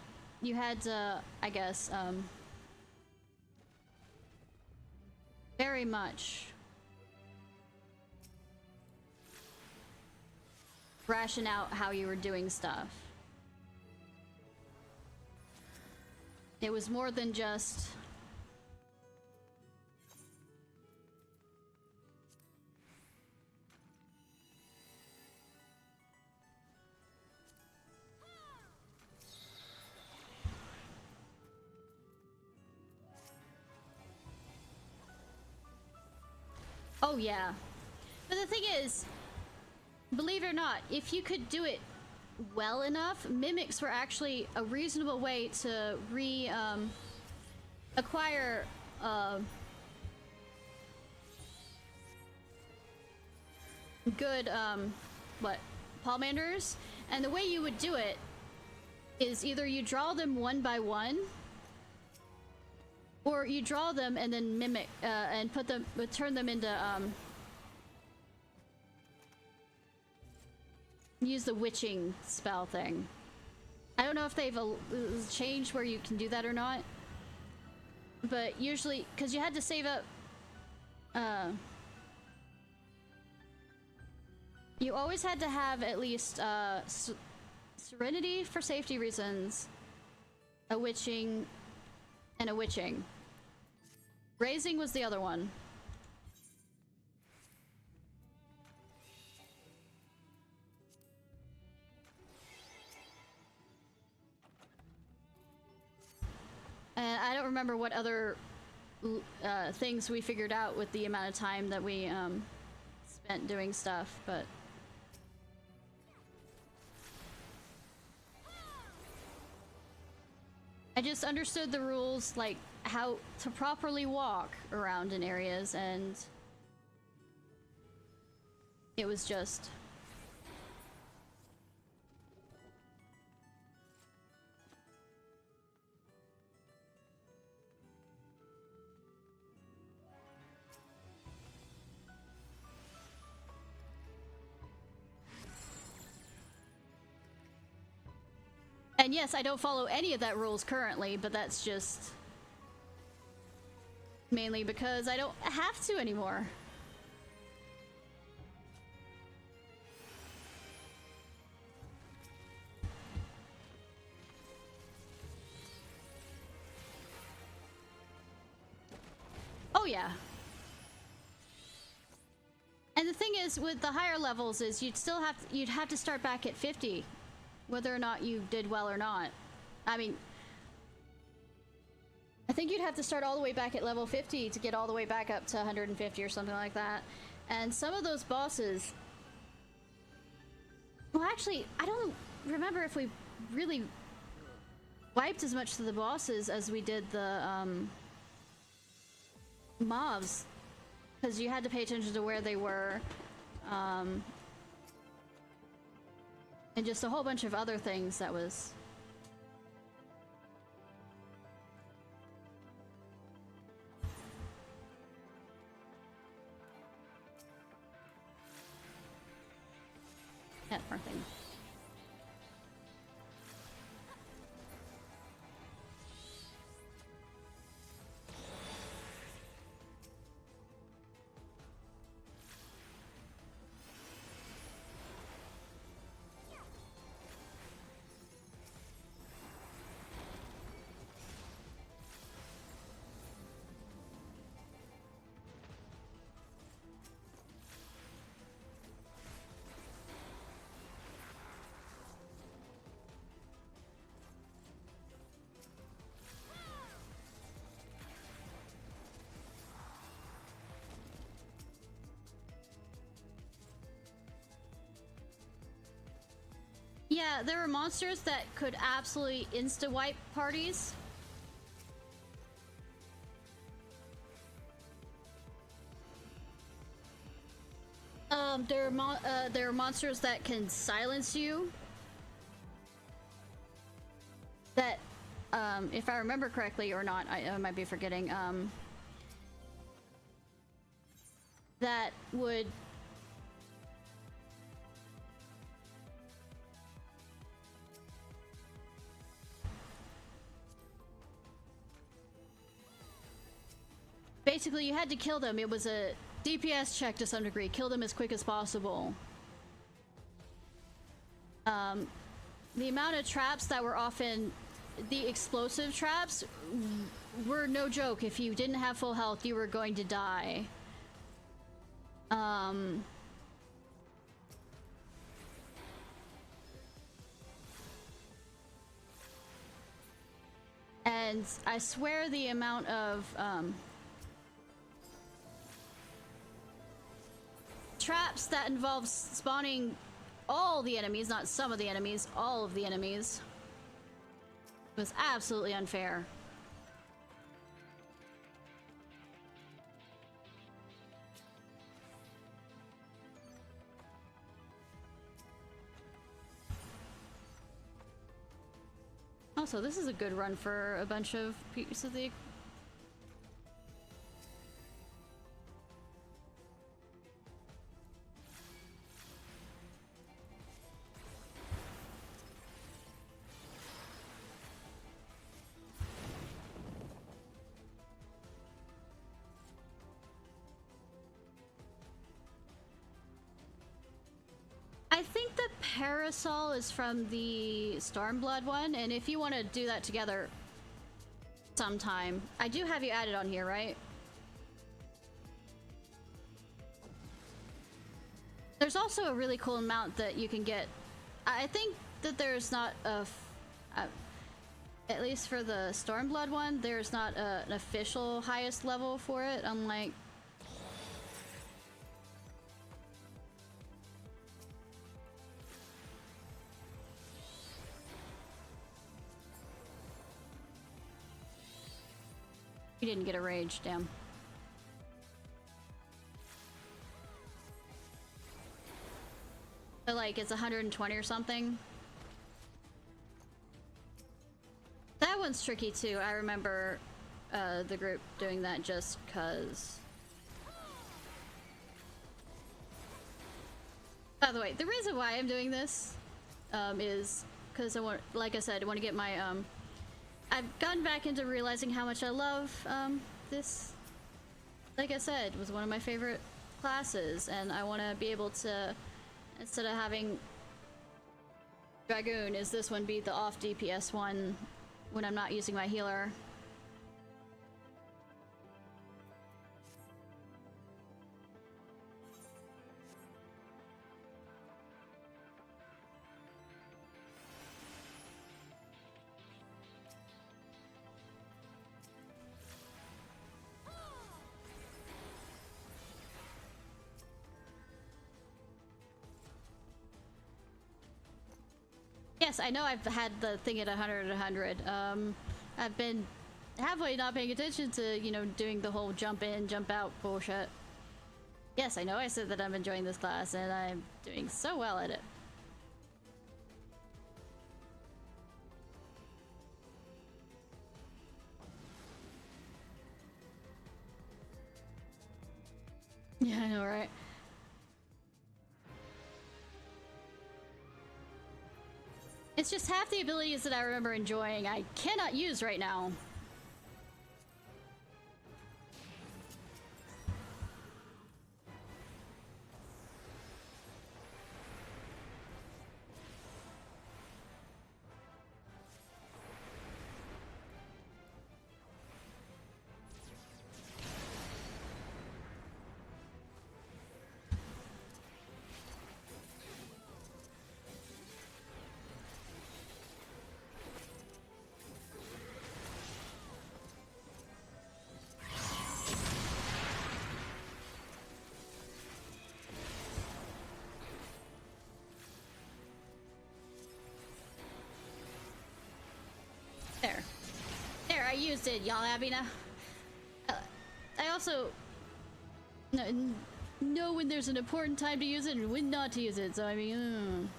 you had to, I guess, very much ration out how you were doing stuff. It was more than just oh yeah. But the thing is, believe it or not, if you could do it well enough, mimics were actually a reasonable way to acquire good Palmanders, and the way you would do it is either you draw them one by one, or you draw them and then mimic and turn them into use the witching spell thing. I don't know if they've changed where you can do that or not, but usually, because you had to save up, you always had to have at least Serenity for safety reasons, a witching, and a witching. Raising was the other one. And I don't remember what other things we figured out with the amount of time that we spent doing stuff, but... I just understood the rules, like how to properly walk around in areas, and it was just... And yes, I don't follow any of that rules currently, but that's just mainly because I don't have to anymore. Oh yeah. And the thing is, with the higher levels, is you'd have to start back at 50. Whether or not you did well or not. I mean, I think you'd have to start all the way back at level 50 to get all the way back up to 150 or something like that. And some of those bosses... Well, actually, I don't remember if we really wiped as much to the bosses as we did the mobs. Because you had to pay attention to where they were. And just a whole bunch of other things that was... That more thing. Yeah, there were monsters that could absolutely insta-wipe parties. There are monsters that can silence you. That, if I remember correctly or not, I might be forgetting, that would... Basically, you had to kill them. It was a DPS check to some degree. Kill them as quick as possible. The amount of traps that were often... The explosive traps were no joke. If you didn't have full health, you were going to die. And I swear the amount of traps that involves spawning all the enemies, not some of the enemies, all of the enemies, was absolutely unfair. Also, this is a good run for a bunch of pieces of the... I think the Parasol is from the Stormblood one, and if you want to do that together sometime, I do have you added on here, right? There's also a really cool mount that you can get. I think that there's not at least for the Stormblood one, there's not an official highest level for it, unlike... You didn't get a rage, damn. But like, it's 120 or something. That one's tricky too. I remember the group doing that just cause. By the way, the reason why I'm doing this is because I want, like I said, I want to get my I've gotten back into realizing how much I love this. Like I said, it was one of my favorite classes, and I want to be able to, instead of having Dragoon, is this one be the off DPS one when I'm not using my healer. Yes, I know I've had the thing at 100. I've been halfway not paying attention to, you know, doing the whole jump in, jump out bullshit. Yes, I know I said that I'm enjoying this class, and I'm doing so well at it. Yeah, I know, right? It's just half the abilities that I remember enjoying I cannot use right now. There, I used it, y'all happy now? I also know when there's an important time to use it and when not to use it, so I mean...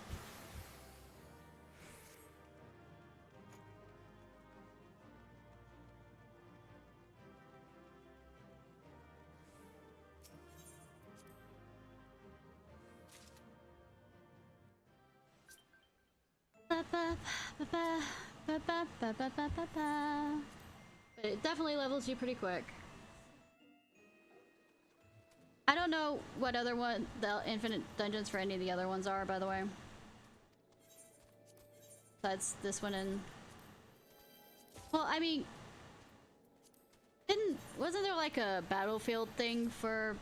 But it definitely levels you pretty quick. I don't know what other one the infinite dungeons for any of the other ones are, by the way. Besides this one and... Well, I mean... Wasn't there like a battlefield thing for...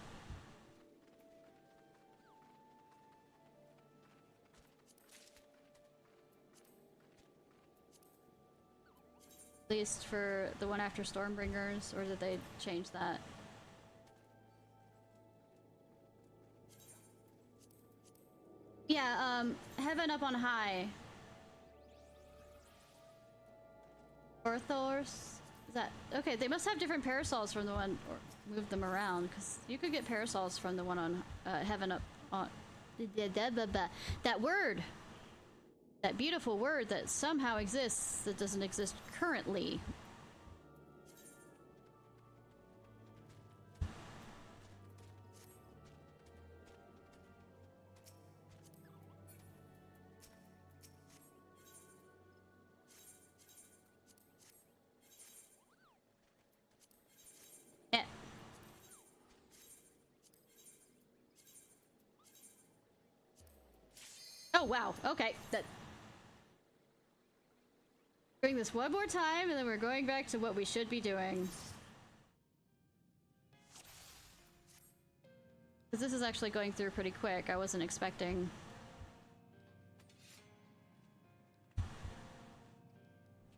At least for the one after Stormbringers, or did they change that? Yeah, Heaven Up on High. Orthors? Is that... Okay, they must have different parasols from the one... Or move them around, because you could get parasols from the one on Heaven Up on... That word! That beautiful word that somehow exists that doesn't exist currently. Yeah. Oh wow, okay. Doing this one more time, and then we're going back to what we should be doing. Because this is actually going through pretty quick. I wasn't expecting...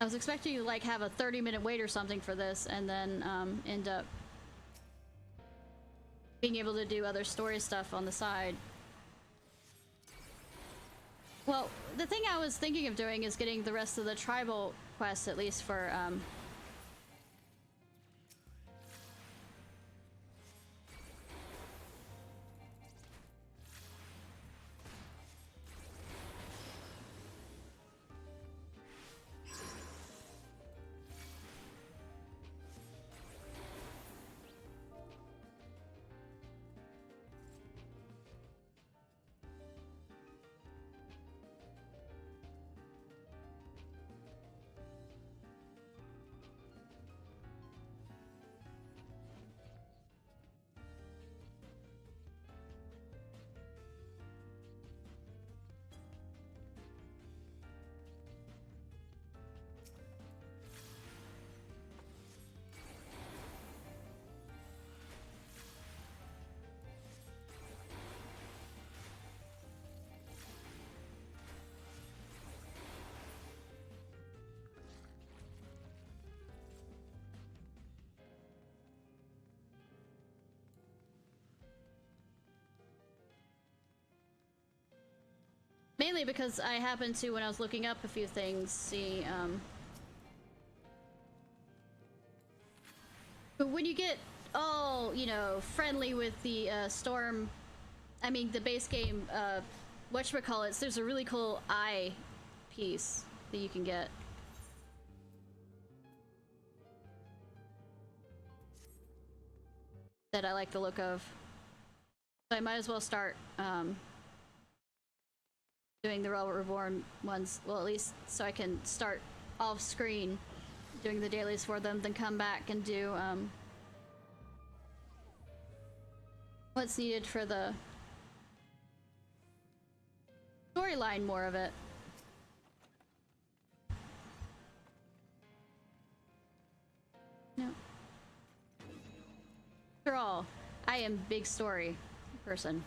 I was expecting to, like, have a 30-minute wait or something for this, and then, end up being able to do other story stuff on the side. Well, the thing I was thinking of doing is getting the rest of the tribal quests, at least for, mainly because I happened to, when I was looking up a few things, see, but when you get all, you know, friendly with the, storm, I mean, the base game, whatchamacallits, there's a really cool eye piece that you can get. That I like the look of. So I might as well start, doing the Realm Reborn ones, well, at least so I can start off screen doing the dailies for them, then come back and do what's needed for the storyline, more of it. No. After all, I am big story person.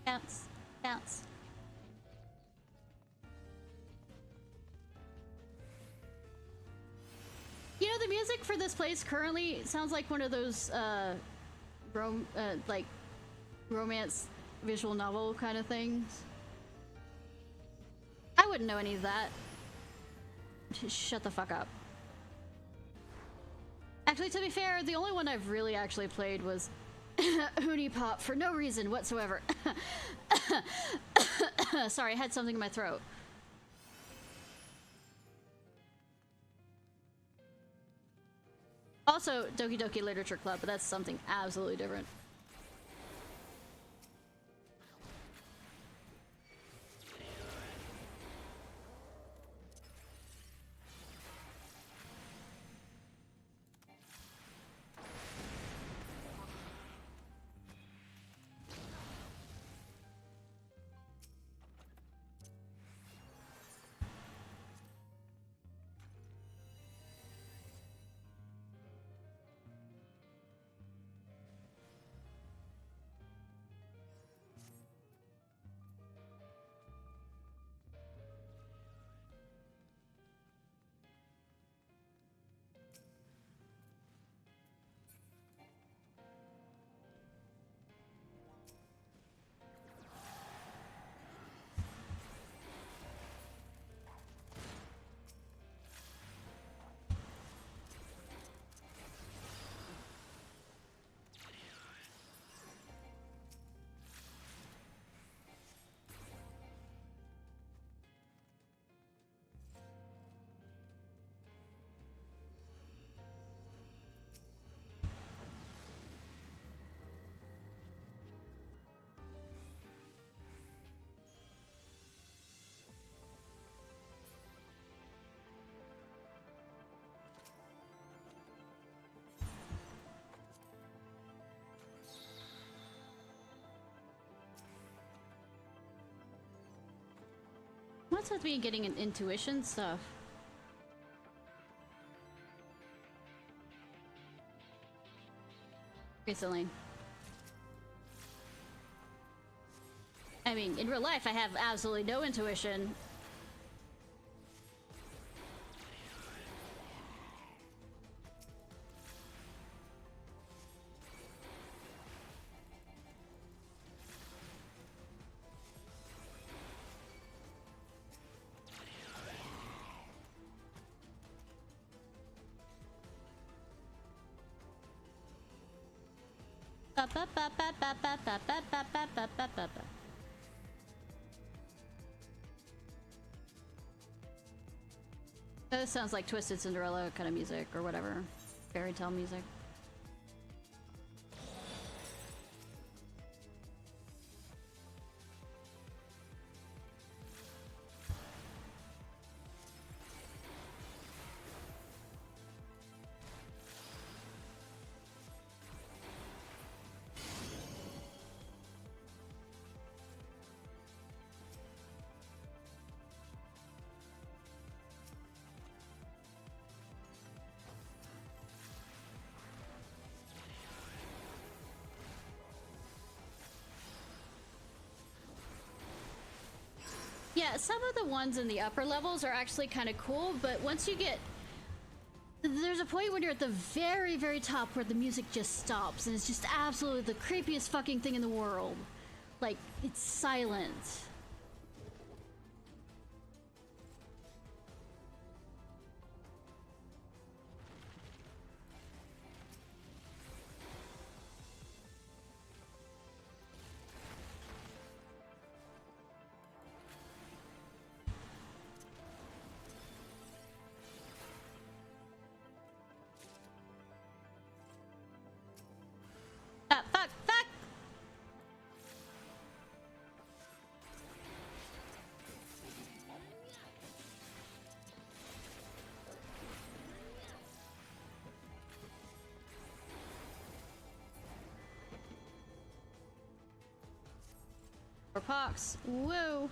Bounce, bounce. You know, the music for this place currently sounds like one of those, like, romance visual novel kind of things. I wouldn't know any of that. Just shut the fuck up. Actually, to be fair, the only one I've really actually played was Hoonie Pop for no reason whatsoever. Sorry, I had something in my throat. Also, Doki Doki Literature Club, but that's something absolutely different. What's with me getting an intuition stuff? Recently. I mean, in real life, I have absolutely no intuition. This sounds like Twisted Cinderella kind of music or whatever. Fairy tale music. Yeah, some of the ones in the upper levels are actually kind of cool, but once you get... There's a point when you're at the very, very top where the music just stops, and it's just absolutely the creepiest fucking thing in the world. Like, it's silent. Fuck! Or pox. Woo!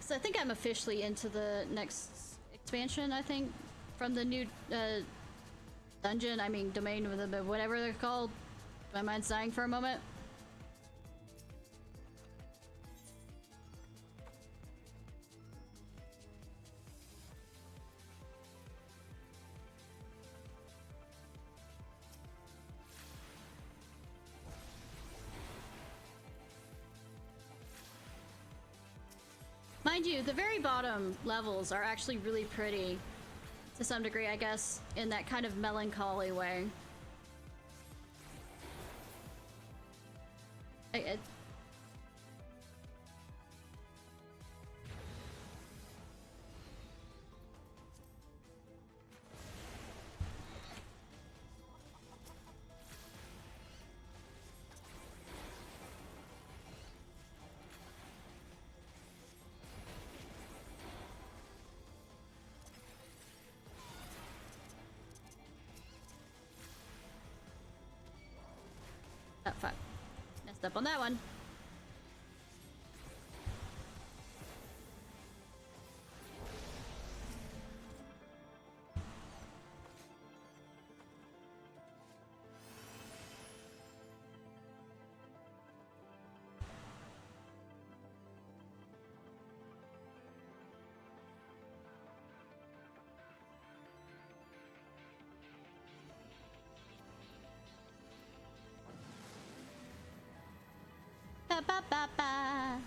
So I think I'm officially into the next expansion, I think, from the new dungeon, I mean domain, whatever they're called. My mind's dying for a moment. Mind you, the very bottom levels are actually really pretty to some degree, I guess, in that kind of melancholy way. Oh, fuck. Messed up on that one. Ba ba ba ba.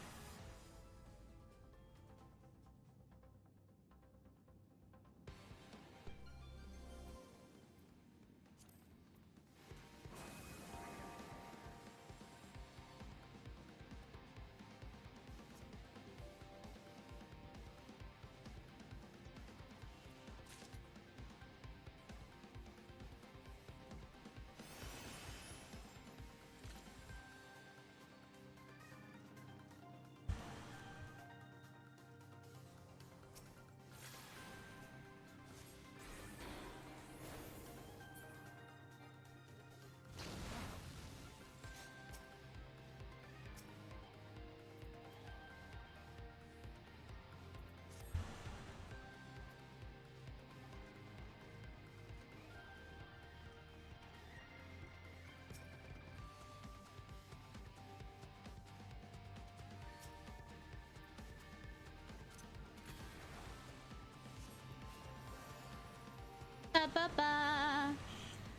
ba ba.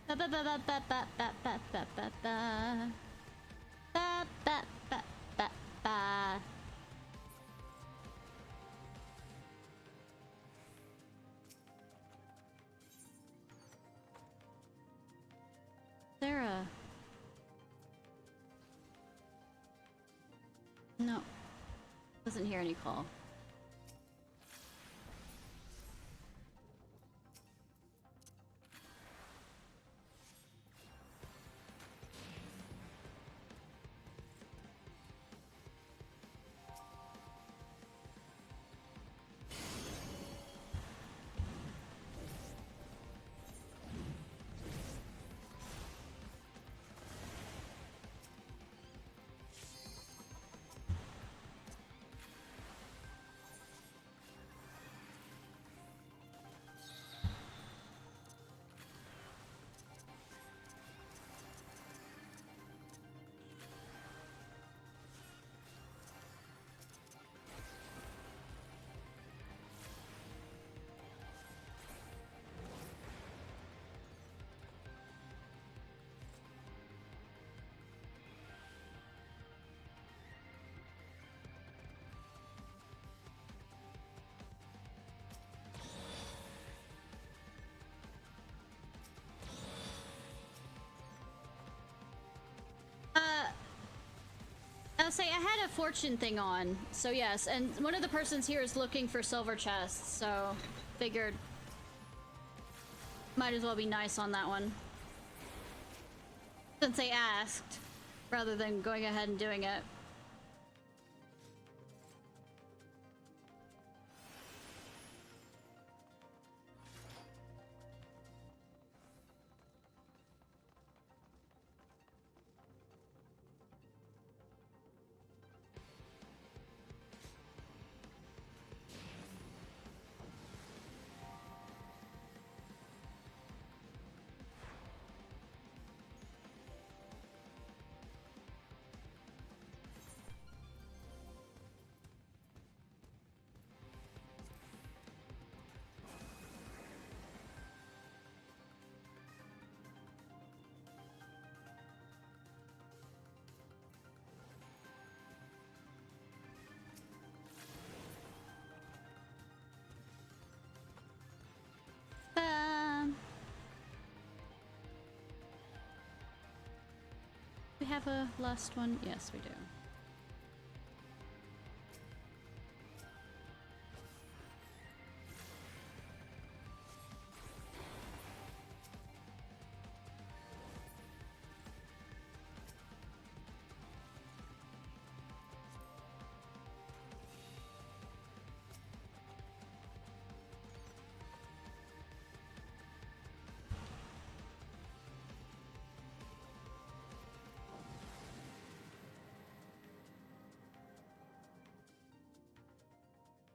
Ba ba ba ba ba ba ba ba ba ba ba. Ba ba ba ba ba. Sarah. No. Doesn't hear any call. I'll say I had a fortune thing on, so yes, and one of the persons here is looking for silver chests, so figured might as well be nice on that one. Since they asked, rather than going ahead and doing it. We have a last one? Yes, we do.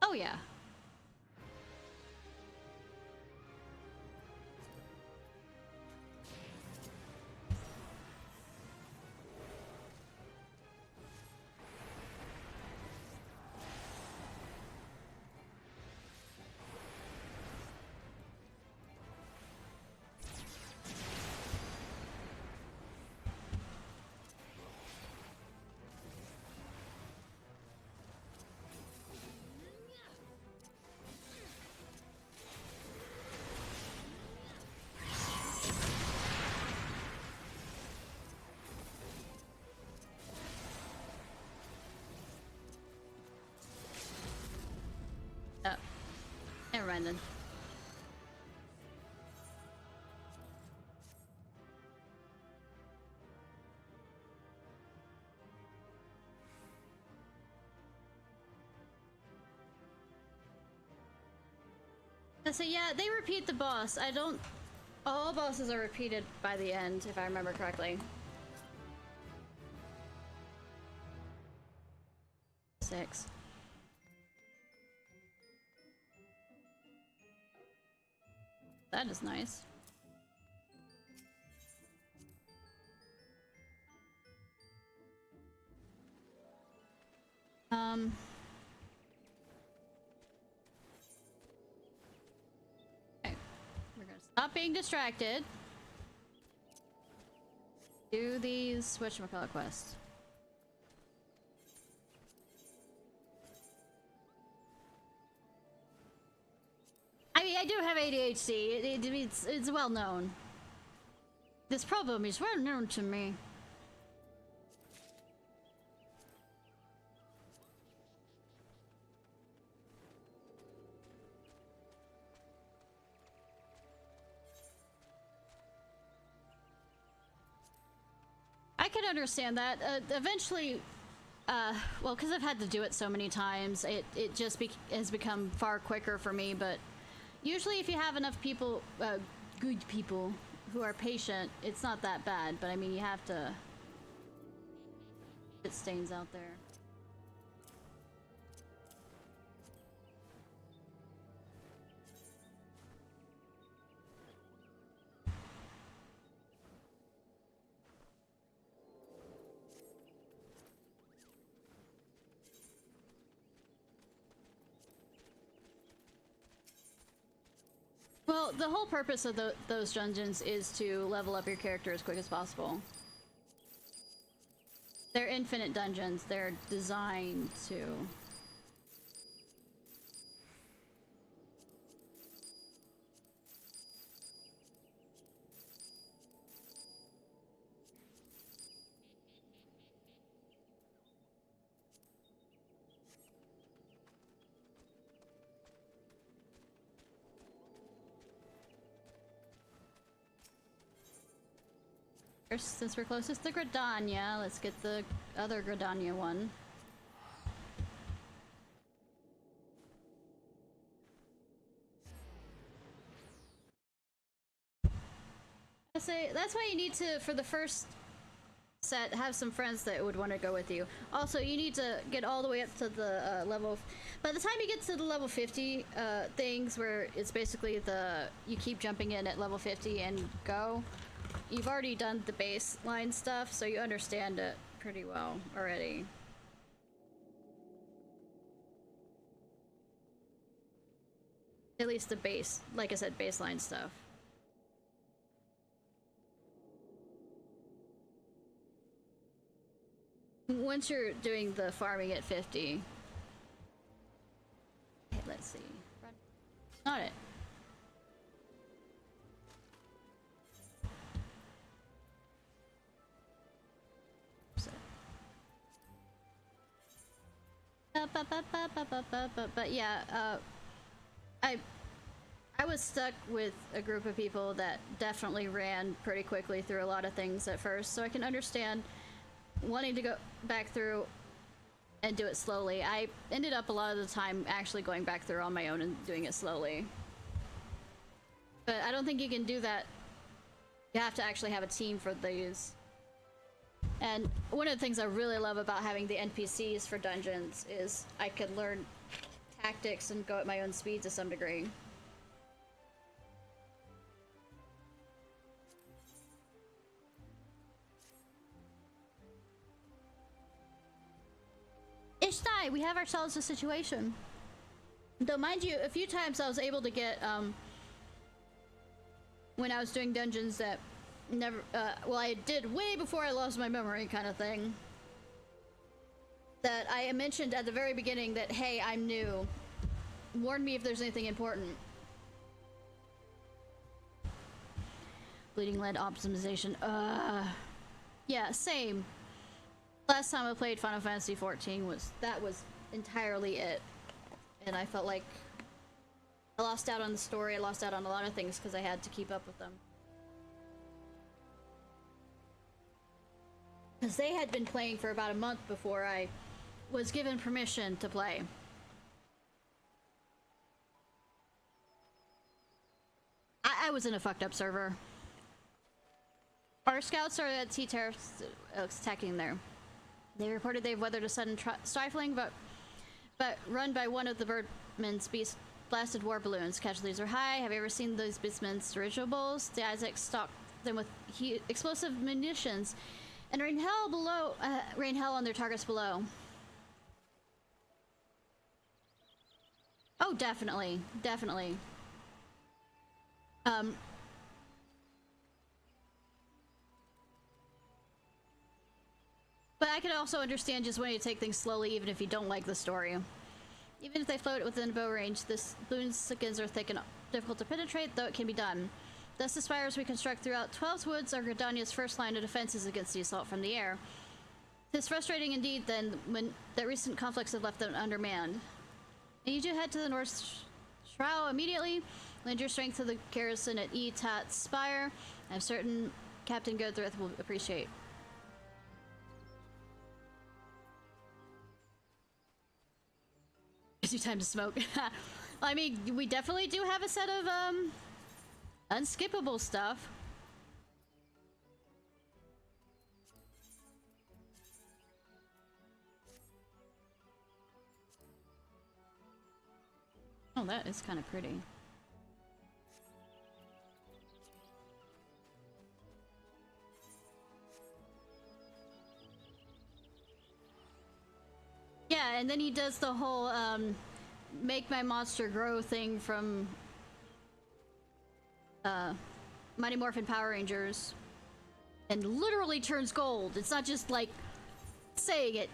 Oh yeah. Oh. Never mind then. So yeah, they repeat the boss. I don't... All bosses are repeated by the end, if I remember correctly. 6. That is nice. Okay, we're gonna Stop being distracted. Do these whatchamacallit quests. I mean, I do have ADHD. It's well known. This problem is well known to me. I can understand that. Eventually, well, because I've had to do it so many times, it just has become far quicker for me, but usually if you have enough people, good people, who are patient, it's not that bad, but I mean, you have to put stains out there. Well, the whole purpose of those dungeons is to level up your character as quick as possible. They're infinite dungeons. They're designed to... First, since we're closest to Gridania, let's get the other Gridania one. I say that's why you need to, for the first set, have some friends that would want to go with you. Also, you need to get all the way up to the level. By the time you get to the level 50 things, where it's basically you keep jumping in at level 50 and go. You've already done the baseline stuff, so you understand it pretty well already. At least the base, like I said, baseline stuff. Once you're doing the farming at 50... Okay, let's see. Run. Not it. But yeah, I was stuck with a group of people that definitely ran pretty quickly through a lot of things at first, so I can understand wanting to go back through and do it slowly. I ended up a lot of the time actually going back through on my own and doing it slowly. But I don't think you can do that. You have to actually have a team for these. And one of the things I really love about having the NPCs for dungeons is I could learn tactics and go at my own speed to some degree. Ishnai, we have ourselves a situation. Though mind you, a few times I was able to get, when I was doing dungeons that never, well, I did way before I lost my memory kind of thing. That I mentioned at the very beginning that, hey, I'm new. Warn me if there's anything important. Bleeding lead optimization. Yeah, same. Last time I played Final Fantasy XIV that was entirely it. And I felt like I lost out on the story, I lost out on a lot of things because I had to keep up with them. Because they had been playing for about a month before I was given permission to play. I was in a fucked up server. Our scouts are at T-Terrorists attacking there. They reported they've weathered a sudden stifling, but run by one of the Birdman's blasted war balloons. Casualties are high. Have you ever seen those Beastman's dirigibles? The Isaacs stocked them with explosive munitions and rain hell on their targets below. Oh, definitely. But I can also understand just wanting to take things slowly even if you don't like the story. Even if they float within bow range, this balloon's skins are thick and difficult to penetrate, though it can be done. Thus, the spires we construct throughout 12's woods are Gridania's first line of defenses against the assault from the air. It's frustrating indeed, then, when the recent conflicts have left them undermanned. And you do head to the North Shroud immediately. Lend your strength to the garrison at Tat's Spire. I'm certain Captain Godrith will appreciate. Gives you time to smoke. I mean, we definitely do have a set of, unskippable stuff. Oh, that is kind of pretty. Yeah, and then he does the whole, make my monster grow thing from, Mighty Morphin Power Rangers. And literally turns gold. It's not just, like, saying it.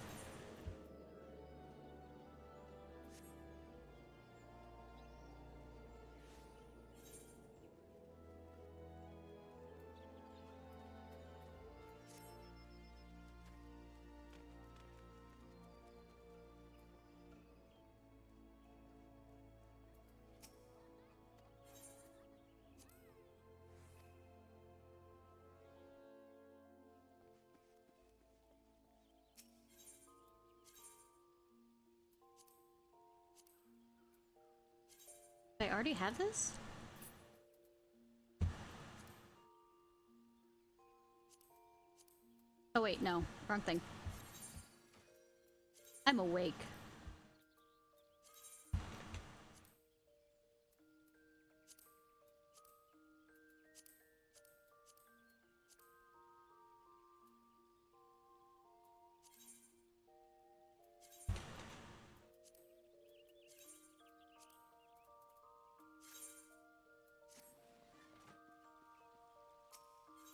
I already have this? Oh wait, no. Wrong thing. I'm awake.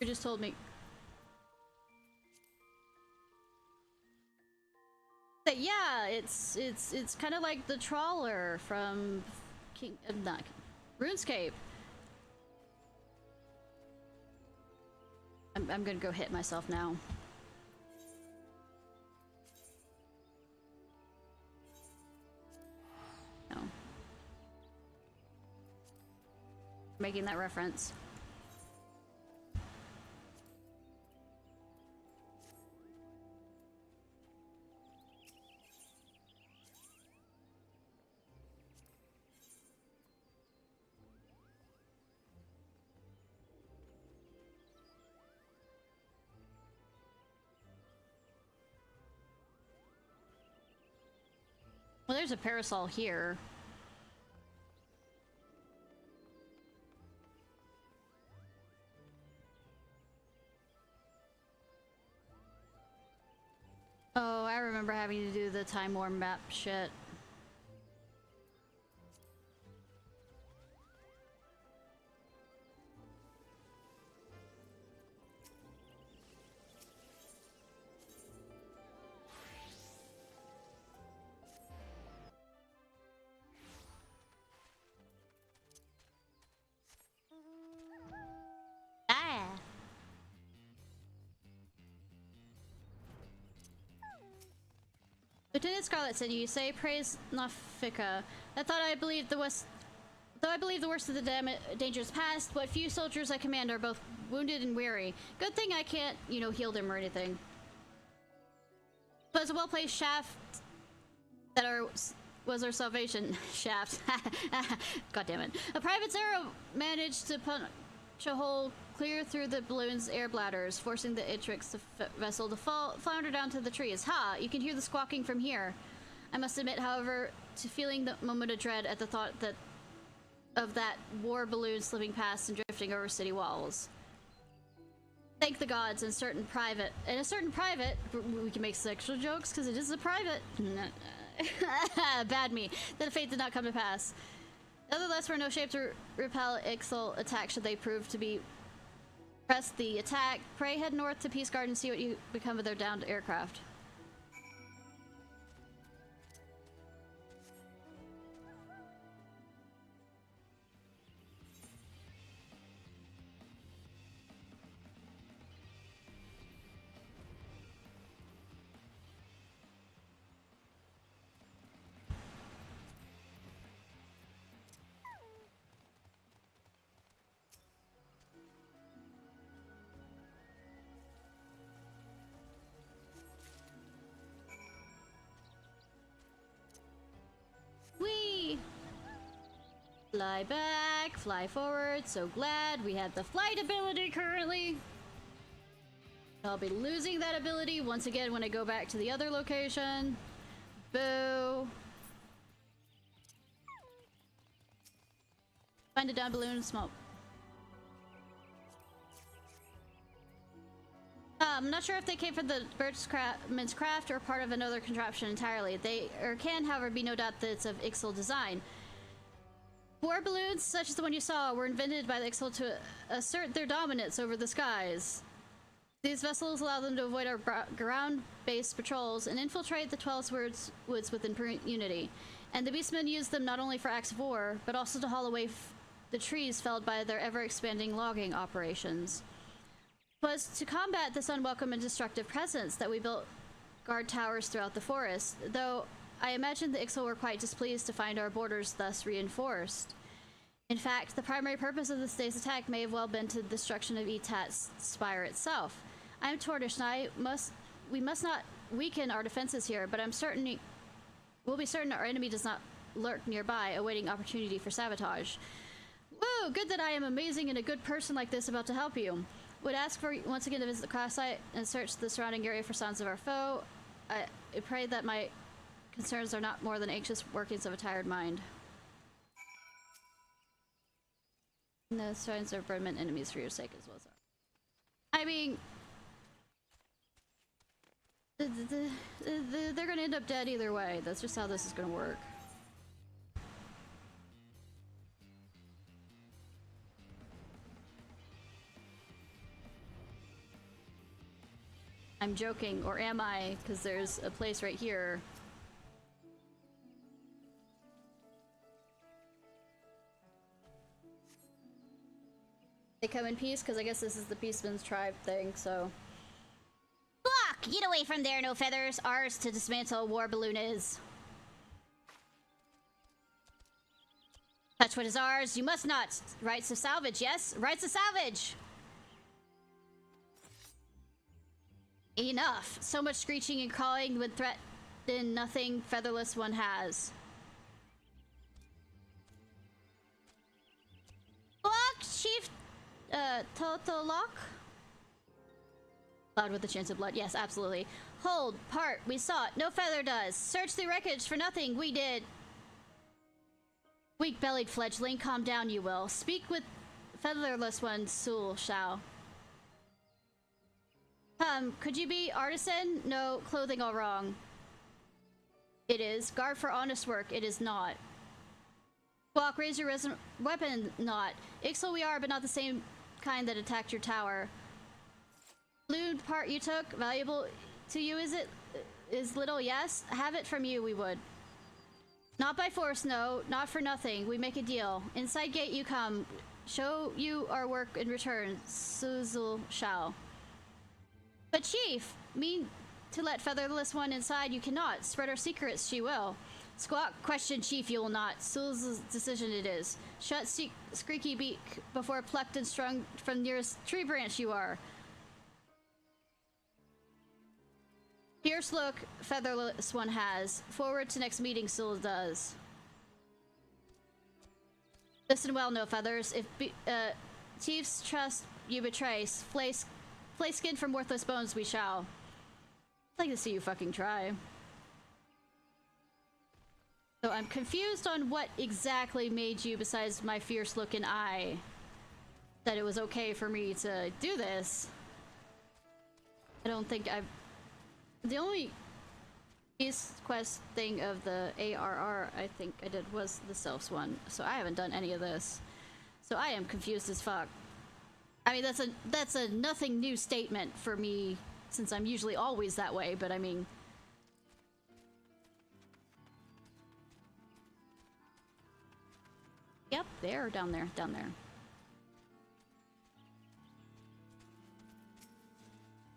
You just told me. But yeah, it's kind of like the trawler from not RuneScape. I'm gonna go hit myself now. No. Making that reference. Well, there's a parasol here. Oh, I remember having to do the Time War map shit. Lieutenant Scarlet said, "You say praise Nafika. I thought I believed the West. Though I believe the worst of the dangers past, what few soldiers I command are both wounded and weary. Good thing I can't, you know, heal them or anything. But it's a well-placed shaft that was our salvation. Shaft. God damn it. A private's arrow managed to punch a hole clear through the balloon's air bladders, forcing the Itrix vessel to flounder down to the trees. Ha! You can hear the squawking from here. I must admit, however, to feeling the moment of dread at the thought of that war balloon slipping past and drifting over city walls. Thank the gods, and a certain private, we can make sexual jokes because it is a private. Bad me. That the fate did not come to pass. Nevertheless, we're in no shape to repel Ixal attack should they prove to be Press the attack. Pray head north to Peace Guard and see what you become of their downed aircraft. Whee! Fly back, fly forward. So glad we have the flight ability currently. I'll be losing that ability once again when I go back to the other location. Boo. Find a down balloon and smoke. I'm not sure if they came from the Birchman's craft or part of another contraption entirely. They can, however, be no doubt that it's of Ixal design. War balloons, such as the one you saw, were invented by the Ixal to assert their dominance over the skies. These vessels allow them to avoid our ground-based patrols and infiltrate the 12 woods with impunity. And the beastmen use them not only for acts of war, but also to haul away the trees felled by their ever-expanding logging operations. It was to combat this unwelcome and destructive presence that we built guard towers throughout the forest, though I imagine the Ixal were quite displeased to find our borders thus reinforced. In fact, the primary purpose of this day's attack may have well been to the destruction of Etat's spire itself. I am toward Ishnai. We must not weaken our defenses here, but we'll be certain our enemy does not lurk nearby, awaiting opportunity for sabotage. Woo! Good that I am amazing and a good person like this about to help you. Would ask for once again to visit the crash site and search the surrounding area for signs of our foe. I pray that my concerns are not more than anxious workings of a tired mind. No signs of Breadman enemies for your sake as well. I mean, they're gonna end up dead either way. That's just how this is gonna work. I'm joking, or am I? Because there's a place right here. They come in peace, because I guess this is the Peaceman's tribe thing, so... Block! Get away from there, no feathers! Ours to dismantle a war balloon is. Touch what is ours, you must not! Rights of salvage, yes? Rights of salvage! Enough! So much screeching and cawing would threaten nothing featherless one has. Block, Chief Totolok? Loud with a chance of blood. Yes, absolutely. Hold, part, we saw it. No feather does. Search the wreckage for nothing. We did. Weak-bellied fledgling, calm down, you will. Speak with featherless one, Sul shall. Could you be artisan? No, clothing all wrong. It is. Guard for honest work. It is not. Walk, raise your weapon, not. Ixal we are, but not the same kind that attacked your tower. Balloon part you took, valuable to you is it? Is little, yes? Have it from you, we would. Not by force, no. Not for nothing. We make a deal. Inside gate you come. Show you our work in return. Suzul shall. But Chief, mean to let featherless one inside you cannot. Spread our secrets, she will. Squawk, question Chief, you will not. Sul's decision it is. Shut squeaky beak before plucked and strung from nearest tree branch you are. Fierce look, featherless one has. Forward to next meeting, Sul does. Listen well, no feathers. If Chief's trust you betray, flay skin from worthless bones we shall. I'd like to see you fucking try. So I'm confused on what exactly made you, besides my fierce look and eye, that it was okay for me to do this. I don't think I've... The only East quest thing of the ARR I think I did was the Selfs one, so I haven't done any of this. So I am confused as fuck. I mean, that's a nothing new statement for me, since I'm usually always that way, but I mean... Yep, there, down there, down there.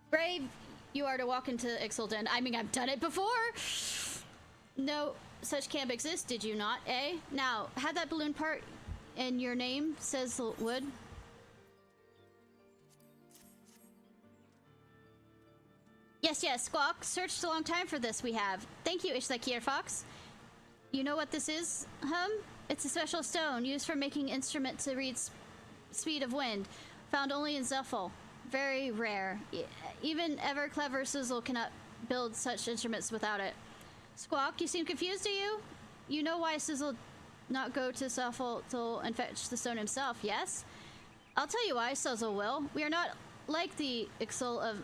Brave you are to walk into Ixalan. I mean, I've done it before! No such camp exists, did you not, eh? Now, had that balloon part in your name, says the wood. Yes, yes, Squawk. Searched a long time for this, we have. Thank you, Ishnai Ciarfox. You know what this is, It's a special stone used for making instrument to read speed of wind. Found only in Zuffle. Very rare. Even ever clever Sizzle cannot build such instruments without it. Squawk, you seem confused, do you? You know why Sizzle not go to Zuffle and fetch the stone himself, yes? I'll tell you why, Sizzle will. We are not like the Ixal of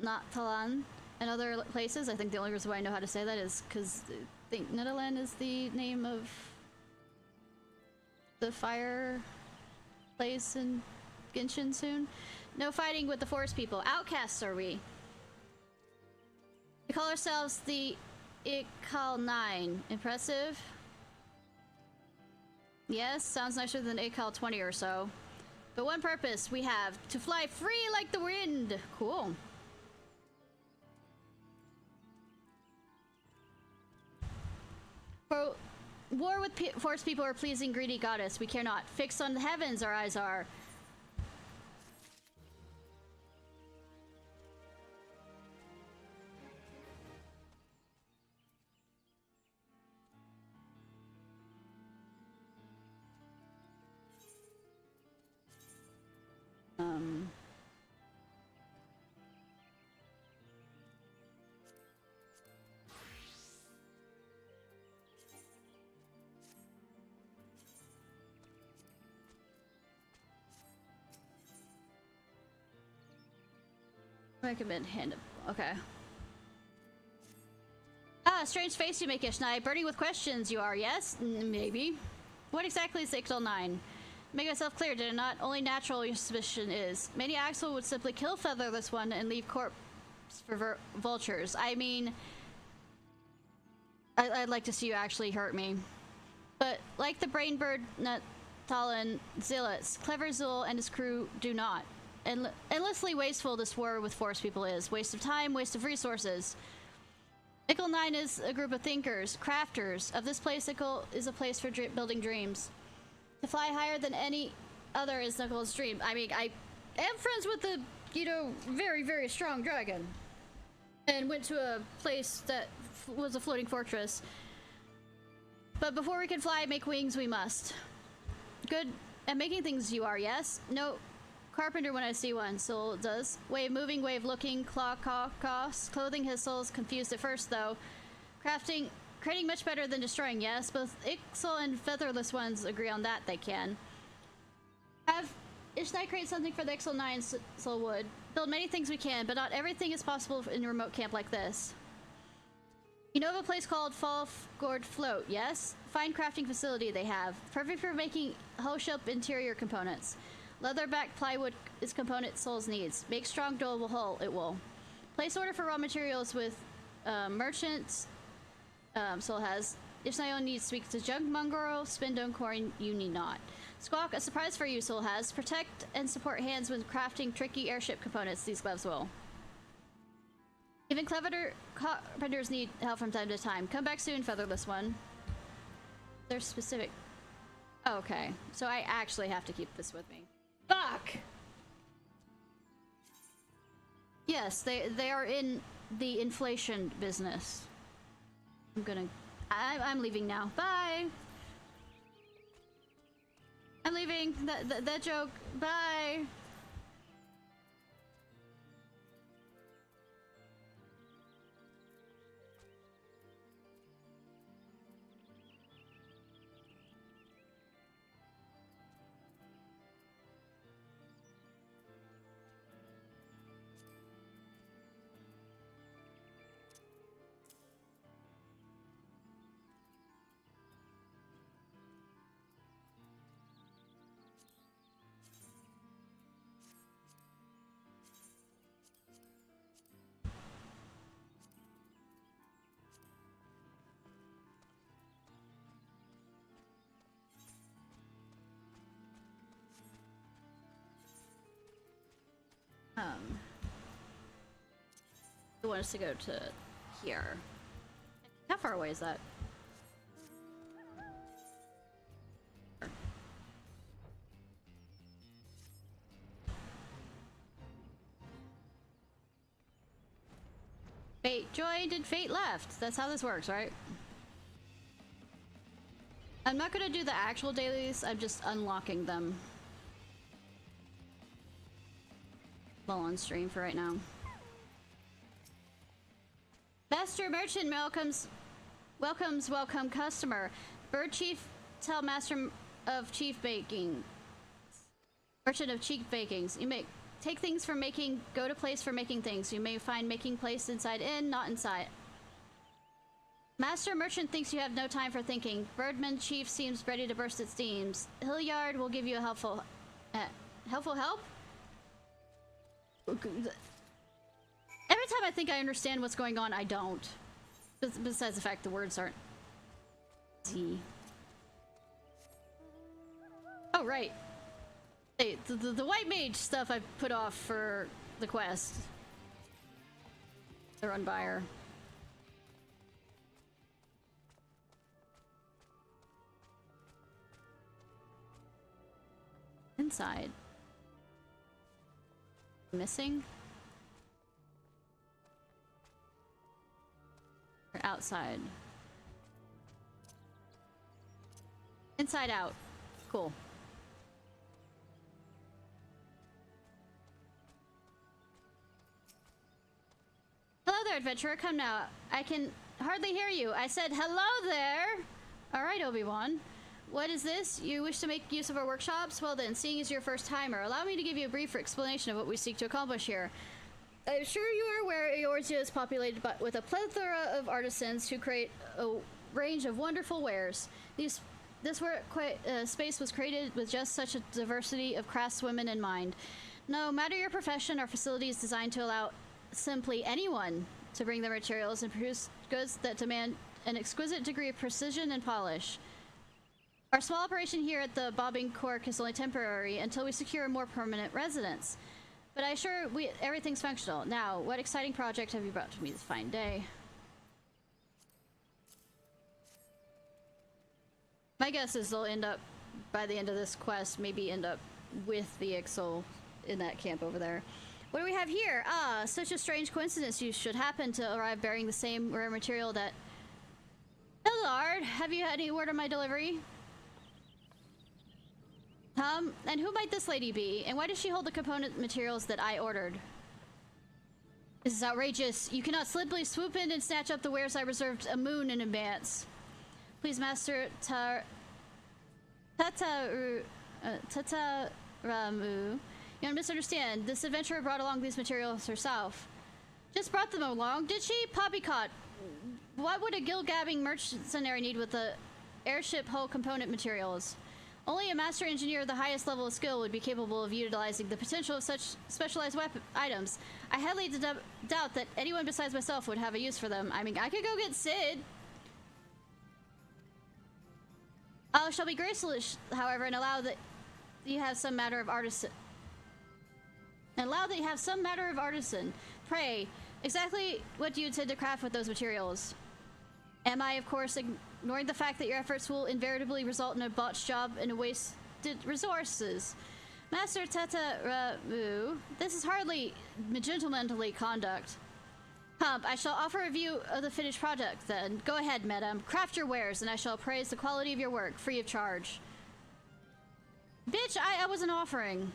Natalan and other places. I think the only reason why I know how to say that is because I think Natalan is the name of the fire place in Genshin soon. No fighting with the forest people. Outcasts are we. We call ourselves the Ikal 9. Impressive? Yes, sounds nicer than Ikal 20 or so. But one purpose we have, to fly free like the wind. Cool. For war with forest people or pleasing greedy goddess, we care not. Fixed on the heavens our eyes are. Recommend hand. Okay. Ah, strange face you make, Ishnai. Burning with questions you are, yes? Maybe. What exactly is Ixal 9? Make myself clear, did it not? Only natural your suspicion is. Many Axel would simply kill Featherless One and leave corpse for vultures. I mean... I'd like to see you actually hurt me. But like the Brainbird, Natalan, Zillets, Clever Zul and his crew do not. Endlessly wasteful this war with forest people is. Waste of time, waste of resources. Ickle 9 is a group of thinkers, crafters. Of this place, Ickle is a place for building dreams. To fly higher than any other is Knuckles' dream. I mean, I am friends with the, you know, very, very strong dragon. And went to a place that was a floating fortress. But before we can fly, make wings we must. Good at making things you are, yes? No. Carpenter when I see one, Soul does. Wave moving, wave looking, claw, cost. Clothing his souls confused at first, though. Creating much better than destroying, yes? Both Ixal and Featherless Ones agree on that, they can. Have Ishnai create something for the Ixal 9 Soul would. Build many things we can, but not everything is possible in a remote camp like this. You know of a place called Falfgord Float, yes? Fine crafting facility they have. Perfect for making hull-ship interior components. Leatherback plywood is component Soul's needs. Make strong, durable hull, it will. Place order for raw materials with merchants Soul has. Ishnai needs to speak to Junk Mongoro, Spindone Corn, you need not. Squawk, a surprise for you, Soul has. Protect and support hands with crafting tricky airship components, these gloves will. Even clever carpenters need help from time to time. Come back soon, Featherless One. They're specific. Okay, so I actually have to keep this with me. Fuck! Yes, they are in the inflation business. I'm leaving now. Bye! I'm leaving. That joke. Bye! You want us to go to here. How far away is that? Fate joined and Fate left. That's how this works, right? I'm not gonna do the actual dailies, I'm just unlocking them. Well, on stream for right now. Master Merchant welcome customer. Bird Chief tell Master of Chief Baking. Merchant of Chief Bakings. You take things from making, go to place for making things. You may find making place inside inn, not inside. Master Merchant thinks you have no time for thinking. Birdman Chief seems ready to burst its steams. Hilliard will give you a helpful help? Every time I think I understand what's going on, I don't. Besides the fact the words aren't Z. Oh, right. Hey, the white mage stuff I put off for the quest. The run by her. Inside. Missing? Or outside? Inside out. Cool. Hello there, adventurer. Come now. I can hardly hear you. I said hello there. All right, Obi-Wan. What is this? You wish to make use of our workshops? Well then, seeing as you're a first-timer, allow me to give you a brief explanation of what we seek to accomplish here. I'm sure you are aware Eorzea is populated with a plethora of artisans who create a range of wonderful wares. This space was created with just such a diversity of craftswomen in mind. No matter your profession, our facility is designed to allow simply anyone to bring their materials and produce goods that demand an exquisite degree of precision and polish. Our small operation here at the Bobbing Cork is only temporary until we secure a more permanent residence. But I assure everything's functional. Now, what exciting project have you brought to me this fine day? My guess is they'll end up, by the end of this quest, maybe end up with the Ixal in that camp over there. What do we have here? Ah, such a strange coincidence. You should happen to arrive bearing the same rare material that... Hillard, have you had any word on my delivery? And who might this lady be? And why does she hold the component materials that I ordered? This is outrageous. You cannot simply swoop in and snatch up the wares I reserved a moon in advance. Please, Master Tataramu. You don't misunderstand. This adventurer brought along these materials herself. Just brought them along, did she? Poppycock. What would a gill-gabbing mercenary need with the airship hull component materials? Only a master engineer of the highest level of skill would be capable of utilizing the potential of such specialized weapon items. I highly doubt that anyone besides myself would have a use for them. I mean, I could go get Sid. I shall be graceless, however, and allow that you have some matter of artisan. Pray, exactly what do you intend to craft with those materials? Am I, of course, ignoring the fact that your efforts will invariably result in a botched job and wasted resources? Master Tataramu, this is hardly gentlemanly conduct. Hump, I shall offer a view of the finished product then. Go ahead, madam. Craft your wares, and I shall praise the quality of your work, free of charge. Bitch, I wasn't offering.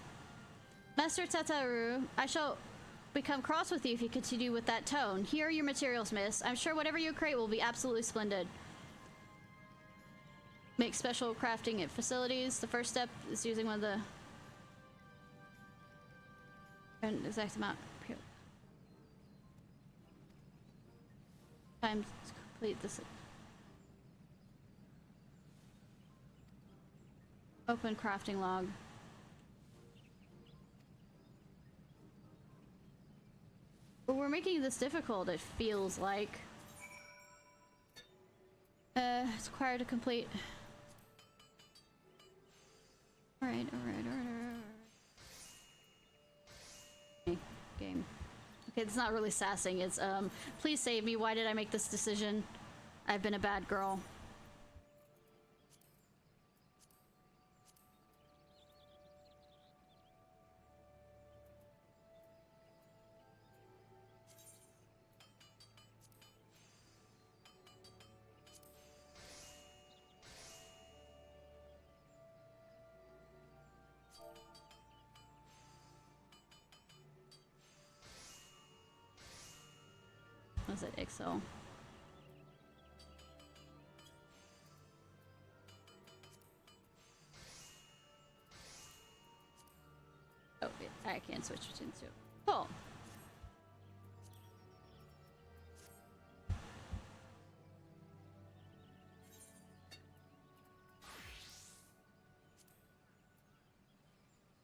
Master Tataru, I shall become cross with you if you continue with that tone. Here are your materials, miss. I'm sure whatever you create will be absolutely splendid. Make special crafting at facilities. The first step is using one of the... an exact amount. Time to complete this. Open crafting log. But we're making this difficult, it feels like. It's required to complete. Alright. Okay, game. Okay, it's not really sassing, it's, please save me, why did I make this decision? I've been a bad girl. Was it Ixo? Oh, I can't switch between two. Cool.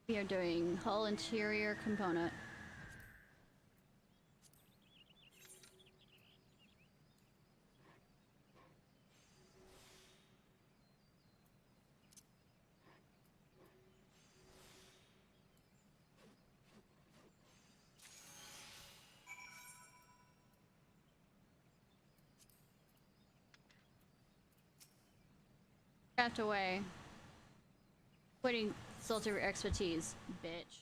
We are doing hull interior component. Craft away. Putting salty expertise, bitch.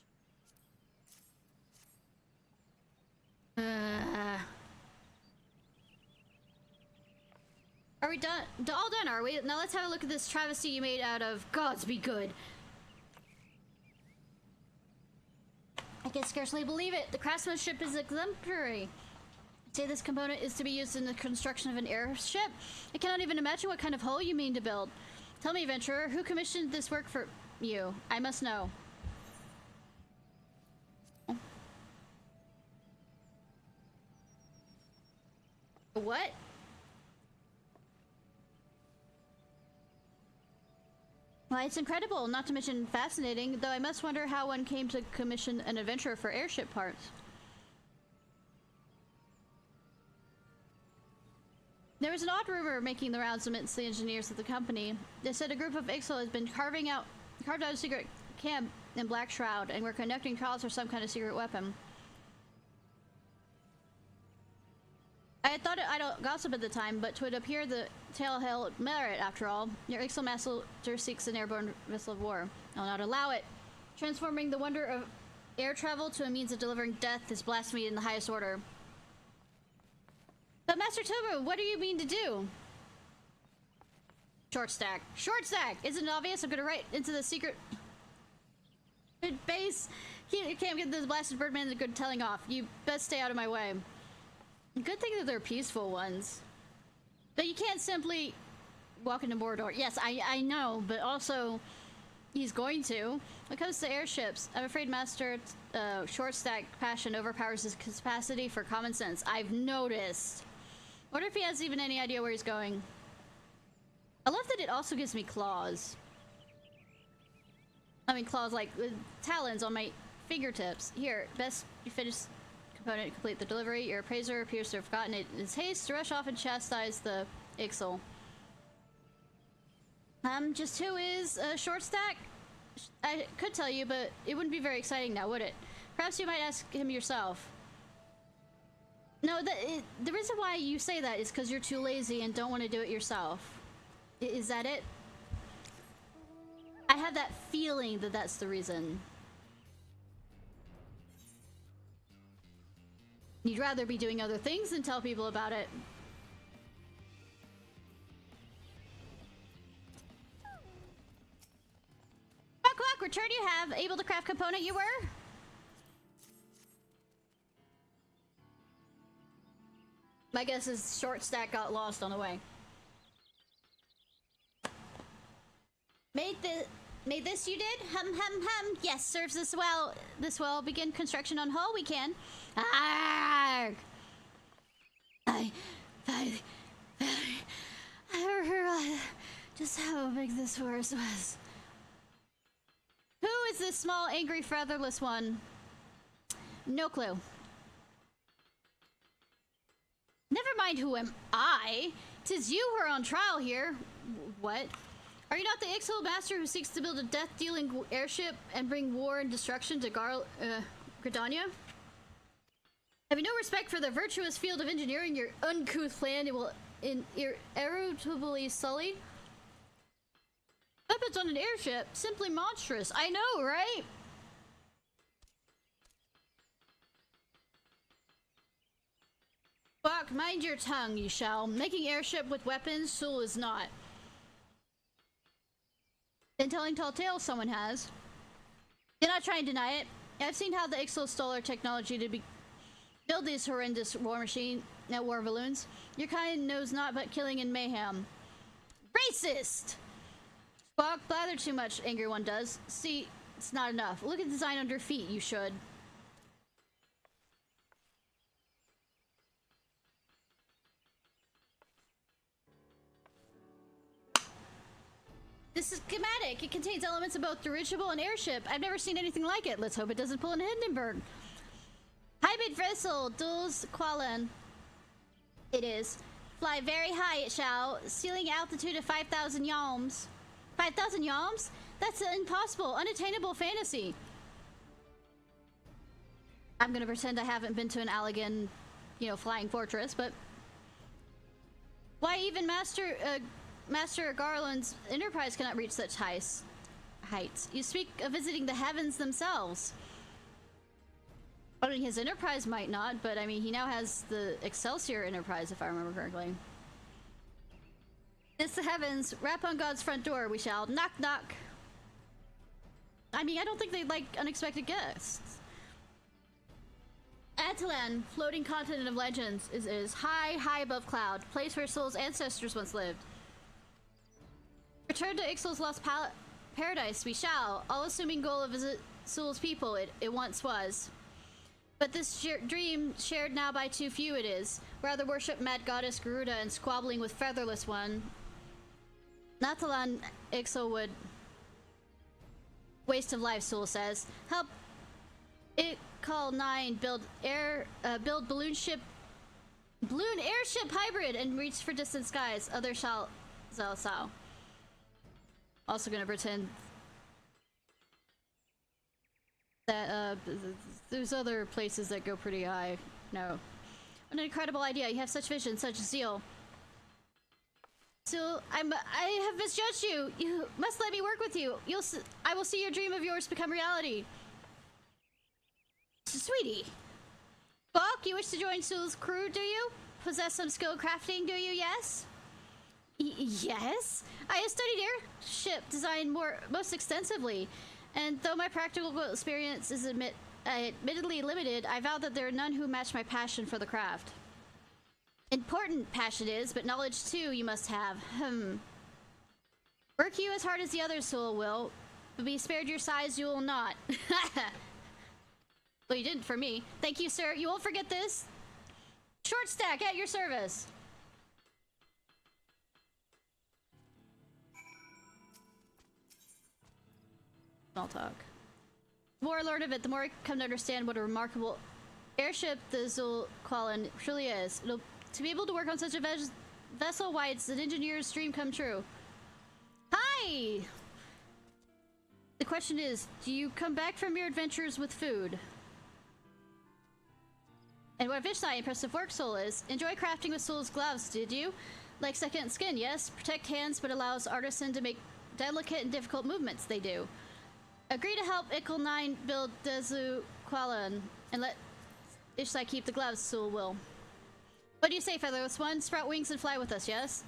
Are we done? All done, are we? Now let's have a look at this travesty you made out of gods be good. I can scarcely believe it. The craftsmanship is exemplary. Say this component is to be used in the construction of an airship? I cannot even imagine what kind of hull you mean to build. Tell me, adventurer, who commissioned this work for you? I must know. What? Well, it's incredible, not to mention fascinating, though I must wonder how one came to commission an adventurer for airship parts. There was an odd rumor making the rounds amidst the engineers of the company. They said a group of Ixal has been carved out a secret camp in Black Shroud and were conducting trials for some kind of secret weapon. I had thought it idle gossip at the time, but 'twould appear the tale held merit after all. Your Ixal master seeks an airborne vessel of war. I'll not allow it. Transforming the wonder of air travel to a means of delivering death is blasphemy in the highest order. But Master Tobu, what do you mean to do? Short stack. Short stack! Isn't it obvious? I'm gonna write into the secret base. You can't get this blasted birdman a good telling off. You best stay out of my way. Good thing that they're peaceful ones. But you can't simply walk into Mordor. Yes, I know, but also he's going to. When it comes to airships, I'm afraid Master Short Stack passion overpowers his capacity for common sense. I've noticed. Wonder if he has even any idea where he's going. I love that it also gives me claws. I mean claws like talons on my fingertips. Here, best you finish component, complete the delivery. Your appraiser appears to have forgotten it in his haste to rush off and chastise the Ixal. Just who is Short Stack? I could tell you, but it wouldn't be very exciting now, would it? Perhaps you might ask him yourself. No, the reason why you say that is because you're too lazy and don't want to do it yourself. Is that it? I have that feeling that that's the reason. You'd rather be doing other things than tell people about it. Quack, return you have. Able to craft component you were? My guess is Short Stack got lost on the way. Made this you did? Hum. Yes, serves this well. Begin construction on hull. We can. Arrgh! I realized just how big this forest was. Who is this small, angry, featherless one? No clue. Never mind who am I. 'Tis you who are on trial here. What? Are you not the Ixal master who seeks to build a death-dealing airship and bring war and destruction to Gridania? Have you no respect for the virtuous field of engineering? Your uncouth plan it will irretrievably sully. Weapons on an airship? Simply monstrous. I know, right? Fuck, mind your tongue, you shall. Making airship with weapons, Sul is not. Been telling tall tales, someone has. Did not try and deny it. I've seen how the Ixal stole our technology to build these horrendous war balloons. Your kind knows not but killing and mayhem. Racist! Squawk, blather too much, angry one does. See, it's not enough. Look at the design under feet, you should. This is schematic. It contains elements of both dirigible and airship. I've never seen anything like it. Let's hope it doesn't pull in Hindenburg. Hybrid vessel, Dulles Qualen. It is. Fly very high, it shall. Ceiling altitude of 5,000 yalms. 5,000 yalms? That's an impossible, unattainable fantasy. I'm gonna pretend I haven't been to an Allegan, flying fortress, but... Why even Master Garland's Enterprise cannot reach such heights. You speak of visiting the heavens themselves. I mean, his Enterprise might not, but I mean, he now has the Excelsior Enterprise, if I remember correctly. It's the heavens. Rap on God's front door, we shall. Knock, knock. I mean, I don't think they like unexpected guests. Atalan, floating continent of legends, is high, high above cloud. Place where Sol's ancestors once lived. Return to Ixal's lost paradise, we shall. All assuming goal of visit Sol's people, it once was. But this dream shared now by too few it is. Rather worship mad goddess Garuda and squabbling with featherless one. Natalan Ixal would... Waste of life, Sol says. Help it call 9 build balloon airship hybrid and reach for distant skies. Other shall Zao. Also gonna pretend that there's other places that go pretty high. No. What an incredible idea. You have such vision, such zeal. So I have misjudged you. You must let me work with you. I will see your dream of yours become reality. Sweetie. Balk, you wish to join Sul's crew, do you? Possess some skill crafting, do you? Yes? Yes? I have studied airship design most extensively, and though my practical experience is admittedly limited, I vow that there are none who match my passion for the craft. Important passion is, but knowledge too you must have. Work you as hard as the others, Sul will, but be spared your size you will not. Well, you didn't for me. Thank you, sir. You won't forget this. Short stack at your service. Small talk. The more I learn of it, the more I come to understand what a remarkable airship the Zul Qualen truly is. To be able to work on such a vessel, why it's an engineer's dream come true. Hi! The question is, do you come back from your adventures with food? And what Ishnai impressive work Sol is. Enjoy crafting with Sol's gloves, did you? Like second skin, yes. Protect hands, but allows artisan to make delicate and difficult movements, they do. Agree to help Ikel 9 build Dezu Qualan, and let Ishnai keep the gloves, Sol will. What do you say, featherless one? Sprout wings and fly with us, yes?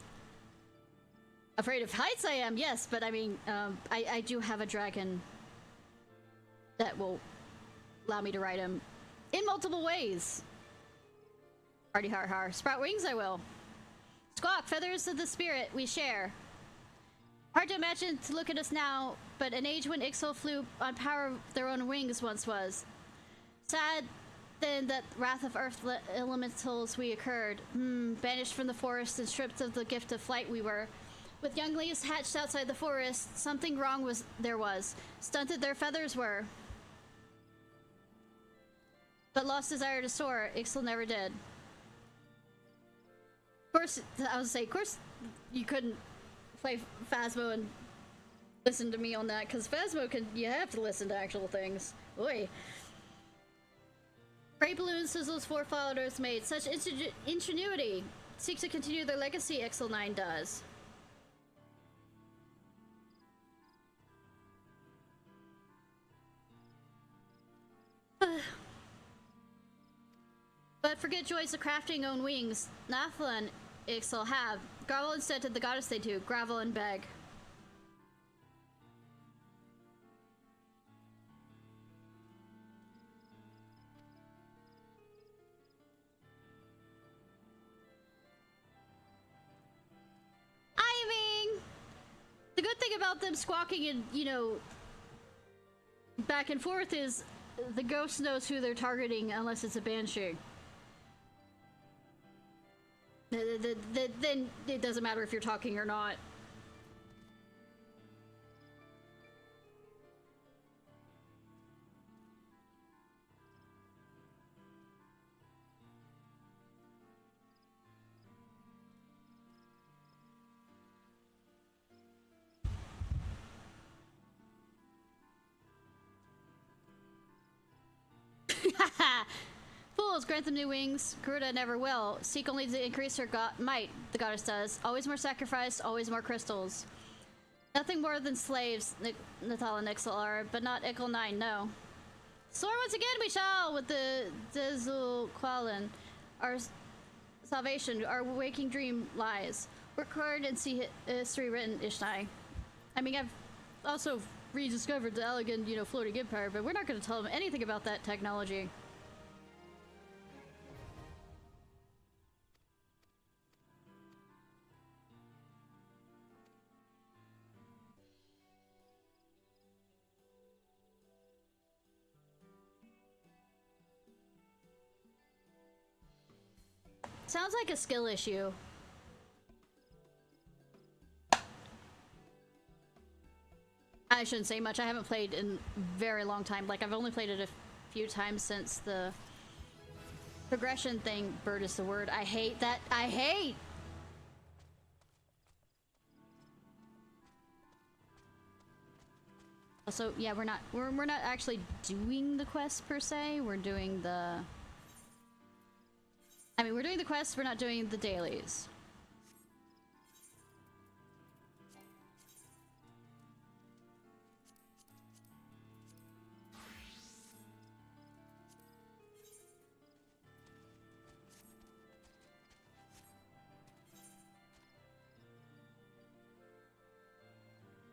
Afraid of heights I am, yes, but I mean, I do have a dragon that will allow me to ride him in multiple ways. Hardy har har. Sprout wings I will. Squawk, feathers of the spirit we share. Hard to imagine to look at us now, but an age when Ixal flew on power of their own wings once was. Sad then that wrath of earth elementals we occurred. Banished from the forest and stripped of the gift of flight we were. With younglings hatched outside the forest, something wrong was. Stunted their feathers were. But lost desire to soar, Ixal never did. Of course, I was saying, of course, you couldn't play Phasmo and listen to me on that, because Phasmo you have to listen to actual things. Oi. Great Balloon Sizzle's forefathers made such ingenuity. Seek to continue their legacy, XL9 does. But forget joys of crafting own wings. Nathla and Ixal have. Grovel instead to the goddess they do. Gravel and beg. I mean, the good thing about them squawking and, you know, back and forth is the ghost knows who they're targeting unless it's a banshee. Then it doesn't matter if you're talking or not. Fools, grant them new wings. Garuda never will. Seek only to increase her might, the goddess does. Always more sacrifice, always more crystals. Nothing more than slaves, Nathala and Ixal are, but not Ickle 9, no. Soar once again we shall, with the Dezul Qualin. Our salvation, our waking dream lies. Work hard and see history written, Ishnai. I mean, I've also rediscovered the elegant, you know, floating empire, but we're not going to tell them anything about that technology. Sounds like a skill issue. I shouldn't say much. I haven't played in a very long time. Like, I've only played it a few times since the progression thing. Bird is the word. I hate that. I hate! Also, yeah, we're not actually doing the quest per se. We're doing the... I mean, we're doing the quests, we're not doing the dailies.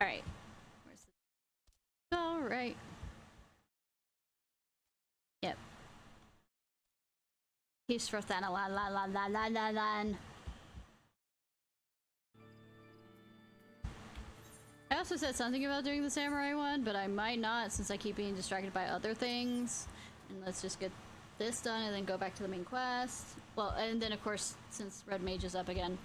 Alright. Where's the... Alright. Yep. He's for Thana la la la la la la la. I also said something about doing the samurai one, but I might not since I keep being distracted by other things. And let's just get this done and then go back to the main quest. Well, and then of course, since Red Mage is up again.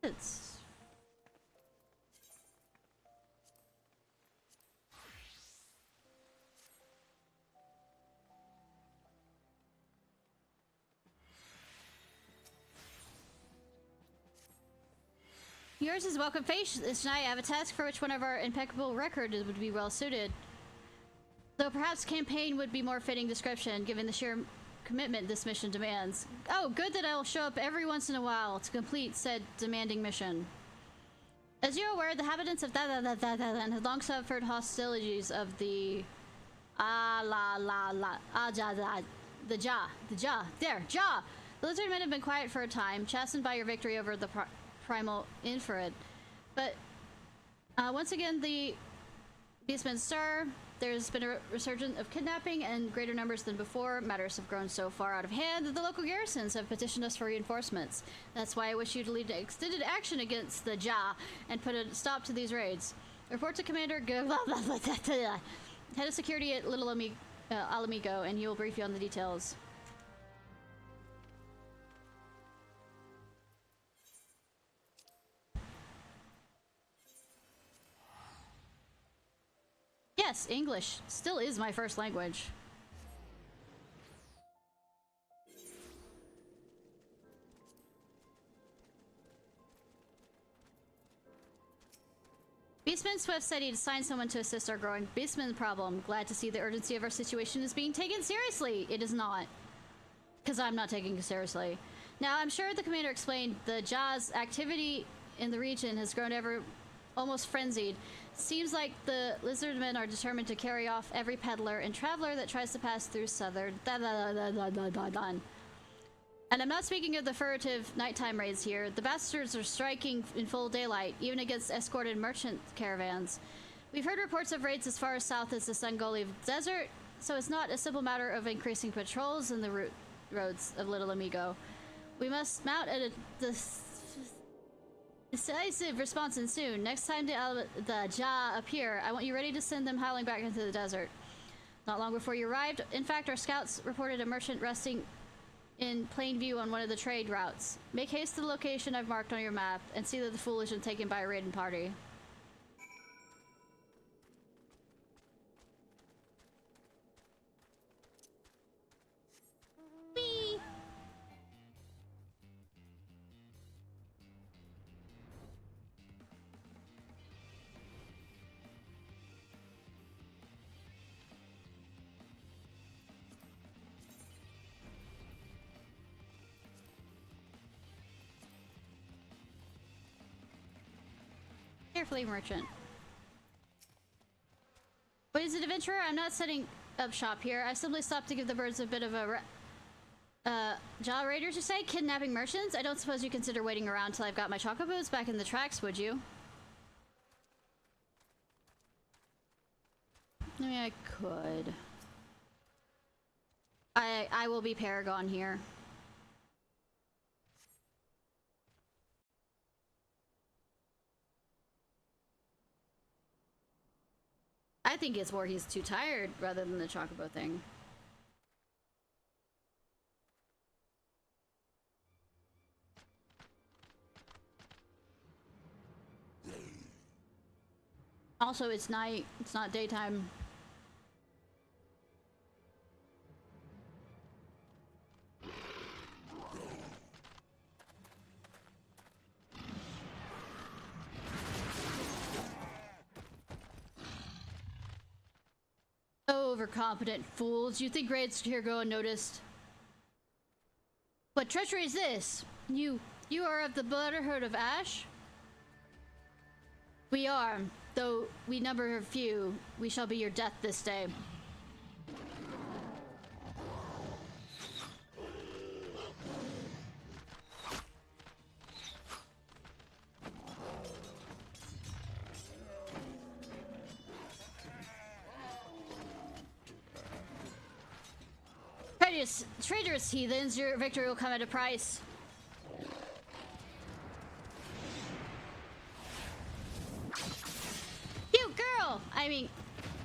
It's... Yours is welcome face, Ishnai. I have a task for which one of our impeccable record would be well suited. Though perhaps campaign would be more fitting description, given the sheer commitment this mission demands. Oh, good that I'll show up every once in a while to complete said demanding mission. As you're aware, the inhabitants of had long suffered hostilities of the the Ja. The lizard men have been quiet for a time, chastened by your victory over the primal infrared. But once again, the beastmen stir. There's been a resurgence of kidnapping and greater numbers than before. Matters have grown so far out of hand that the local garrisons have petitioned us for reinforcements. That's why I wish you to lead extended action against the Ja and put a stop to these raids. Report to Commander Head of Security at Little Alamigo, and he will brief you on the details. Yes, English still is my first language. Beastman Swift said he'd assign someone to assist our growing Beastman problem. Glad to see the urgency of our situation is being taken seriously. It is not. Because I'm not taking it seriously. Now, I'm sure the commander explained the Jaws activity in the region has grown ever almost frenzied. Seems like the lizardmen are determined to carry off every peddler and traveler that tries to pass through southern. And I'm not speaking of the furtive nighttime raids here. The bastards are striking in full daylight, even against escorted merchant caravans. We've heard reports of raids as far south as the Sangoli Desert, so it's not a simple matter of increasing patrols in the roads of Little Amigo. We must mount a decisive response and soon. Next time the Ja appear, I want you ready to send them howling back into the desert. Not long before you arrived, in fact, our scouts reported a merchant resting in plain view on one of the trade routes. Make haste to the location I've marked on your map and see that the fool isn't taken by a raiding party. Whee! Carefully, merchant. But is it adventurer? I'm not setting up shop here. I simply stopped to give the birds a bit of a Jaw raiders, you say? Kidnapping merchants? I don't suppose you consider waiting around till I've got my chocobos back in the tracks, would you? I mean, I could. I will be Paragon here. I think it's more he's too tired rather than the chocobo thing. Also, it's night. It's not daytime. Overconfident fools. You think raids here go unnoticed? What treachery is this? You are of the Brotherhood of Ash? We are, though we number few. We shall be your death this day. Traitorous heathens, your victory will come at a price. You girl! I mean,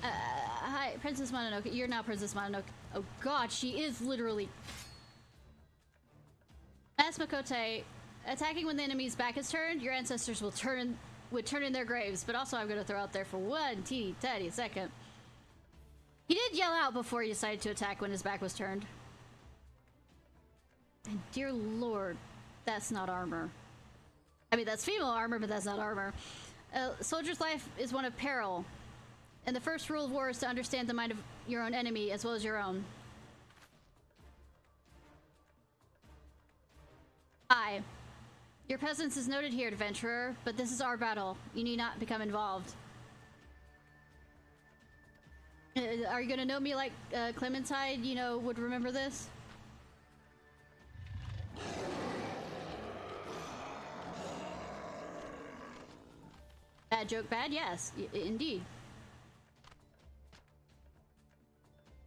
hi, Princess Mononoke. You're now Princess Mononoke. Oh god, she is literally... As Makote, attacking when the enemy's back is turned, your ancestors would turn in their graves. But also I'm gonna throw out there for one teeny tiny second. He did yell out before he decided to attack when his back was turned. And dear lord, that's not armor. I mean, that's female armor, but that's not armor. A soldier's life is one of peril. And the first rule of war is to understand the mind of your own enemy as well as your own. Aye. Your presence is noted here, adventurer, but this is our battle. You need not become involved. Are you gonna know me like Clementine, you know, would remember this? Bad joke bad? Yes, indeed.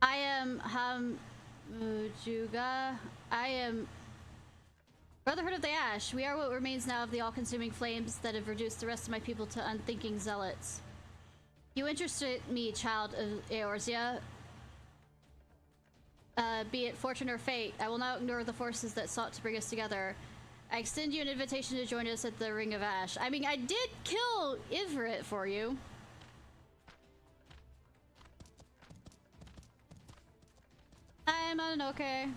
I am Hamujuga. I am Brotherhood of the Ash. We are what remains now of the all-consuming flames that have reduced the rest of my people to unthinking zealots. You interested me, child of Eorzea. Be it fortune or fate, I will not ignore the forces that sought to bring us together. I extend you an invitation to join us at the Ring of Ash. I mean, I did kill Ivrit for you. I'm Mononoke.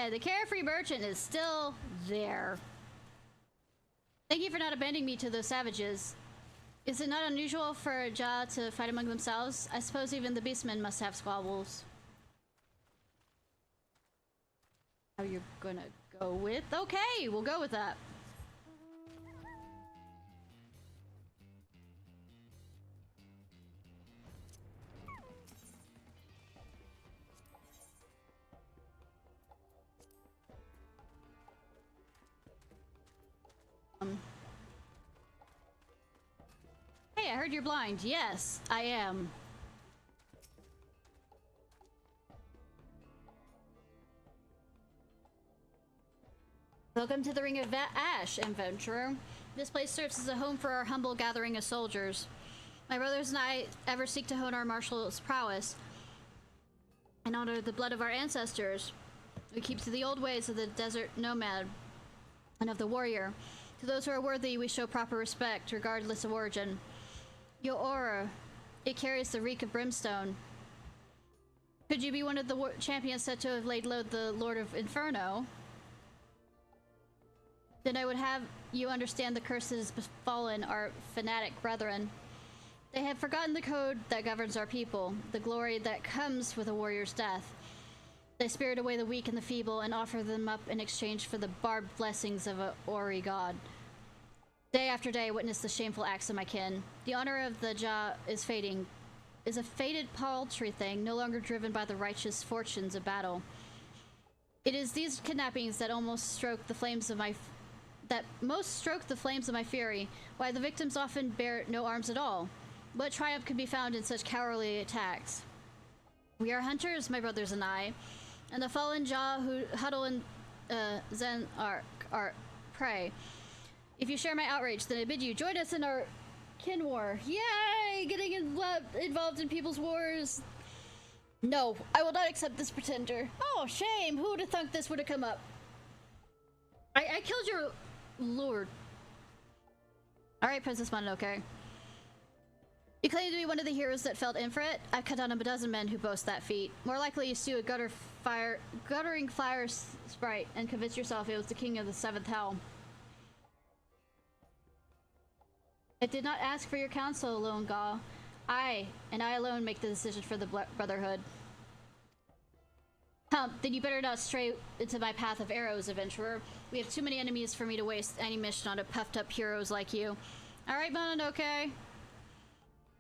Yeah, the carefree merchant is still there. Thank you for not abandoning me to those savages. Is it not unusual for Ja to fight among themselves? I suppose even the beastmen must have squabbles. How you're gonna go with? Okay, we'll go with that. Hey, I heard you're blind. Yes, I am. Welcome to the Ring of Ash, adventurer. This place serves as a home for our humble gathering of soldiers. My brothers and I ever seek to hone our martial prowess and honor the blood of our ancestors. We keep to the old ways of the desert nomad and of the warrior. To those who are worthy, we show proper respect, regardless of origin. Your aura, it carries the reek of brimstone. Could you be one of the champions said to have laid low the Lord of Inferno? Then I would have you understand the curse that has befallen our fanatic brethren. They have forgotten the code that governs our people, the glory that comes with a warrior's death. They spirit away the weak and the feeble and offer them up in exchange for the barbed blessings of a Ori god. Day after day, I witness the shameful acts of my kin. The honor of the Ja is fading, is a faded paltry thing, no longer driven by the righteous fortunes of battle. It is these kidnappings that most stroke the flames of my fury, why the victims often bear no arms at all. What triumph can be found in such cowardly attacks? We are hunters, my brothers and I, and the fallen Ja who huddle in Zen are prey. If you share my outrage, then I bid you join us in our kin war. Yay! Getting involved in people's wars. No, I will not accept this pretender. Oh, shame! Who would have thunk this would have come up? I killed your lord. Alright, Princess Mononoke. You claim to be one of the heroes that felt Infrit? I've cut down a dozen men who boast that feat. More likely you stew a guttering fire sprite and convince yourself it was the king of the seventh hell. I did not ask for your counsel, Lone Gaw. I, and I alone, make the decision for the Brotherhood. Then you better not stray into my path of arrows, adventurer. We have too many enemies for me to waste any mission on a puffed-up heroes like you. Alright, Mononoke.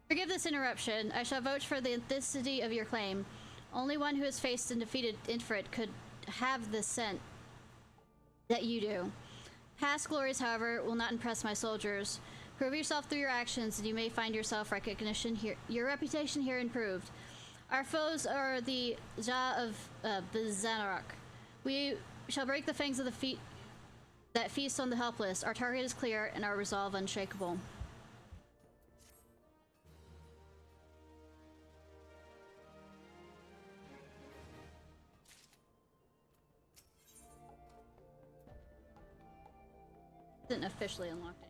Forgive this interruption. I shall vouch for the authenticity of your claim. Only one who has faced and defeated Infrit could have the scent that you do. Past glories, however, will not impress my soldiers. Prove yourself through your actions, and you may find yourself recognition here. Your reputation here improved. Our foes are the Ja of Bizanarok. We shall break the fangs of the feet that feast on the helpless. Our target is clear, and our resolve unshakable. Isn't officially unlocked.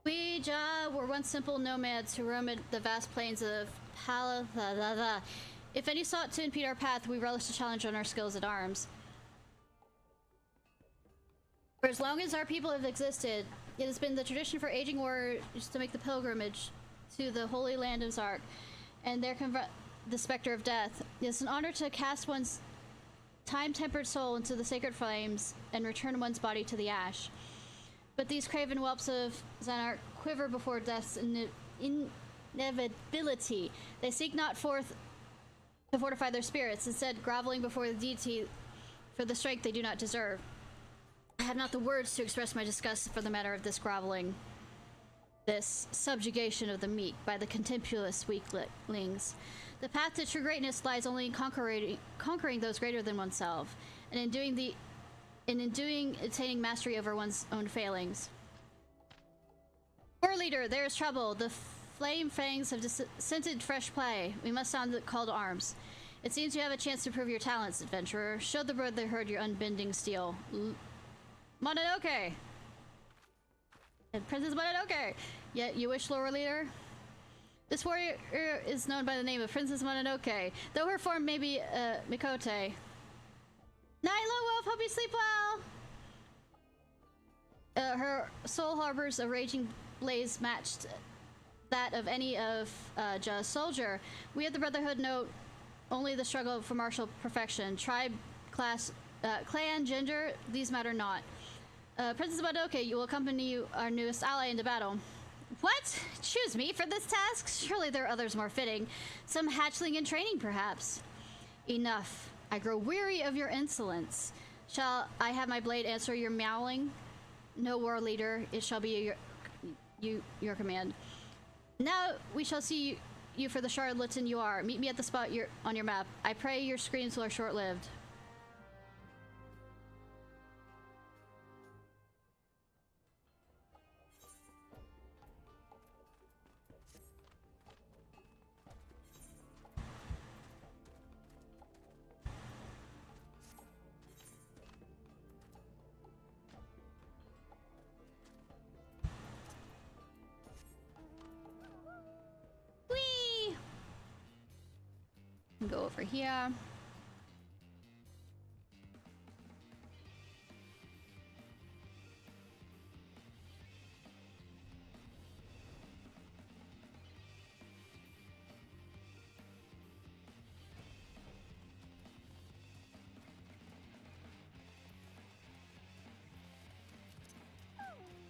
We Ja were once simple nomads who roamed the vast plains of Palatha. If any sought to impede our path, we relished a challenge on our skills at arms. For as long as our people have existed, it has been the tradition for aging warriors to make the pilgrimage to the holy land of Zark and there confront the specter of death. It is an honor to cast one's time-tempered soul into the sacred flames and return one's body to the ash. But these craven whelps of Zanark quiver before death's inevitability. They seek not forth to fortify their spirits, instead groveling before the deity for the strength they do not deserve. I have not the words to express my disgust for the matter of this groveling. This subjugation of the meek by the contemptuous weaklings. The path to true greatness lies only in conquering those greater than oneself, and in doing attaining mastery over one's own failings. War leader, there is trouble. The flame fangs have scented fresh play. We must sound the call to arms. It seems you have a chance to prove your talents, adventurer. Show the Brotherhood your unbending steel. Mononoke! And Princess Mononoke! Yet you wish, Lore Leader? This warrior is known by the name of Princess Mononoke, though her form may be Mikote. Nyla Wolf, hope you sleep well! Her soul harbors a raging blaze matched that of any of Ja's soldier. We at the Brotherhood know only the struggle for martial perfection. Tribe, class, clan, gender, these matter not. Princess Mononoke, you will accompany our newest ally into battle. What? Choose me for this task? Surely there are others more fitting. Some hatchling in training, perhaps. Enough. I grow weary of your insolence. Shall I have my blade answer your meowing? No, war leader. It shall be your command. Now we shall see you for the charlatan you are. Meet me at the spot on your map. I pray your screams are short-lived. Go over here.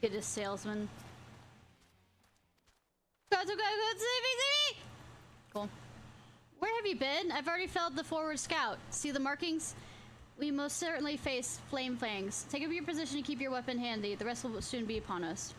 Get a salesman. Go, cool. Where have you been? I've already felled the forward scout. See the markings? We most certainly face flame fangs. Take up your position and keep your weapon handy. The rest will soon be upon us.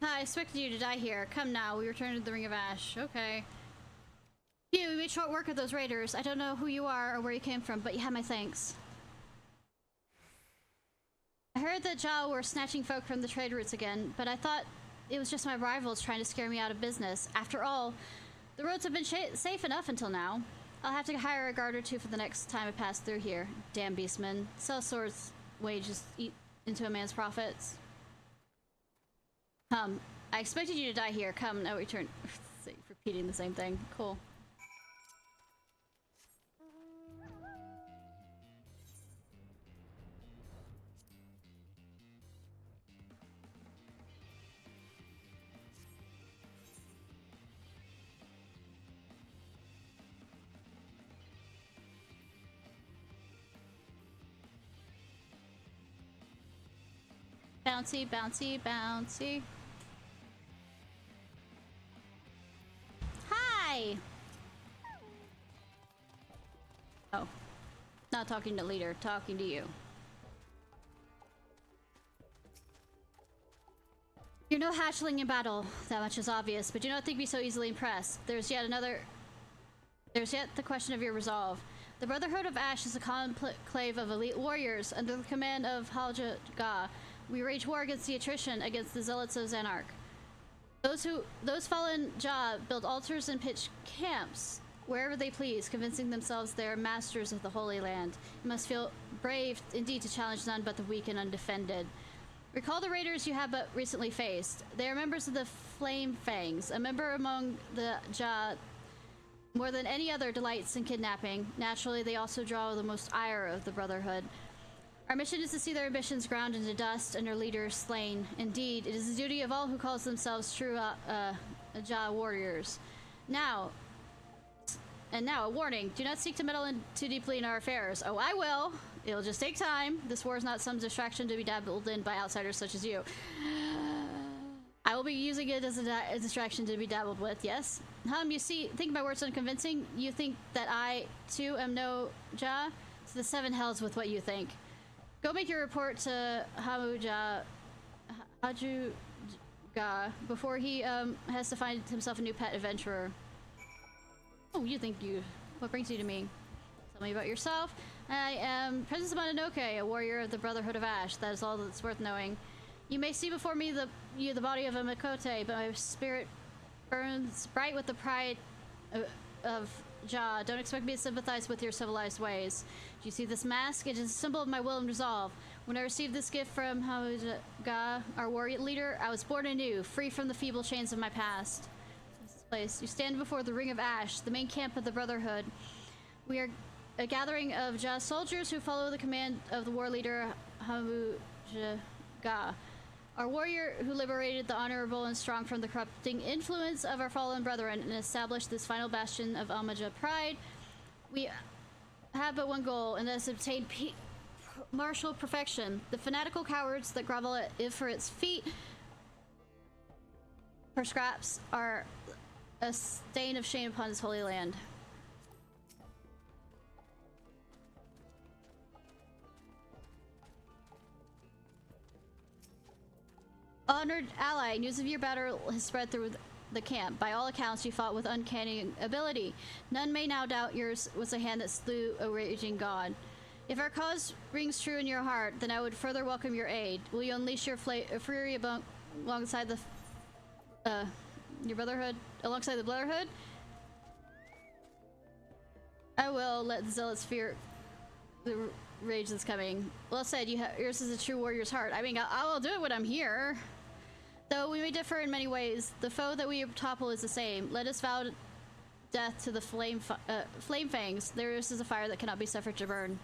I expected you to die here. Come now, we return to the Ring of Ash. Okay. Phew, we made short work of those raiders. I don't know who you are or where you came from, but you have my thanks. I heard that Jaw were snatching folk from the trade routes again, but I thought it was just my rivals trying to scare me out of business. After all, the roads have been safe enough until now. I'll have to hire a guard or two for the next time I pass through here. Damn beastmen. Sell swords, wages eat into a man's profits. I expected you to die here. Come, now return. Repeating the same thing. Cool. Bouncy, bouncy, bouncy. Hi! Oh. Not talking to leader, talking to you. You're no hatchling in battle, that much is obvious, but do not think me so easily impressed. There's yet the question of your resolve. The Brotherhood of Ash is a conclave of elite warriors under the command of Halja Ga. We wage war against the attrition, against the zealots of Zanark. Those fallen Ja build altars and pitch camps wherever they please, convincing themselves they are masters of the Holy Land. You must feel brave indeed to challenge none but the weak and undefended. Recall the raiders you have but recently faced. They are members of the Flame Fangs, a member among the Ja more than any other delights in kidnapping. Naturally, they also draw the most ire of the Brotherhood. Our mission is to see their ambitions ground into dust and their leaders slain. Indeed, it is the duty of all who calls themselves true Ja warriors. Now, a warning. Do not seek to meddle in too deeply in our affairs. Oh, I will. It'll just take time. This war is not some distraction to be dabbled in by outsiders such as you. I will be using it as a distraction to be dabbled with, yes? You see, think my words unconvincing? You think that I, too, am no Ja? To the seven hells with what you think. Go make your report to Hajuga before he has to find himself a new pet adventurer. Oh, what brings you to me? Tell me about yourself. I am Princess Mononoke, a warrior of the Brotherhood of Ash. That is all that's worth knowing. You may see before me the body of a Mikote, but my spirit burns bright with the pride of Ja. Don't expect me to sympathize with your civilized ways. Do you see this mask? It is a symbol of my will and resolve. When I received this gift from Hajuga, our warrior leader, I was born anew, free from the feeble chains of my past. This place. You stand before the Ring of Ash, the main camp of the Brotherhood. We are a gathering of Ja soldiers who follow the command of the war leader Hajuga. Our warrior who liberated the honorable and strong from the corrupting influence of our fallen brethren and established this final bastion of Amaja pride. We have but one goal, and that is to obtain martial perfection. The fanatical cowards that grovel at Ifrit's feet for scraps are a stain of shame upon this holy land. Honored ally, news of your battle has spread through the camp. By all accounts, you fought with uncanny ability. None may now doubt yours was the hand that slew a raging god. If our cause rings true in your heart, then I would further welcome your aid. Will you unleash your fury alongside your brotherhood? Alongside the Brotherhood? I will let the zealots fear the rage that's coming. Well said, yours is a true warrior's heart. I mean, I will do it when I'm here. Though we may differ in many ways, the foe that we topple is the same. Let us vow death to the flame fangs. Theirs is a fire that cannot be suffered to burn.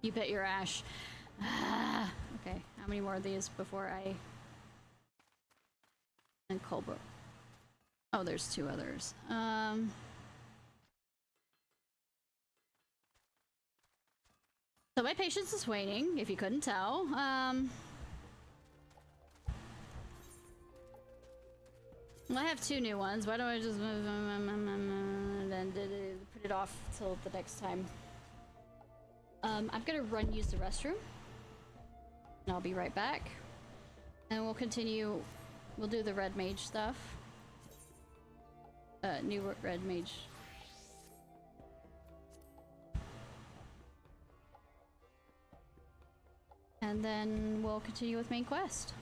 You bet your ash. Okay, how many more of these before I... And Colbert. Oh, there's two others. So my patience is waning, if you couldn't tell. I have two new ones. Why don't I just and then put it off till the next time? I'm gonna use the restroom. And I'll be right back. And we'll continue. We'll do the red mage stuff. New red mage. And then we'll continue with main quest.